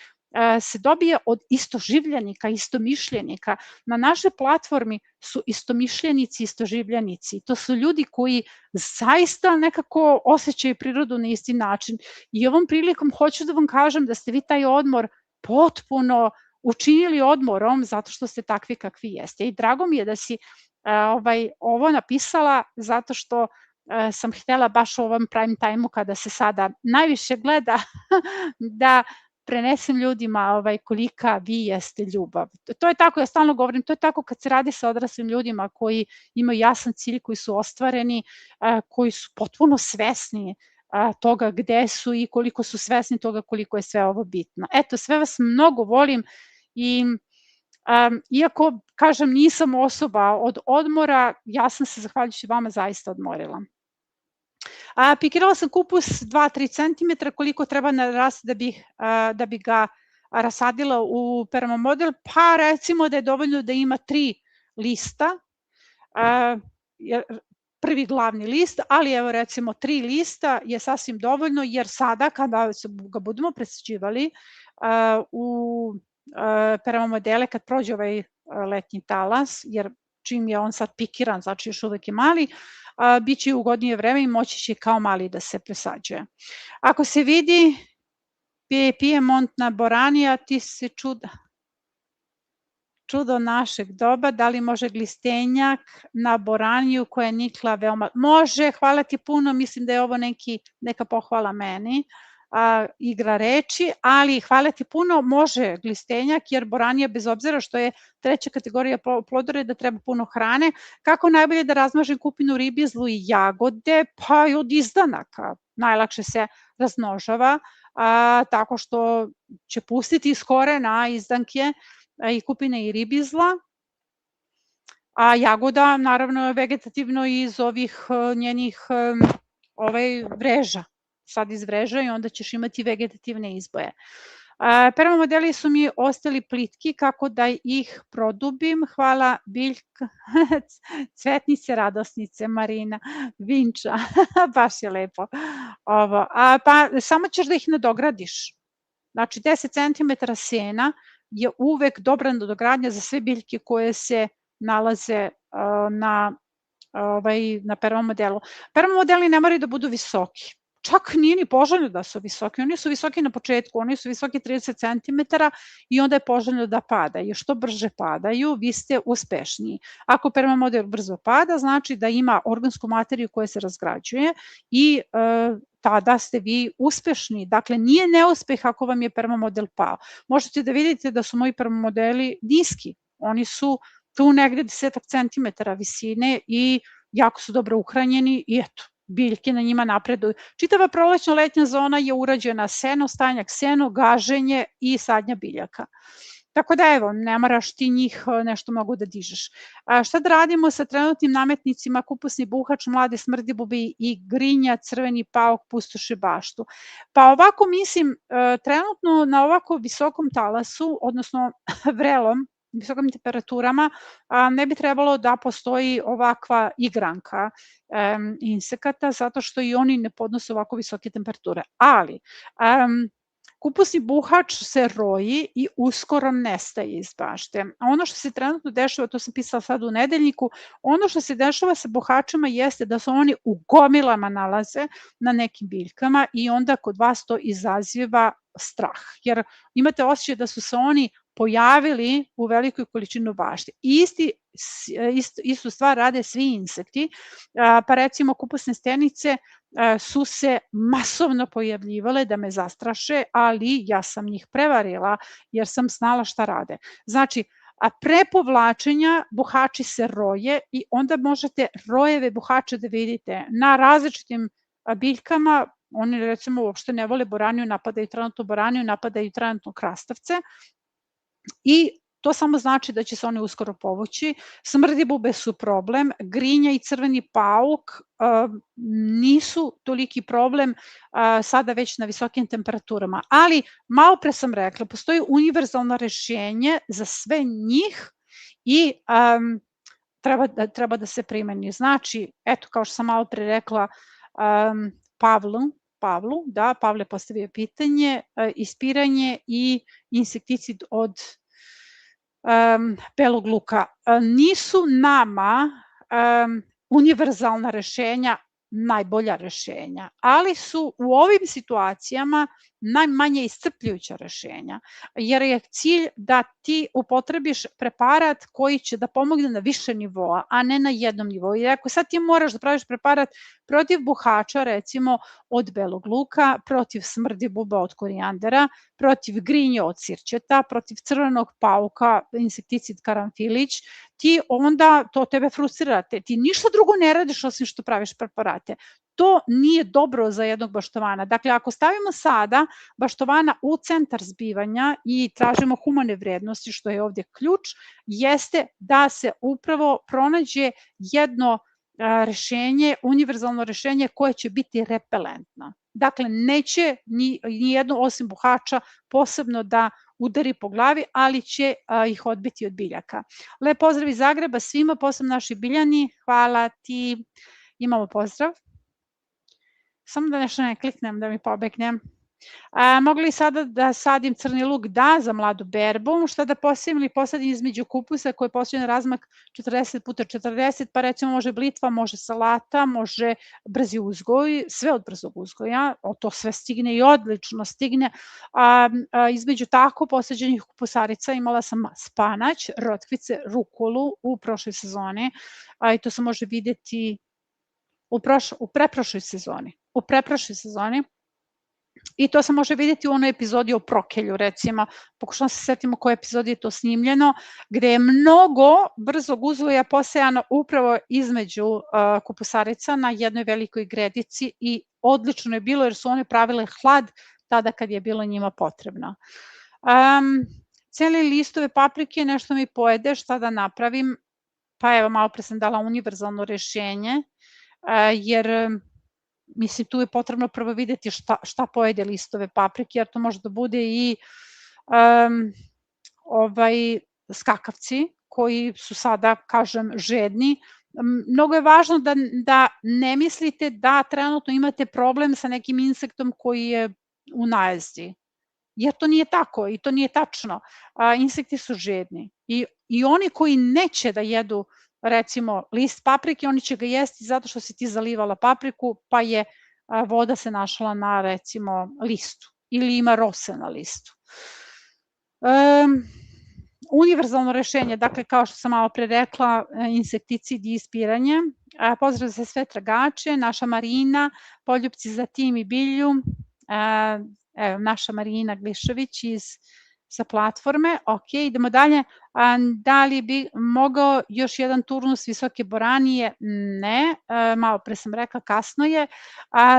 se dobije od istoživljenika, istomišljenika. Na našoj platformi su istomišljenici, istoživljenici. To su ljudi koji zaista nekako osjećaju prirodu na isti način. I ovom prilikom hoću da vam kažem da ste vi taj odmor potpuno učinili odmorom zato što ste takvi kakvi jeste. I drago mi je da si ovo napisala zato što sam htela baš u ovom prime time-u kada se sada najviše gleda da prenesem ljudima kolika vi jeste ljubav. To je tako, ja stalno govorim, to je tako kad se radi sa odraslim ljudima koji imaju jasan cilj, koji su ostvareni, koji su potpuno svesni toga gde su i koliko su svesni toga koliko je sve ovo bitno. Eto, sve vas mnogo volim i iako, kažem, nisam osoba od odmora, ja sam se, zahvaljujući vama, zaista odmorila. Pikirala sam kupus 2-3 cm, koliko treba narasti da bi ga rasadila u permamodel, pa recimo da je dovoljno da ima 3 lista, prvi glavni list, ali evo recimo 3 lista je sasvim dovoljno, jer sada kada ga budemo presađivali u permamodele, kad prođe ovaj letnji talas, jer čim je on sad pikiran, znači još uvek je mali, biće ugodnije vreme i moći će kao mali da se presađuje. Ako se vidi Piemontna boranija, ti si čudo našeg doba, da li može glistenjak na boraniju koja je nikla veoma... Može, hvala ti puno, mislim da je ovo neka pohvala meni, igra reči, ali hvala ti puno, može glistenjak, jer boranija, bez obzira što je 3. kategorija plodoreda, treba puno hrane. Kako najbolje da razmažem kupinu ribizlu i jagode? Pa i od izdanaka. Najlakše se razmnožava, tako što će pustiti iz korena izdanke i kupine i ribizla, a jagoda naravno je vegetativno iz ovih njenih vreža. Sad iz vreža i onda ćeš imati vegetativne izboje. Permamodeli su mi ostali plitki, kako da ih produbim. Hvala Biljka, cvetnice, radosnice, Marina, Vinča, baš je lepo ovo. Pa samo ćeš da ih nadogradiš. Znači 10 cm sena je uvek dobra nadogradnja za sve biljke koje se nalaze na permamodelu. Permamodeli ne moraju da budu visoki. Čak nije ni poželjno da su visoki, oni su visoki na početku, oni su visoki 30 cm i onda je poželjno da padaju. Što brže padaju, vi ste uspešniji. Ako permamodel brzo pada, znači da ima organsku materiju koja se razgrađuje i tada ste vi uspešni. Dakle, nije neuspeh ako vam je permamodel pao. Možete da vidite da su moji permamodeli niski, oni su tu negde 10 cm visine i jako su dobro uhranjeni i eto, biljke na njima napreduju. Čitava prolećna letnja zona je urađena seno, stanjak seno, gaženje i sadnja biljaka. Tako da evo, ne moraš ti njih nešto mnogo da dižeš. Šta da radimo sa trenutnim nametnicima, kupusni buhač, mlade smrdibubi i grinja, crveni pauk, pustoši baštu? Pa ovako mislim, trenutno na ovako visokom talasu, odnosno vrelom, visokim temperaturama, ne bi trebalo da postoji ovakva igranka insekata, zato što i oni ne podnose ovako visoke temperature. Ali, kupusni buhač se roji i uskoro nestaje iz bašte. A ono što se trenutno dešava, to sam pisala sad u nedeljniku, ono što se dešava sa buhačima jeste da se oni u gomilama nalaze na nekim biljkama i onda kod vas to izaziva strah, jer imate osjećaj da su se oni pojavili u velikoj količini u bašti. Istu stvar rade svi insekti, pa recimo kupusne stenice su se masovno pojavljivale da me zastraše, ali ja sam njih prevarila jer sam znala šta rade. Znači, pre povlačenja buhači se roje i onda možete rojeve buhača da vidite na različitim biljkama. Oni recimo uopšte ne vole boraniju, napadaju trenutno krastavce i to samo znači da će se one uskoro povući. Smrdibube su problem, grinja i crveni pauk nisu toliki problem sada već na visokim temperaturama, ali malo pre sam rekla, postoji univerzalno rešenje za sve njih i treba da se primeni. Znači, eto, kao što sam malo pre rekla, Pavle postavio pitanje, ispiranje i insekticid od belog luka. Nisu nama univerzalna rešenja najbolja rešenja, ali su u ovim situacijama najmanje iscrpljujuća rešenja, jer je cilj da ti upotrebiš preparat koji će da pomogne na više nivoa, a ne na jednom nivou. Jer ako sad ti moraš da praviš preparat protiv buhača, recimo od belog luka, protiv smrdibuba od korijandera, protiv grinje od sirćeta, protiv crvenog pauka, insekticid karanfilić, ti onda to tebe frustrira, ti ništa drugo ne radiš osim što praviš preparate. To nije dobro za jednog baštovana. Dakle, ako stavimo sada baštovana u centar zbivanja i tražimo humane vrednosti, što je ovdje ključ, jeste da se upravo pronađe jedno rešenje, univerzalno rešenje koje će biti repelentno. Dakle, neće ni jedno osim buhača posebno da udari po glavi, ali će ih odbiti od biljaka. Lep pozdrav iz Zagreba svima, posebno naši biljani, hvala ti. Imamo pozdrav. Samo da nešto ne kliknem da mi pobegnem. Mogu li sada da sadim crni luk? Da, za mladu berbu. Šta da posijim ili posadim između kupusa koji postoji na razmak 40x40, pa recimo može blitva, može salata, može brzi uzgoj, sve od brzog uzgoja, to sve stigne i odlično stigne. Između tako posađenih kupusarica imala sam spanać, rotkvice, rukolu u prošloj sezoni i to se može videti u preprošloj sezoni. I to se može vidjeti u onoj epizodi o prokelju, recimo, pokušavam se setimo koje epizodi je to snimljeno, gde je mnogo brzog uzgoja posejano upravo između kupusarica na jednoj velikoj gredici i odlično je bilo jer su one pravile hlad tada kad je bilo njima potrebno. Cijeli listove paprike, nešto mi pojede, šta da napravim? Pa evo, malo pre sam dala univerzalno rešenje, jer mislim, tu je potrebno prvo videti šta pojede listove paprike, jer to može da bude i skakavci koji su sada, kažem, žedni. Mnogo je važno da ne mislite da trenutno imate problem sa nekim insektom koji je u najezdi, jer to nije tako i to nije tačno. Insekti su žedni i oni koji neće da jedu recimo list paprike, oni će ga jesti zato što si ti zalivala papriku, pa je voda se našla na recimo listu ili ima rose na listu. Univerzalno rešenje, dakle kao što sam malo pre rekla, insekticid i ispiranje. Pozdrav za sve tragače, naša Marina, poljupci za tim i bilju, evo naša Marina Glišević sa platforme. Ok, idemo dalje. Da li bi mogao još jedan turnus visoke boranije? Ne, malo pre sam rekla, kasno je.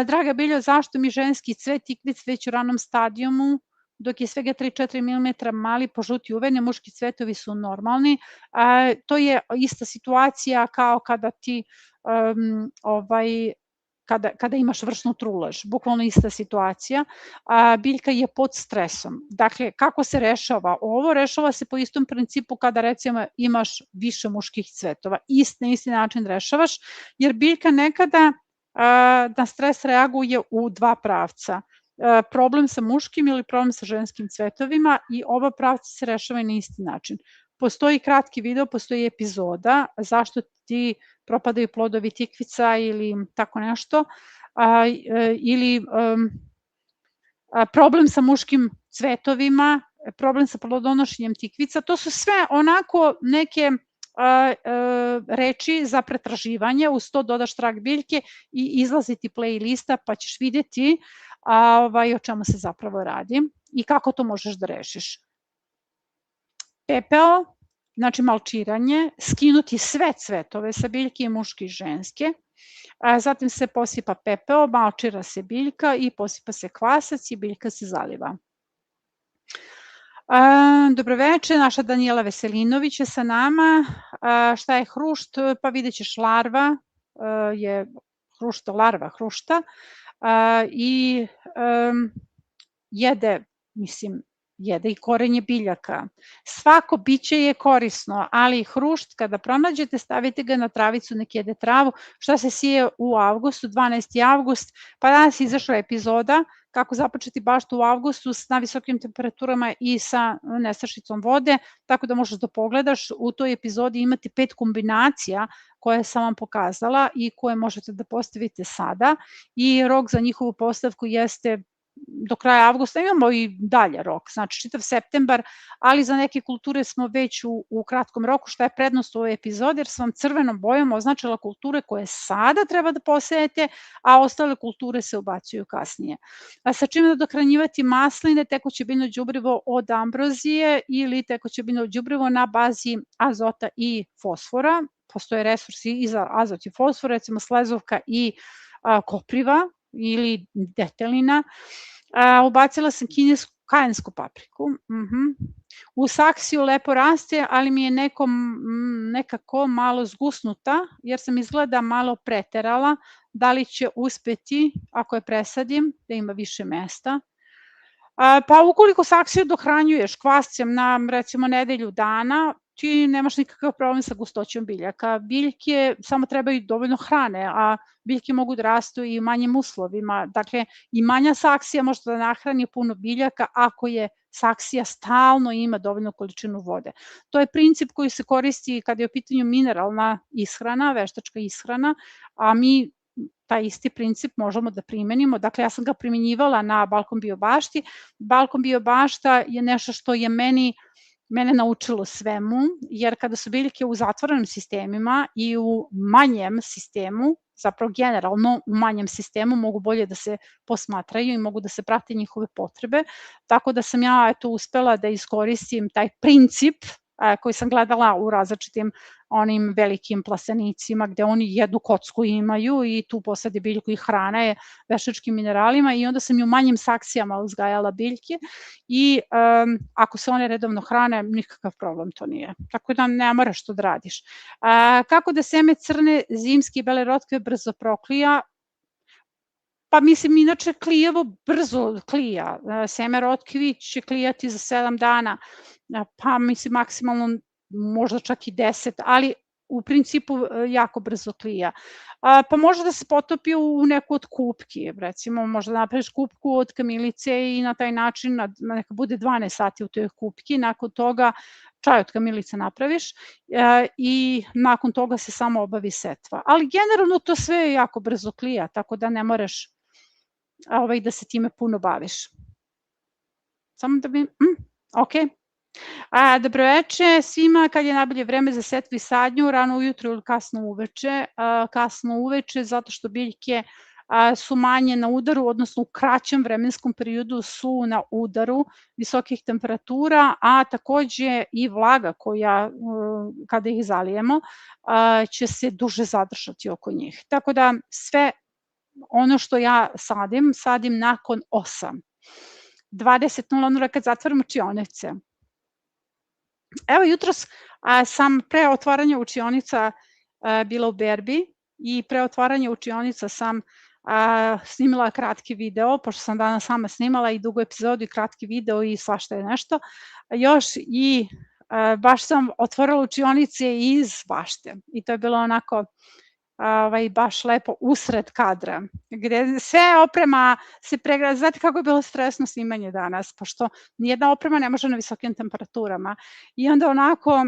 Draga Biljo, zašto mi ženski cvet ikvic već u ranom stadijumu, dok je svega 3-4 mm mali požuti uvene, muški cvetovi su normalni. To je ista situacija kao kada ti kada imaš vršnu trulež, bukvalno ista situacija, biljka je pod stresom. Dakle, kako se rešava ovo? Rešava se po istom principu kada recimo imaš više muških cvetova. Na isti način rešavaš, jer biljka nekada na stres reaguje u dva pravca. problem sa muškim ili problem sa ženskim cvetovima i oba pravca se rešavaju na isti način. Postoji kratki video, postoji epizoda zašto ti propadaju plodovi tikvica ili tako nešto, ili problem sa muškim cvetovima, problem sa plodonošenjem tikvica, to su sve onako neke reči za pretraživanje, uz to dodaš trag biljke i izlazi ti playlista pa ćeš videti o čemu se zapravo radi i kako to možeš da rešiš. Pepeo, znači malčiranje, skinuti sve cvetove sa biljke i muške i ženske, zatim se posipa pepeo, malčira se biljka i posipa se kvasac i biljka se zaliva. Dobroveče, naša Danijela Veselinović je sa nama. Šta je hrušt? Pa vidjet ćeš, larva je hrušta, larva hrušta i jede, jede i korenje biljaka. Svako biće je korisno, ali hrušt kada pronađete, stavite ga na travicu, nek jede travu. Šta se sije u avgustu, 12. avgust, pa danas je izašla epizoda kako započeti baštu u avgustu na visokim temperaturama i sa nestašicom vode, tako da možeš da pogledaš. U toj epizodi imate 5 kombinacija koje sam vam pokazala i koje možete da postavite sada i rok za njihovu postavku jeste do kraja avgusta. Imamo i dalje rok, znači čitav septembar, ali za neke kulture smo već u kratkom roku, šta je prednost u ovoj epizodi, jer sam vam crvenom bojom označila kulture koje sada treba da posejete, a ostale kulture se ubacuju kasnije. Sa čime da dohranjivati masline, tekuće biljno đubrivo od ambrozije ili tekuće biljno đubrivo na bazi azota i fosfora. Postoje resursi i za azot i fosfor, recimo slezovka i kopriva ili detelina. Ubacila sam kajensku papriku. U saksiju lepo raste, ali mi je nekako malo zgusnuta, jer sam izgleda malo preterala. Da li će uspeti, ako je presadim, da ima više mesta? Pa ukoliko saksiju dohranjuješ kvascem na recimo nedelju dana, ti nemaš nikakav problem sa gustoćom biljaka. Biljke samo trebaju dovoljno hrane, a biljke mogu da rastu i u manjim uslovima. Dakle, i manja saksija može da nahrani puno biljaka ako je saksija stalno ima dovoljnu količinu vode. To je princip koji se koristi kada je u pitanju mineralna ishrana, veštačka ishrana, a mi taj isti princip možemo da primenimo. Dakle, ja sam ga primenjivala na Balkon Bio bašti. Balkon Bio bašta je nešto što je mene naučilo svemu, jer kada su biljke u zatvorenim sistemima i u manjem sistemu, zapravo generalno u manjem sistemu, mogu bolje da se posmatraju i mogu da se prate njihove potrebe, tako da sam ja uspela da iskoristim taj princip koji sam gledala u različitim onim velikim plastenicima gde oni jednu kocku imaju i tu posade biljku i hrana je veštačkim mineralima i onda sam i u manjim saksijama uzgajala biljke i ako se one redovno hrane, nikakav problem to nije. Tako da ne moraš to da radiš. Kako da seme crne, zimske i bele rotkve brzo proklija? Pa mislim, inače klijavo brzo klija. Seme rotkvi će klijati za 7 dana, pa mislim maksimalno možda čak i 10, ali u principu jako brzo klija. Pa može da se potopi u neku od kupki, recimo možda napraviš kupku od kamilice i na taj način neka bude 12 sati u toj kupki, nakon toga čaj od kamilice napraviš i nakon toga se samo obavi setva. Ali generalno to sve jako brzo klija, tako da ne moraš da se time puno baviš. Samo da bi... Ok. Dobroveče svima, kad je najbolje vreme za setvu i sadnju, rano ujutro ili kasno uveče? Kasno uveče zato što biljke su manje na udaru, odnosno u kraćem vremenskom periodu su na udaru visokih temperatura, a takođe i vlaga koja, kada ih zalijemo, će se duže zadržati oko njih. Tako da sve ono što ja sadim nakon 8. 20:00 kad zatvorim učionice. Evo, jutros sam pre otvaranja učionica bila u berbi i pre otvaranja učionica sam snimila kratki video, pošto sam danas sama snimala i dugu epizodu i kratki video i svašta je nešto. Još i baš sam otvorila učionice iz bašte i to je bilo onako baš lepo usred kadra, gde sve oprema se pregrada. Znate kako je bilo stresno snimanje danas, pošto nijedna oprema ne može na visokim temperaturama. I onda onako,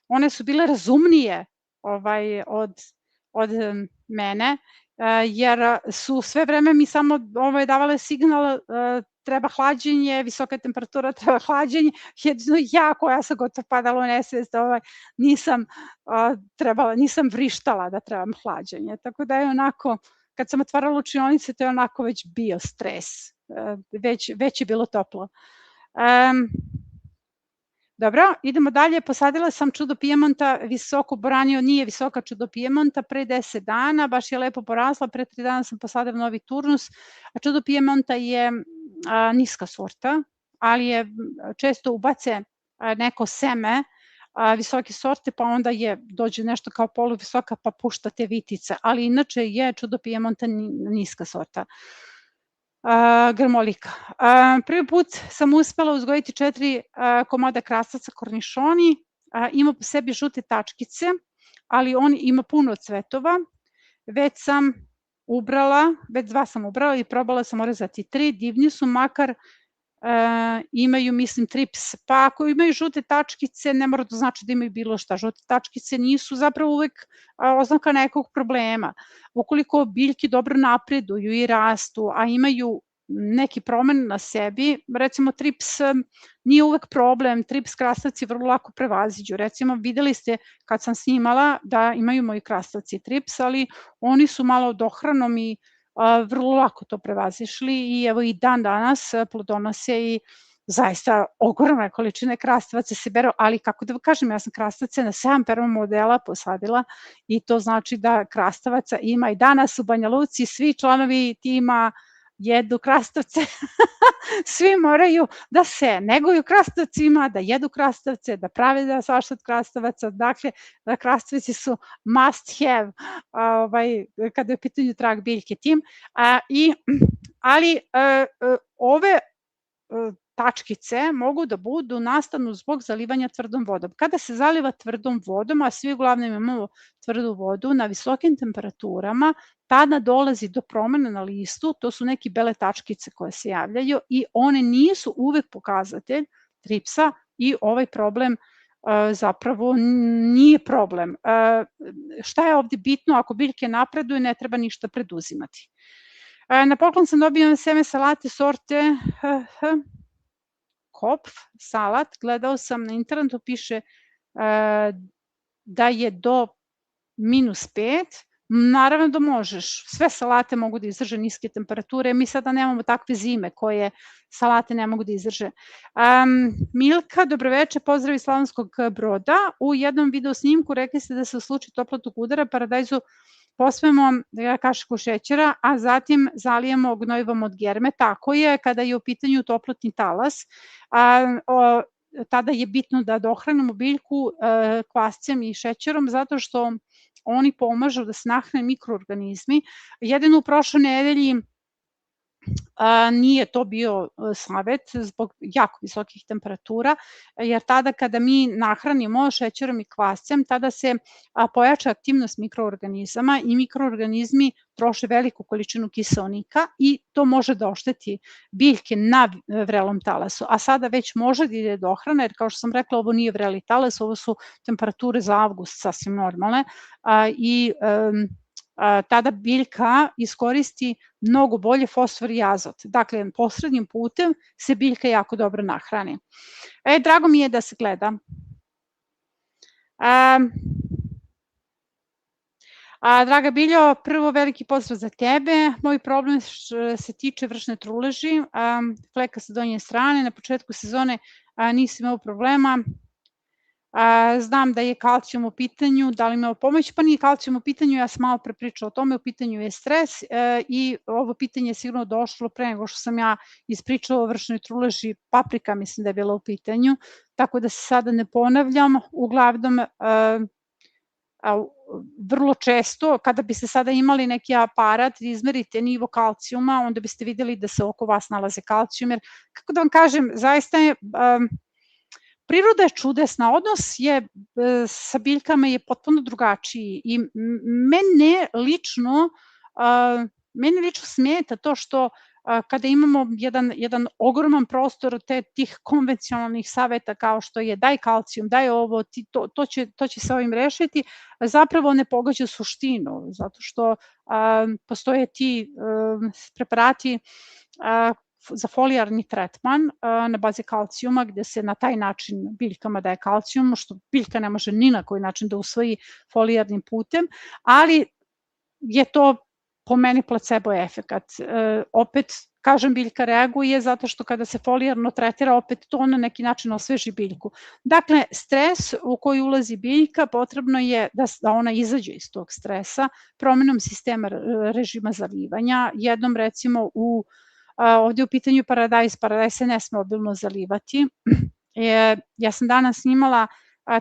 one su bile razumnije od mene, jer su sve vreme mi samo davale signal treba hlađenje, visoka temperatura, treba hlađenje. Jedino ja koja sam gotovo padala u nesvest, nisam vrištala da trebam hlađenje. Tako da je onako, kad sam otvarala učionice, to je onako već bio stres. Već je bilo toplo. Dobro, idemo dalje. Posadila sam čudo Pijemonta, visoko boranio, nije visoka čudo Pijemonta, pre 10 dana, baš je lepo porasla, pre 3 dana sam posadila novi turnus, a čudo Pijemonta je niska sorta, ali je često ubace neko seme visoke sorte, pa onda dođe nešto kao poluvisoka, pa pušta te vitice, ali inače je čudo Pijemonta niska sorta. Grmolika. Prvi put sam uspela uzgojiti 4 komada krastavaca kornišoni, ima po sebi žute tačkice, ali on ima puno cvetova. Već 2 sam ubrala i probala sam orezati 3, divni su, makar imaju, mislim, trips. Pa ako imaju žute tačkice, ne mora da znači da imaju bilo šta. Žute tačkice nisu zapravo uvek oznaka nekog problema. Ukoliko biljke dobro napreduju i rastu, a imaju neki promen na sebi, recimo trips nije uvek problem, trips krastavci vrlo lako prevaziđu. Recimo, videli ste kad sam snimala da imaju moji krastavci trips, ali oni su malo dohranom i vrlo lako to prevazišli i evo i dan danas plodonose i zaista ogromne količine krastavaca se beru, ali kako da kažem, ja sam krastavce na 7 permamodela posadila i to znači da krastavaca ima i danas u Banja Luci, svi članovi tima jedu krastavce, svi moraju da se neguju krastavcima, da jedu krastavce, da prave da svašta od krastavaca, dakle, da krastavci su must have kada je u pitanju trag biljke tim, ali ove tačkice mogu da nastanu zbog zalivanja tvrdom vodom. Kada se zaliva tvrdom vodom, a svi uglavnom imamo tvrdu vodu na visokim temperaturama, tada dolazi do promena na listu, to su neke bele tačkice koje se javljaju i one nisu uvek pokazatelj tripsa i ovaj problem zapravo nije problem. Šta je ovde bitno? Ako biljke napreduju, ne treba ništa preduzimati. Na poklon sam dobila seme salate sorte Kopf salat, gledao sam na internetu, piše da je do -5, naravno da možeš, sve salate mogu da izdrže niske temperature, mi sada nemamo takve zime koje salate ne mogu da izdrže. Milka, dobroveče, pozdrav iz Slavonskog Broda, u jednom video snimku rekli ste da se u slučaju toplotnog udara paradajzu posvemo kašiku šećera, a zatim zalijemo gnojivom od germe. Tako je, kada je u pitanju toplotni talas, tada je bitno da dohranimo biljku kvascem i šećerom, zato što oni pomažu da se nahrane mikroorganizmi. Jedino u prošloj nedelji nije to bio savet zbog jako visokih temperatura, jer tada kada mi nahranimo šećerom i kvascem, tada se pojača aktivnost mikroorganizama i mikroorganizmi troše veliku količinu kiseonika i to može da ošteti biljke na vrelom talasu, a sada već može da ide dohrana, jer kao što sam rekla, ovo nije vreli talas, ovo su temperature za avgust sasvim normalne i tada biljka iskoristi mnogo bolje fosfor i azot. Dakle, posrednjim putem se biljka jako dobro nahrani. Drago mi je da se gleda. Draga Biljo, prvo veliki pozdrav za tebe. Moj problem se tiče vršne truleži, fleka sa donje strane. Na početku sezone nisam imao problema. Znam da je kalcijum u pitanju, da li imao pomoć, pa nije kalcijum u pitanju, ja sam malo prepričala o tome, u pitanju je stres i ovo pitanje je sigurno došlo pre nego što sam ja ispričala o vršnoj truleži, paprika mislim da je bila u pitanju, tako da se sada ne ponavljam, uglavnom vrlo često kada biste sada imali neki aparat da izmerite nivo kalcijuma, onda biste videli da se oko vas nalaze kalcijum, jer kako da vam kažem, zaista je priroda je čudesna, odnos je sa biljkama je potpuno drugačiji i mene lično smeta to što kada imamo jedan ogroman prostor tih konvencionalnih saveta kao što je daj kalcijum, daj ovo, to će se ovim rešiti, zapravo ne pogađa suštinu, zato što postoje ti preparati za folijarni tretman na bazi kalcijuma, gde se na taj način biljkama daje kalcijum, što biljka ne može ni na koji način da usvoji folijarnim putem, ali je to po meni placebo efekat. Opet, kažem, biljka reaguje zato što kada se folijarno tretira, opet to na neki način osveži biljku. Dakle, stres u koji ulazi biljka, potrebno je da ona izađe iz tog stresa promenom sistema režima zalivanja. Jednom, recimo, ovde u pitanju paradajz se ne sme obilno zalivati. Ja sam danas snimala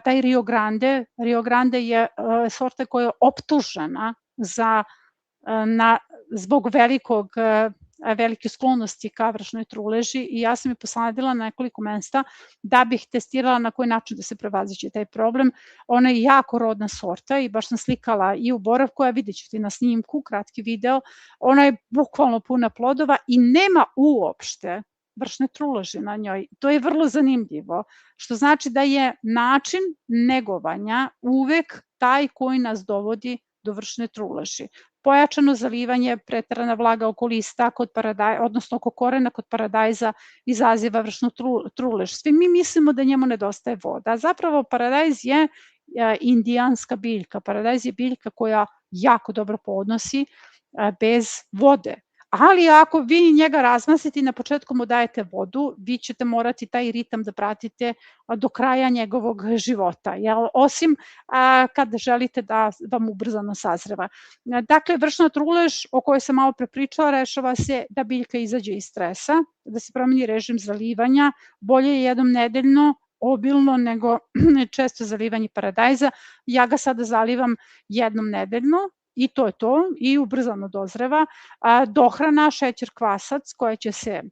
taj Rio Grande. Rio Grande je sorta koja je optužena zbog velike sklonosti ka vršnoj truleži i ja sam je posadila na nekoliko mesta da bih testirala na koji način da se prevaziće taj problem. Ona je jako rodna sorta i baš sam slikala i u boravku, a vidjet ćete na snimku, kratki video, ona je bukvalno puna plodova i nema uopšte vršne truleži na njoj. To je vrlo zanimljivo, što znači da je način negovanja uvek taj koji nas dovodi do vršne truleži. Pojačano zalivanje, preterana vlaga oko lista, odnosno oko korena kod paradajza izaziva vršnu trulež. Svi mi mislimo da njemu nedostaje voda. Zapravo paradajz je indijanska biljka. Paradajz je biljka koja jako dobro podnosi bez vode. Ali ako vi njega razmasite i na početku mu dajete vodu, vi ćete morati taj ritam da pratite do kraja njegovog života, osim kad želite da vam ubrzano sazreva. Dakle, vršna trulež o kojoj sam malo prepričala rešava se da biljka izađe iz stresa, da se promeni režim zalivanja, bolje je jednom nedeljno, obilno nego često zalivanje paradajza. Ja ga sada zalivam jednom nedeljno, i to je to, i ubrzano dozreva. Dohrana, šećer, kvasac koja će se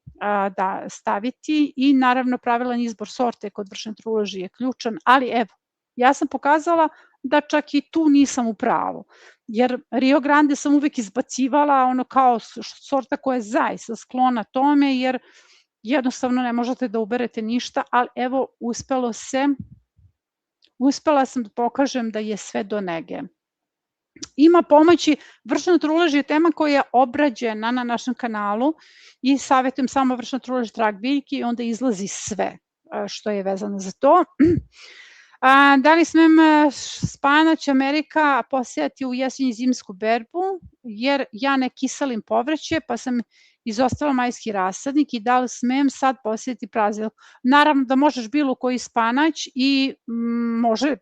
staviti i naravno pravilan izbor sorte kod vršne truleži je ključan, ali evo, ja sam pokazala da čak i tu nisam u pravu, jer Rio Grande sam uvek izbacivala ono kao sorta koja je zaista sklona tome, jer jednostavno ne možete da uberete ništa, ali evo, uspela sam da pokažem da je sve do nege. Ima pomoći, vršna trulež je tema koja je obrađena na našem kanalu i savjetujem samo vršna trulež trag biljki i onda izlazi sve što je vezano za to. Da li smem spanać Amerika posejati u jesenju zimsku berbu, jer ja ne kiselim povrće, pa sam izostavila majski rasadnik i da li smem sad posejati praziluk. Naravno da možeš bilo koji spanać i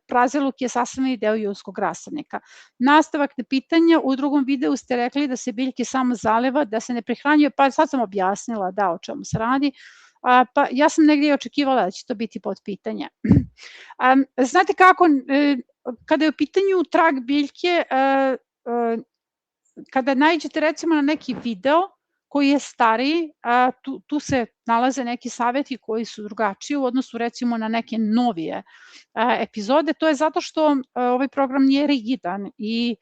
praziluk je sastavni deo julskog rasadnika. Nastavak na pitanja, u drugom videu ste rekli da se biljke samo zaleva, da se ne prihranjuje, pa sad sam objasnila o čemu se radi. Pa ja sam negdje očekivala da će to biti pod pitanje. Znate kako, kada je u pitanju trag biljke, kada naiđete recimo na neki video koji je stariji, tu se nalaze neki savjeti koji su drugačiji u odnosu recimo na neke novije epizode. To je zato što ovaj program nije rigidan i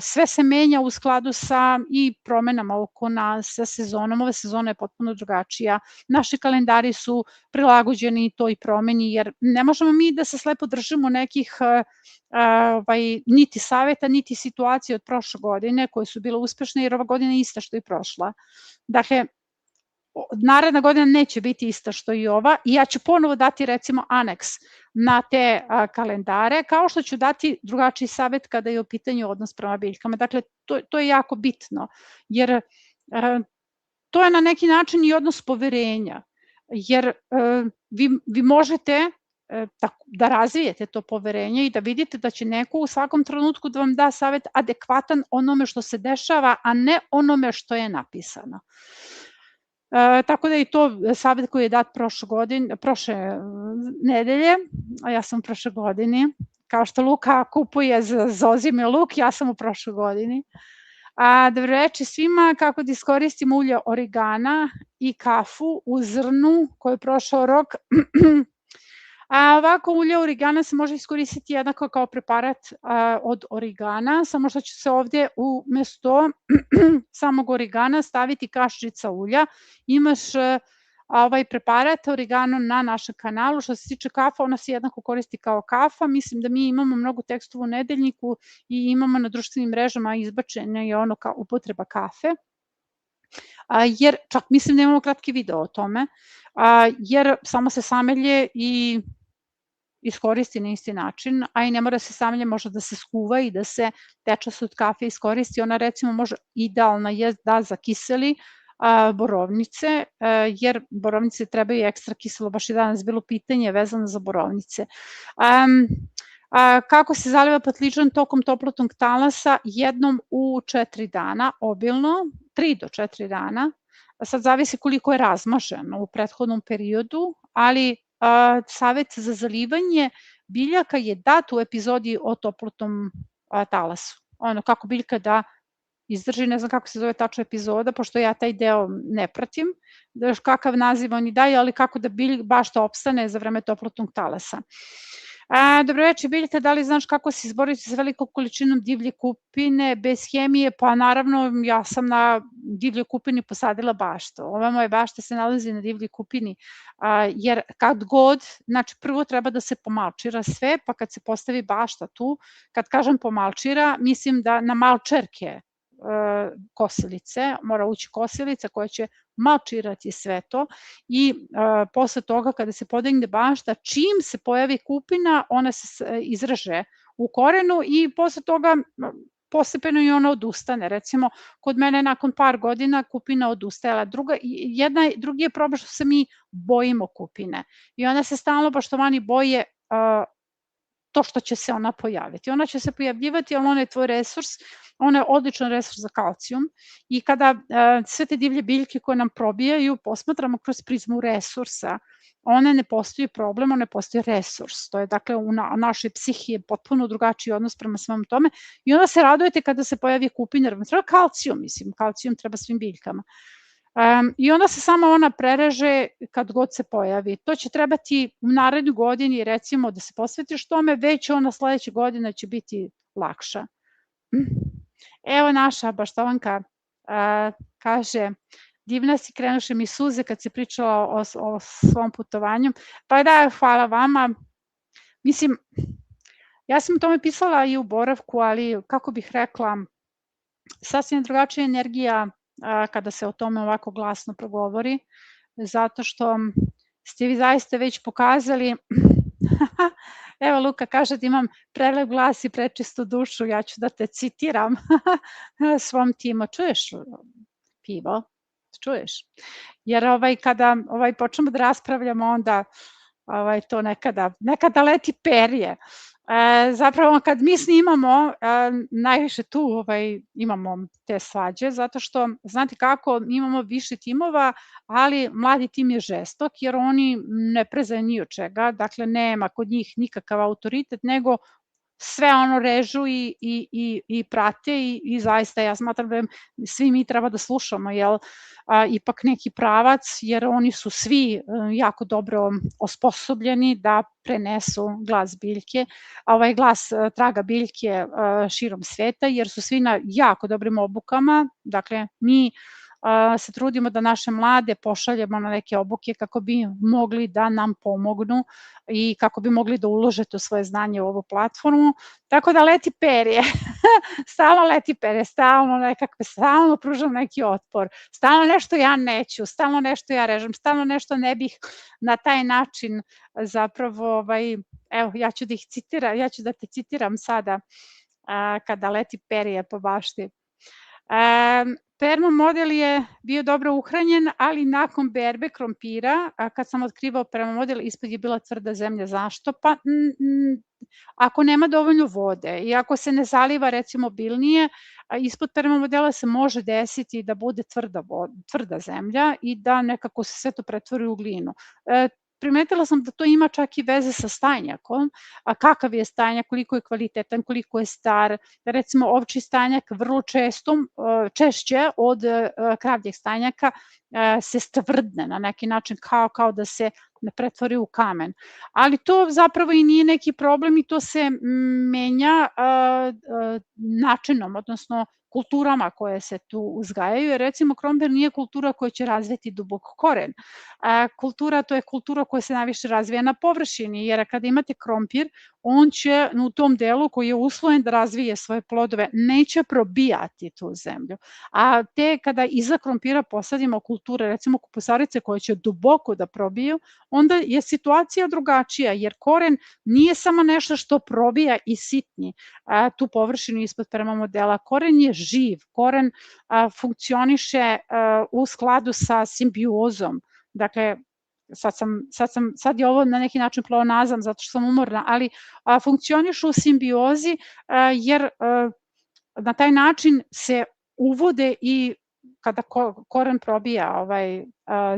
sve se menja u skladu sa i promenama oko nas, sa sezonom. Ova sezona je potpuno drugačija. Naši kalendari su prilagođeni toj promeni, jer ne možemo mi da se slepo držimo nekih niti savjeta, niti situacije od prošle godine koje su bile uspešne, jer ova godina je ista što i prošla. Dakle, naredna godina neće biti ista što i ova i ja ću ponovo dati recimo aneks na te kalendare, kao što ću dati drugačiji savjet kada je u pitanju odnos prema biljkama. Dakle, to je jako bitno, jer to je na neki način i odnos poverenja, jer vi možete da razvijete to poverenje i da vidite da će neko u svakom trenutku da vam da savjet adekvatan onome što se dešava, a ne onome što je napisano. Tako da i to savjet koji je dat prošle nedelje, a ja sam u prošle godini, kao što Luka kupuje za Zozime luk, ja sam u prošle godini. Dobro reći svima, kako da iskoristimo ulje origana i kafu u zrnu koji je prošao rok. A ovako ulje origana se može iskoristiti jednako kao preparat od origana, samo što će se ovdje umesto samog origana staviti kaščica ulja. Imaš ovaj preparat origano na našem kanalu. Što se tiče kafa, ona se jednako koristi kao kafa. Mislim da mi imamo mnogo tekstova u nedeljniku i imamo na društvenim mrežama izbačene je ono kao upotreba kafe. Jer čak mislim da imamo kratki video o tome, jer samo se samelje i iskoristi na isti način, a i ne mora se samelje, može da se skuva i da se tečnost od kafe iskoristi. Ona recimo može idealna je da zakiseli borovnice, jer borovnice trebaju ekstra kiselo, baš je danas bilo pitanje vezano za borovnice. Kako se zaliva patliđan tokom toplotnog talasa? Jednom u 4 dana, obilno, 3 do 4 dana. Sad zavisi koliko je razmaženo u prethodnom periodu, ali savet za zalivanje biljaka je dat u epizodi o toplotnom talasu. Ono kako biljka da izdrži, ne znam kako se zove tačna epizoda, pošto ja taj deo ne pratim, da još kakav naziv oni daju, ali kako da bašta opstane za vreme toplotnog talasa. Dobroveče biljka, da li znaš kako se izboriti sa velikom količinom divlje kupine bez hemije? Pa naravno, ja sam na divljoj kupini posadila baštu. Ova moja bašta se nalazi na divljoj kupini, jer kad god, znači prvo treba da se pomalčira sve, pa kad se postavi bašta tu, kad kažem pomalčira, mislim da na malčerke kosilice, mora ući kosilica koja će malčirati sve to i posle toga kada se podigne bašta, čim se pojavi kupina, ona se izraže u korenu i posle toga postepeno i ona odustane. Recimo, kod mene nakon par godina kupina odustajala. Drugi je problem što se mi bojimo kupine i ona se stalno, poštovani, boje to što će se ona pojaviti. Ona će se pojavljivati, ali ona je tvoj resurs, ona je odličan resurs za kalcijum i kada sve te divlje biljke koje nam probijaju posmatramo kroz prizmu resursa, one ne postoji problem, one postoji resurs. To je dakle u našoj psihi je potpuno drugačiji odnos prema svom tome i onda se radujete kada se pojavi kupin, jer vam treba kalcijum, mislim, kalcijum treba svim biljkama. I onda se samo ona prereže kad god se pojavi. To će trebati u narednoj godini, recimo, da se posvetiš tome, već ona sledeće godine će biti lakša. Evo naša Baštovanka kaže, divna si, krenuše mi suze kad si pričala o svom putovanju. Pa da, hvala vama. Mislim, ja sam o tome pisala i u boravku, ali kako bih rekla, sasvim drugačija energija kada se o tome ovako glasno progovori, zato što ste vi zaista već pokazali, evo Luka kaže da imam prelep glas i prečistu dušu, ja ću da te citiram svom timu, čuješ Pivo, čuješ? Jer kada počnemo da raspravljamo onda to nekada leti perje. Zapravo kad mi snimamo, najviše tu imamo te svađe, zato što, znate kako, imamo više timova, ali mladi tim je žestok, jer oni ne prezaju ni od čega, dakle nema kod njih nikakav autoritet, nego sve ono režu i prate i zaista ja smatram da svi mi treba da slušamo, ipak neki pravac, jer oni su svi jako dobro osposobljeni da prenesu glas biljke, glas traga biljke širom sveta, jer su svi na jako dobrim obukama, dakle mi se trudimo da naše mlade pošaljemo na neke obuke kako bi mogli da nam pomognu i kako bi mogli da ulože to svoje znanje u ovu platformu. Tako da leti perje, stalno leti perje, stalno pružam neki otpor, stalno nešto ja neću, stalno nešto ja režem, stalno nešto ne bih na taj način zapravo, evo ja ću da te citiram sada kada leti perje po bašti. Permo model je bio dobro uhranjen, ali nakon berbe krompira, kad sam otkrivao permo model, ispod je bila tvrda zemlja. Zašto? Pa ako nema dovoljno vode i ako se ne zaliva recimo obilnije, ispod permo modela se može desiti da bude tvrda zemlja i da nekako se sve to pretvori u glinu. Primetila sam da to ima čak i veze sa stajnjakom, a kakav je stajnjak, koliko je kvalitetan, koliko je star. Recimo ovčji stajnjak vrlo češće od kravljeg stajnjaka se stvrdne na neki način, kao da se ne pretvori u kamen. Ali to zapravo i nije neki problem i to se menja načinom, odnosno kulturama koje se tu uzgajaju, jer recimo krompir nije kultura koja će razviti dubok koren. Kultura, to je kultura koja se najviše razvija na površini, jer kada imate krompir, on će u tom delu koji je usvojen da razvije svoje plodove, neće probijati tu zemlju. A te kada iza krompira posadimo kulture, recimo kupusarice koje će duboko da probiju, onda je situacija drugačija, jer koren nije samo nešto što probija i sitnji tu površinu ispod prema modela. Koren je živ, koren funkcioniše u skladu sa simbiozom. Dakle, sad je ovo na neki način pleonazam zato što sam umorna, ali funkcionišu u simbiozi jer na taj način se uvode i kada koren probija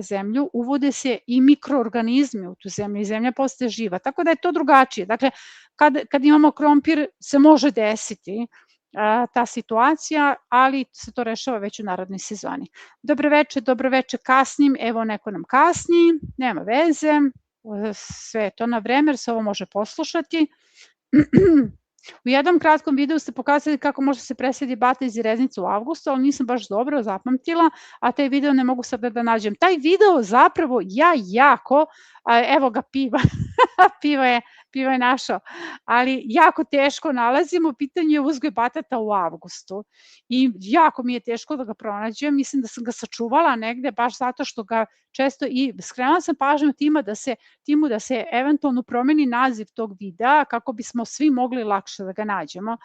zemlju, uvode se i mikroorganizmi u tu zemlju i zemlja postaje živa. Tako da je to drugačije. Dakle, kad imamo krompir se može desiti ta situacija, ali se to rešava već u narednoj sezoni. Dobro veče, kasnim, evo neko nam kasni, nema veze, sve je to na vreme, jer se ovo može poslušati. U jednom kratkom videu ste pokazali kako može se presedi bata iz Jereznice u avgustu, ali nisam baš dobro zapamtila, a taj video ne mogu sada da nađem. Taj video zapravo ja jako, evo ga piva, piva je našao, ali jako teško nalazim, u pitanju je uzgoj batata u avgustu i jako mi je teško da ga pronađem, mislim da sam ga sačuvala negde baš zato što ga često i skrenula sam pažnju timu da se eventualno promeni naziv tog videa kako bismo svi mogli lakše da ga nađemo.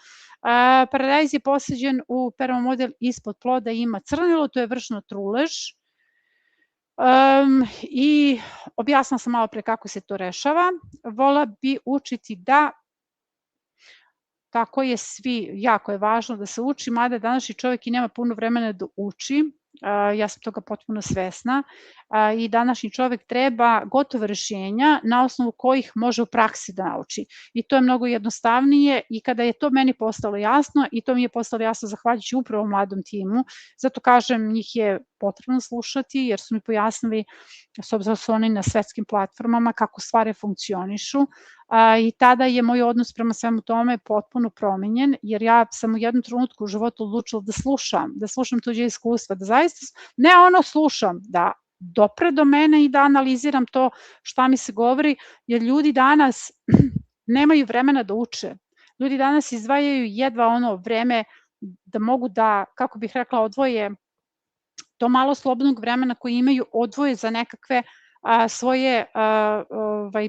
Paradajz je posađen u prvom model ispod ploda, ima crnilo, to je vršno trulež. I objasnila sam malo pre kako se to rešava. Vola bi učiti da, tako je svi, jako je važno da se uči, mada današnji čovjek i nema puno vremena da uči, ja sam toga potpuno svesna i današnji čovjek treba gotove rešenja na osnovu kojih može u praksi da nauči. I to je mnogo jednostavnije i kada je to meni postalo jasno i to mi je postalo jasno zahvaljujući upravo mladom timu, zato kažem njih je potrebno slušati jer su mi pojasnili, s obzirom da su oni na svetskim platformama, kako stvari funkcionišu i tada je moj odnos prema svemu tome potpuno promenjen, jer ja sam u jednom trenutku u životu odlučila da slušam tuđe iskustva, da zaista, ne ono slušam, da dopre do mene i da analiziram to šta mi se govori, jer ljudi danas nemaju vremena da uče. Ljudi danas izdvajaju jedva ono vreme da mogu da, kako bih rekla, odvoje to malo slobodnog vremena koje imaju, odvoje za nekakve svoje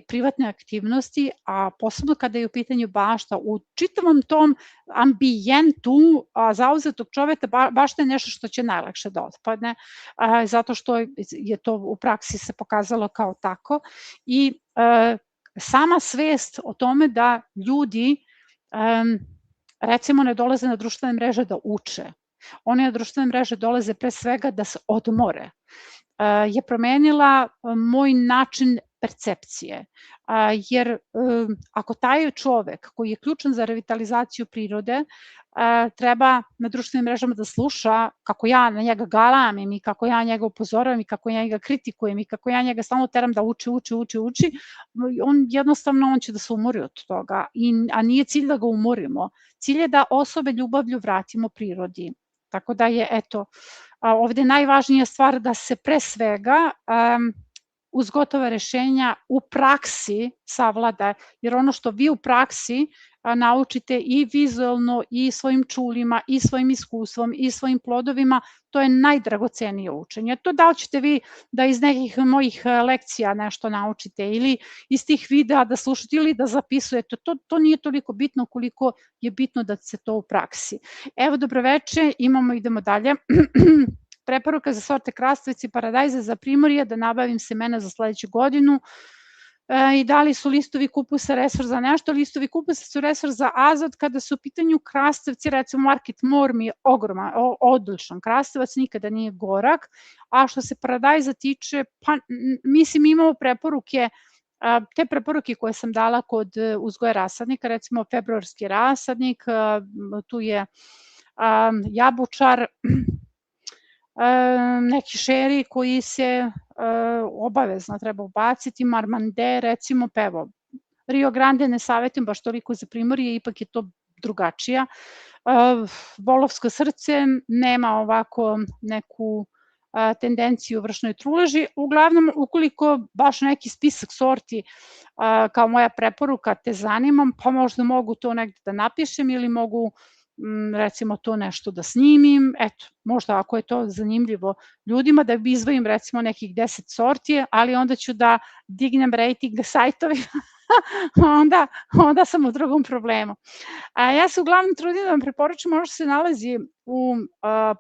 privatne aktivnosti, a posebno kada je u pitanju bašta. U čitavom tom ambijentu zauzetog čoveka bašta je nešto što će najlakše da otpadne, zato što je to u praksi se pokazalo kao tako. I sama svest o tome da ljudi recimo ne dolaze na društvene mreže da uče, oni na društvene mreže dolaze pre svega da se odmore, je promenila moj način percepcije, jer ako taj čovek koji je ključan za revitalizaciju prirode treba na društvenim mrežama da sluša kako ja na njega galamim i kako ja njega upozoravam i kako ja njega kritikujem i kako ja njega stalno teram da uči, on će da se umori od toga, a nije cilj da ga umorimo, cilj je da osobe ljubavlju vratimo prirodi. Tako da je, eto, ovde najvažnija stvar da se pre svega uz gotova rešenja u praksi savlada, jer ono što vi u praksi naučite i vizualno i svojim čulima i svojim iskustvom i svojim plodovima, to je najdragocenije učenje. To da li ćete vi da iz nekih mojih lekcija nešto naučite ili iz tih videa da slušate ili da zapisujete, to nije toliko bitno koliko je bitno da se to u praksi. Evo, dobroveče, idemo dalje. Preporuka za sorte krastavиce i paradajza za Primorje, da nabavim semena za sledeću godinu. I da li su listovi kupusa resurs za nešto? Listovi kupusa su resurs za azot kada su u pitanju krastavci, recimo Market More mi je ogroman, odličan krastavac, nikada nije gorak, a što se paradajza tiče, pa mislim imamo preporuke, te preporuke koje sam dala kod uzgoja rasadnika, recimo februarski rasadnik, tu je jabučar, neki šeri koji se obavezno treba ubaciti, Marmande recimo, pa evo, Rio Grande ne savetujem baš toliko za Primorje, ipak je to drugačija. Volovsko srce nema ovako neku tendenciju u vršnoj truleži. Uglavnom, ukoliko baš neki spisak sorti kao moja preporuka te zanimam, pa možda mogu to negde da napišem ili mogu recimo to nešto da snimim, eto, možda ako je to zanimljivo ljudima, da izdvojim recimo nekih 10 sorti, ali onda ću da dignem rating na sajtovima, onda sam u drugom problemu. Ja se uglavnom trudim da vam preporučim ono što se nalazi u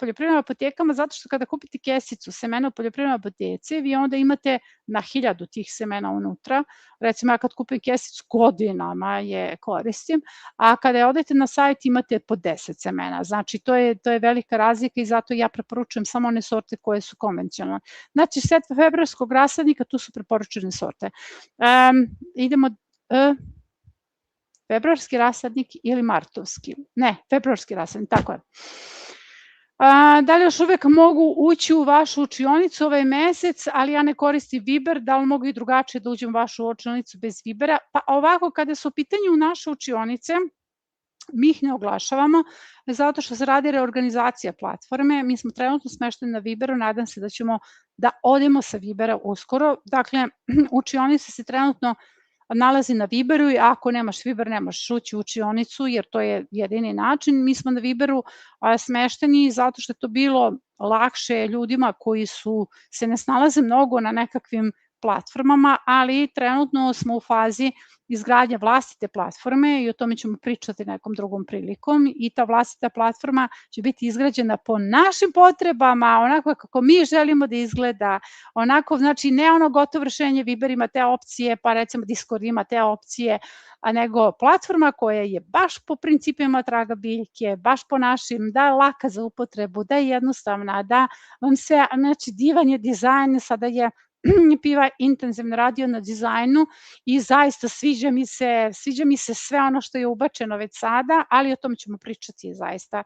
poljoprivrednim apotekama, zato što kada kupite kesicu semena u poljoprivrednoj apoteci, vi onda imate na 1000 tih semena unutra. Recimo, ja kad kupim kesicu godinama je koristim, a kada odete na sajt imate po 10 semena. Znači, to je velika razlika i zato ja preporučujem samo one sorte koje su konvencionalne. Znači, setva februarskog rasadnika, tu su preporučene sorte. Idemo februarski rasadnik ili martovski? Ne, februarski rasadnik, tako je. Da li još uvek mogu ući u vašu učionicu ovaj mesec, ali ja ne koristim Viber, da li mogu i drugačije da uđem u vašu učionicu bez Vibera? Pa ovako, kada su u pitanju naše učionice, mi ih ne oglašavamo, zato što se radi reorganizacija platforme. Mi smo trenutno smešteni na Viberu, nadam se da ćemo da odemo sa Vibera uskoro. Dakle, učionica se trenutno nalazi na Viberu i ako nemaš Viber, nemaš ući u učionicu, jer to je jedini način. Mi smo na Viberu smešteni zato što je to bilo lakše ljudima koji se ne snalaze mnogo na nekakvim platformama, ali trenutno smo u fazi izgradnje vlastite platforme i o tome ćemo pričati nekom drugom prilikom i ta vlastita platforma će biti izgrađena po našim potrebama, onako kako mi želimo da izgleda, onako, znači ne ono gotovo rešenje, Viber ima te opcije, pa recimo Discord ima te opcije, nego platforma koja je baš po principima traga biljke, baš po našim, da je laka za upotrebu, da je jednostavna, da vam se, znači divan je dizajn, sada je Piva intenzivno radio na dizajnu i zaista sviđa mi se sve ono što je ubačeno već sada, ali o tom ćemo pričati zaista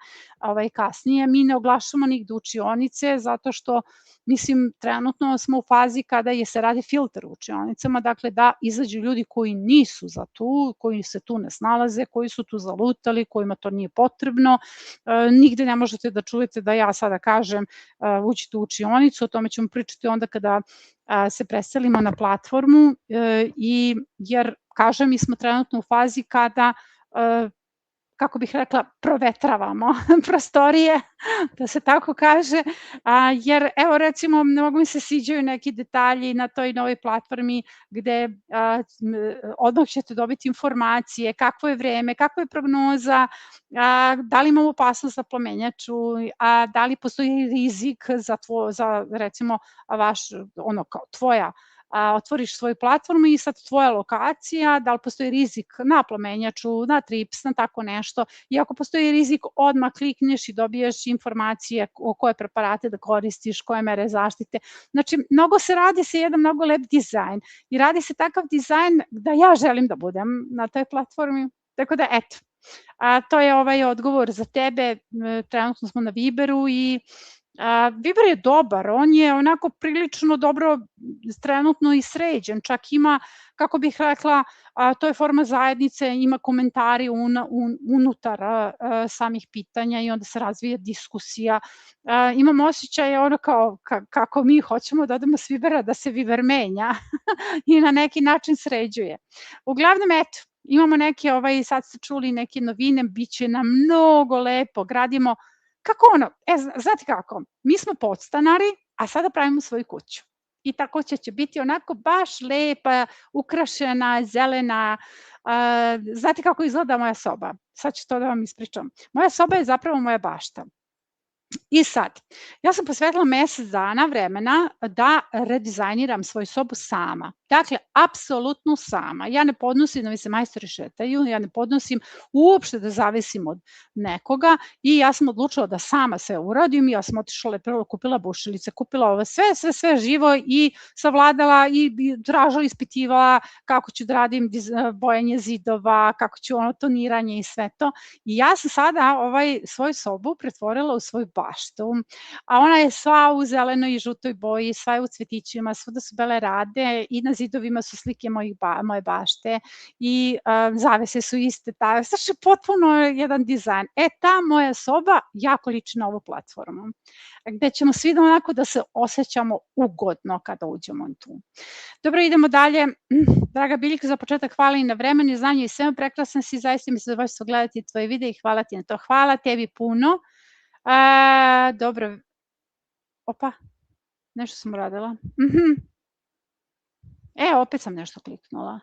kasnije. Mi ne oglašamo nigde učionice zato što mislim trenutno smo u fazi kada se radi filter u učionicama, dakle da izađu ljudi koji nisu za tu, koji se tu ne snalaze, koji su tu zalutali, kojima to nije potrebno. Nigde ne možete da čujete da ja sada kažem uđite u učionicu, o tome ćemo pričati onda kada se preselimo na platformu, jer, kažem, mi smo trenutno u fazi kada, kako bih rekla, provetravamo prostorije, da se tako kaže, jer evo recimo mnogo mi se sviđaju neki detalji na toj novoj platformi gde odmah ćete dobiti informacije kakvo je vreme, kakva je prognoza, da li imamo opasnost za plamenjaču, da li postoji rizik za recimo tvoja otvoriš svoju platformu i sad tvoja lokacija, da li postoji rizik na plamenjaču, na trips, na tako nešto. I ako postoji rizik, odmah klikneš i dobiješ informacije o koje preparate da koristiš, koje mere zaštite. Znači, mnogo se radi sa jedan mnogo lep dizajn i radi se takav dizajn da ja želim da budem na toj platformi. Tako da, eto, to je ovaj odgovor za tebe. Trenutno smo na Viberu i Viber je dobar, on je onako prilično dobro trenutno i sređen, čak ima, kako bih rekla, to je forma zajednice, ima komentari unutar samih pitanja i onda se razvija diskusija. Imam osjećaj ono kao kako mi hoćemo da odemo s Vibera, da se Viber menja i na neki način sređuje. Uglavnom, eto, imamo neke, sad ste čuli neke novine, bit će nam mnogo lepo, gradimo. Kako ono, znate kako, mi smo podstanari, a sada pravimo svoju kuću. I ta kuća će biti onako baš lepa, ukrašena, zelena. Znate kako izgleda moja soba? Sad ću to da vam ispričam. Moja soba je zapravo moja bašta. I sad, ja sam posvetila mesec dana vremena da redizajniram svoju sobu sama. Dakle, apsolutno sama. Ja ne podnosim da mi se majstori šetaju, ja ne podnosim uopšte da zavisim od nekoga i ja sam odlučila da sama sve uradim. Ja sam otišla, kupila bušilice, kupila ovo sve živo i savladala i tražila, ispitivala kako ću da radim bojanje zidova, kako ću toniranje i sve to. I ja sam sada svoju sobu pretvorila u svoju baštu, a ona je sva u zelenoj i žutoj boji, sva je u cvetićima, svuda su bele rade i na zidovima su slike moje bašte i zavese su iste, znači potpuno jedan dizajn. Ta moja soba jako liči na ovu platformu, gde ćemo svi onako da se osjećamo ugodno kada uđemo tu. Dobro, idemo dalje. Draga Biljka, za početak hvala i na vremenu i znanju i svema, prekrasna si, zaista mi se zadovoljstvo gledati tvoje videe i hvala ti na to. Hvala tebi puno. Dobro. Opa, nešto sam uradila. Opet sam nešto kliknula.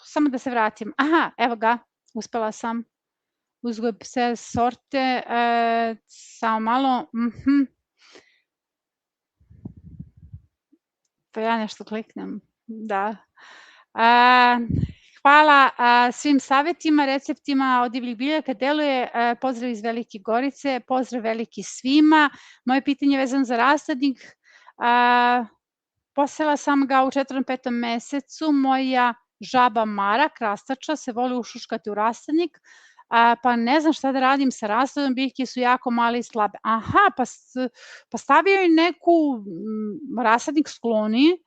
Samo da se vratim. Aha, evo ga, uspela sam. Uzgoj pse sorte, samo malo. Pa ja nešto kliknem, da. Hvala svim savjetima, receptima od divljih biljaka, deluje, pozdrav iz Velike Gorice, pozdrav veliki svima. Moje pitanje je vezano za rasadnik, posela sam ga u 4. 5. mesecu, moja žaba Mara, krastača, se voli ušuškati u rasadnik, pa ne znam šta da radim sa rasadom, biljke su jako male i slabe. Aha, pa stavio je neku rasadnik skloni,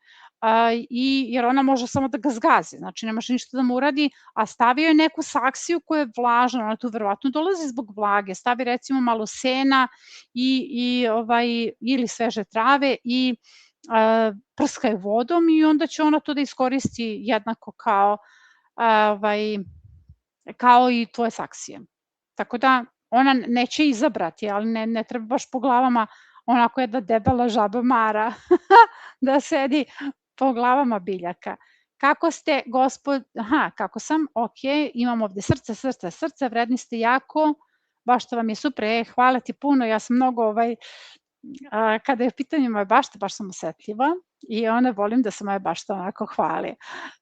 jer ona može samo da ga zgazi, znači ne može ništa da mu uradi, a stavio je neku saksiju koja je vlažna, ona tu verovatno dolazi zbog vlage, stavi recimo malo sena ili sveže trave i prska je vodom i onda će ona to da iskoristi jednako kao i tvoje saksije. Tako da ona neće izabrati, ali ne treba baš po glavama onako jedna debela žaba Mara da sedi po glavama biljaka. Kako ste, kako sam, ok, imam ovde srce, vredni ste jako, baš to vam je super, hvala ti puno, ja sam mnogo, kada je u pitanju moja bašta, baš sam osetljiva i ona volim da se moja bašta onako hvali,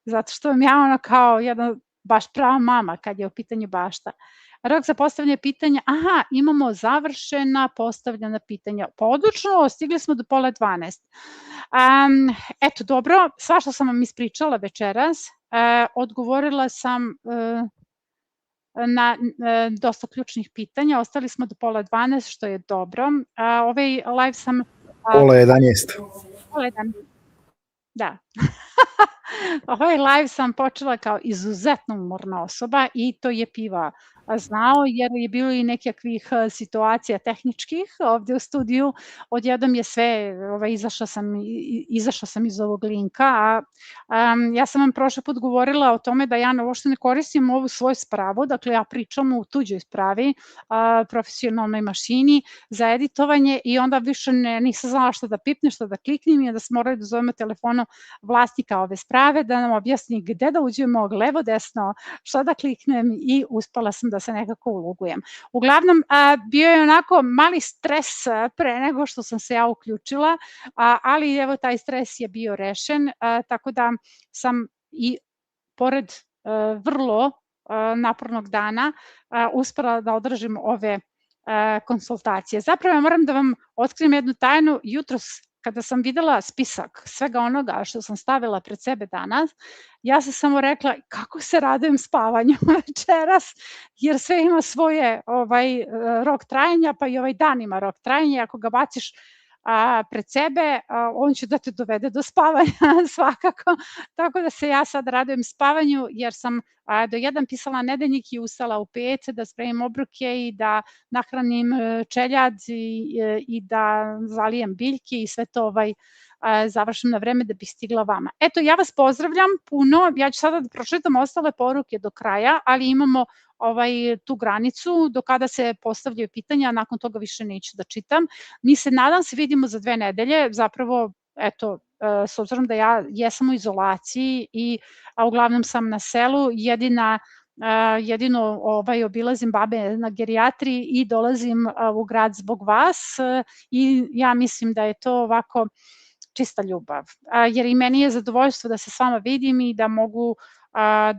zato što vam ja ono kao jedna baš prava mama kad je u pitanju bašta. Rok za postavljanje pitanja, imamo završena postavljena pitanja. Pa odlično, stigli smo do 11:30. Eto, dobro, svašta sam vam ispričala večeras, odgovorila sam na dosta ključnih pitanja, ostali smo do 11:30, što je dobro. Ovaj live sam... 11:30. 11:30. Da. Ovaj live sam počela kao izuzetno umorna osoba i to je Piva znao, jer je bilo i nekakvih situacija tehničkih ovde u studiju. Odjednom je sve, izašla sam iz ovog linka, a ja sam vam prošle put govorila o tome da ja uopšte ne koristim ovu svoju spravu, dakle ja pričam u tuđoj spravi, profesionalnoj mašini za editovanje i onda više nisam znala šta da pipnem, šta da kliknem i onda smo morali da zovemo telefonom vlasnika ove sprave da nam objasni gde da uđemo, levo, desno, šta da kliknem i uspela sam da se nekako ulogujem. Uglavnom, bio je onako mali stres pre nego što sam se ja uključila, ali evo taj stres je bio rešen, tako da sam i pored vrlo napornog dana uspela da održim ove konsultacije. Zapravo moram da vam otkrijem jednu tajnu, jutros kada sam videla spisak svega onoga što sam stavila pred sebe danas, ja sam samo rekla kako se radujem spavanju večeras, jer sve ima svoje rok trajanja, pa i ovaj dan ima rok trajanja, ako ga baciš pred sebe, on će da te dovede do spavanja svakako, tako da se ja sad radujem spavanju, jer sam do 1 pisala nedeljnik i ustala u 5 da spremim obroke i da nahranim čeljad i da zalijem biljke i sve to završim na vreme da bih stigla vama. Eto, ja vas pozdravljam puno, ja ću sada da pročitam ostale poruke do kraja, ali imamo tu granicu do kada se postavljaju pitanja, nakon toga više neću da čitam. Mi se, nadam se, vidimo za 2 nedelje, zapravo, eto, s obzirom da ja jesam u izolaciji a uglavnom sam na selu, jedino obilazim babe na gerijatriji i dolazim u grad zbog vas i ja mislim da je to ovako čista ljubav, jer i meni je zadovoljstvo da se s vama vidim i da mogu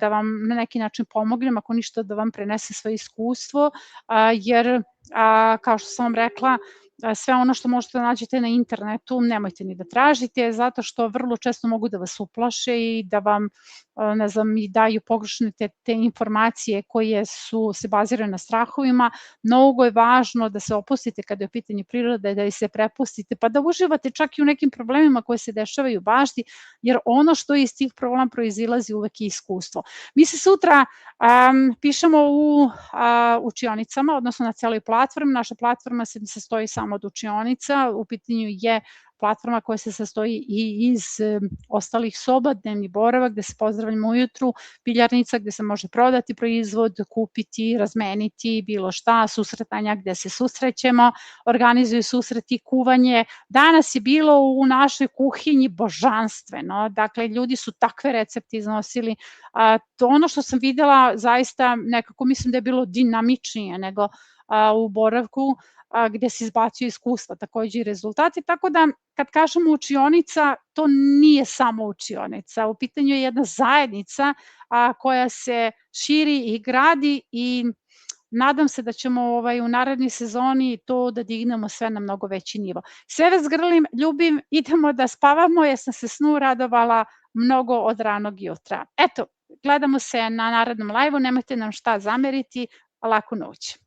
da vam na neki način pomognem, ako ništa da vam prenesem svoje iskustvo, jer kao što sam vam rekla, sve ono što možete da nađete na internetu nemojte ni da tražite, zato što vrlo često mogu da vas uplaše i da vam, ne znam, i daju pogrešne te informacije koje se baziraju na strahovima. Mnogo je važno da se opustite kada je u pitanju priroda, da se prepustite, pa da uživate čak i u nekim problemima koje se dešavaju u bašti, jer ono što iz tih problema proizilazi uvek je iskustvo. Mi se sutra pišemo u učionicama, odnosno na celoj platformi. Naša platforma se sastoji samo od učionica, u pitanju je platforma koja se sastoji i iz ostalih soba, dnevni boravak, gde se pozdravljamo ujutru, piljarnica gde se može prodati proizvod, kupiti, razmeniti, bilo šta, susretanja gde se susrećemo, organizuju susreti, kuvanje. Danas je bilo u našoj kuhinji božanstveno, dakle ljudi su takve recepte iznosili, to ono što sam videla zaista nekako mislim da je bilo dinamičnije nego u boravku, gde se izbacuju iskustva, takođe i rezultati, tako da kad kažemo učionica, to nije samo učionica, u pitanju je jedna zajednica koja se širi i gradi i nadam se da ćemo u narednoj sezoni to da dignemo sve na mnogo veći nivo. Sve vas grlim, ljubim, idemo da spavamo jer sam se snu radovala mnogo od ranog jutra. Eto, gledamo se na narednom live-u, nemojte nam šta zameriti, laku noć.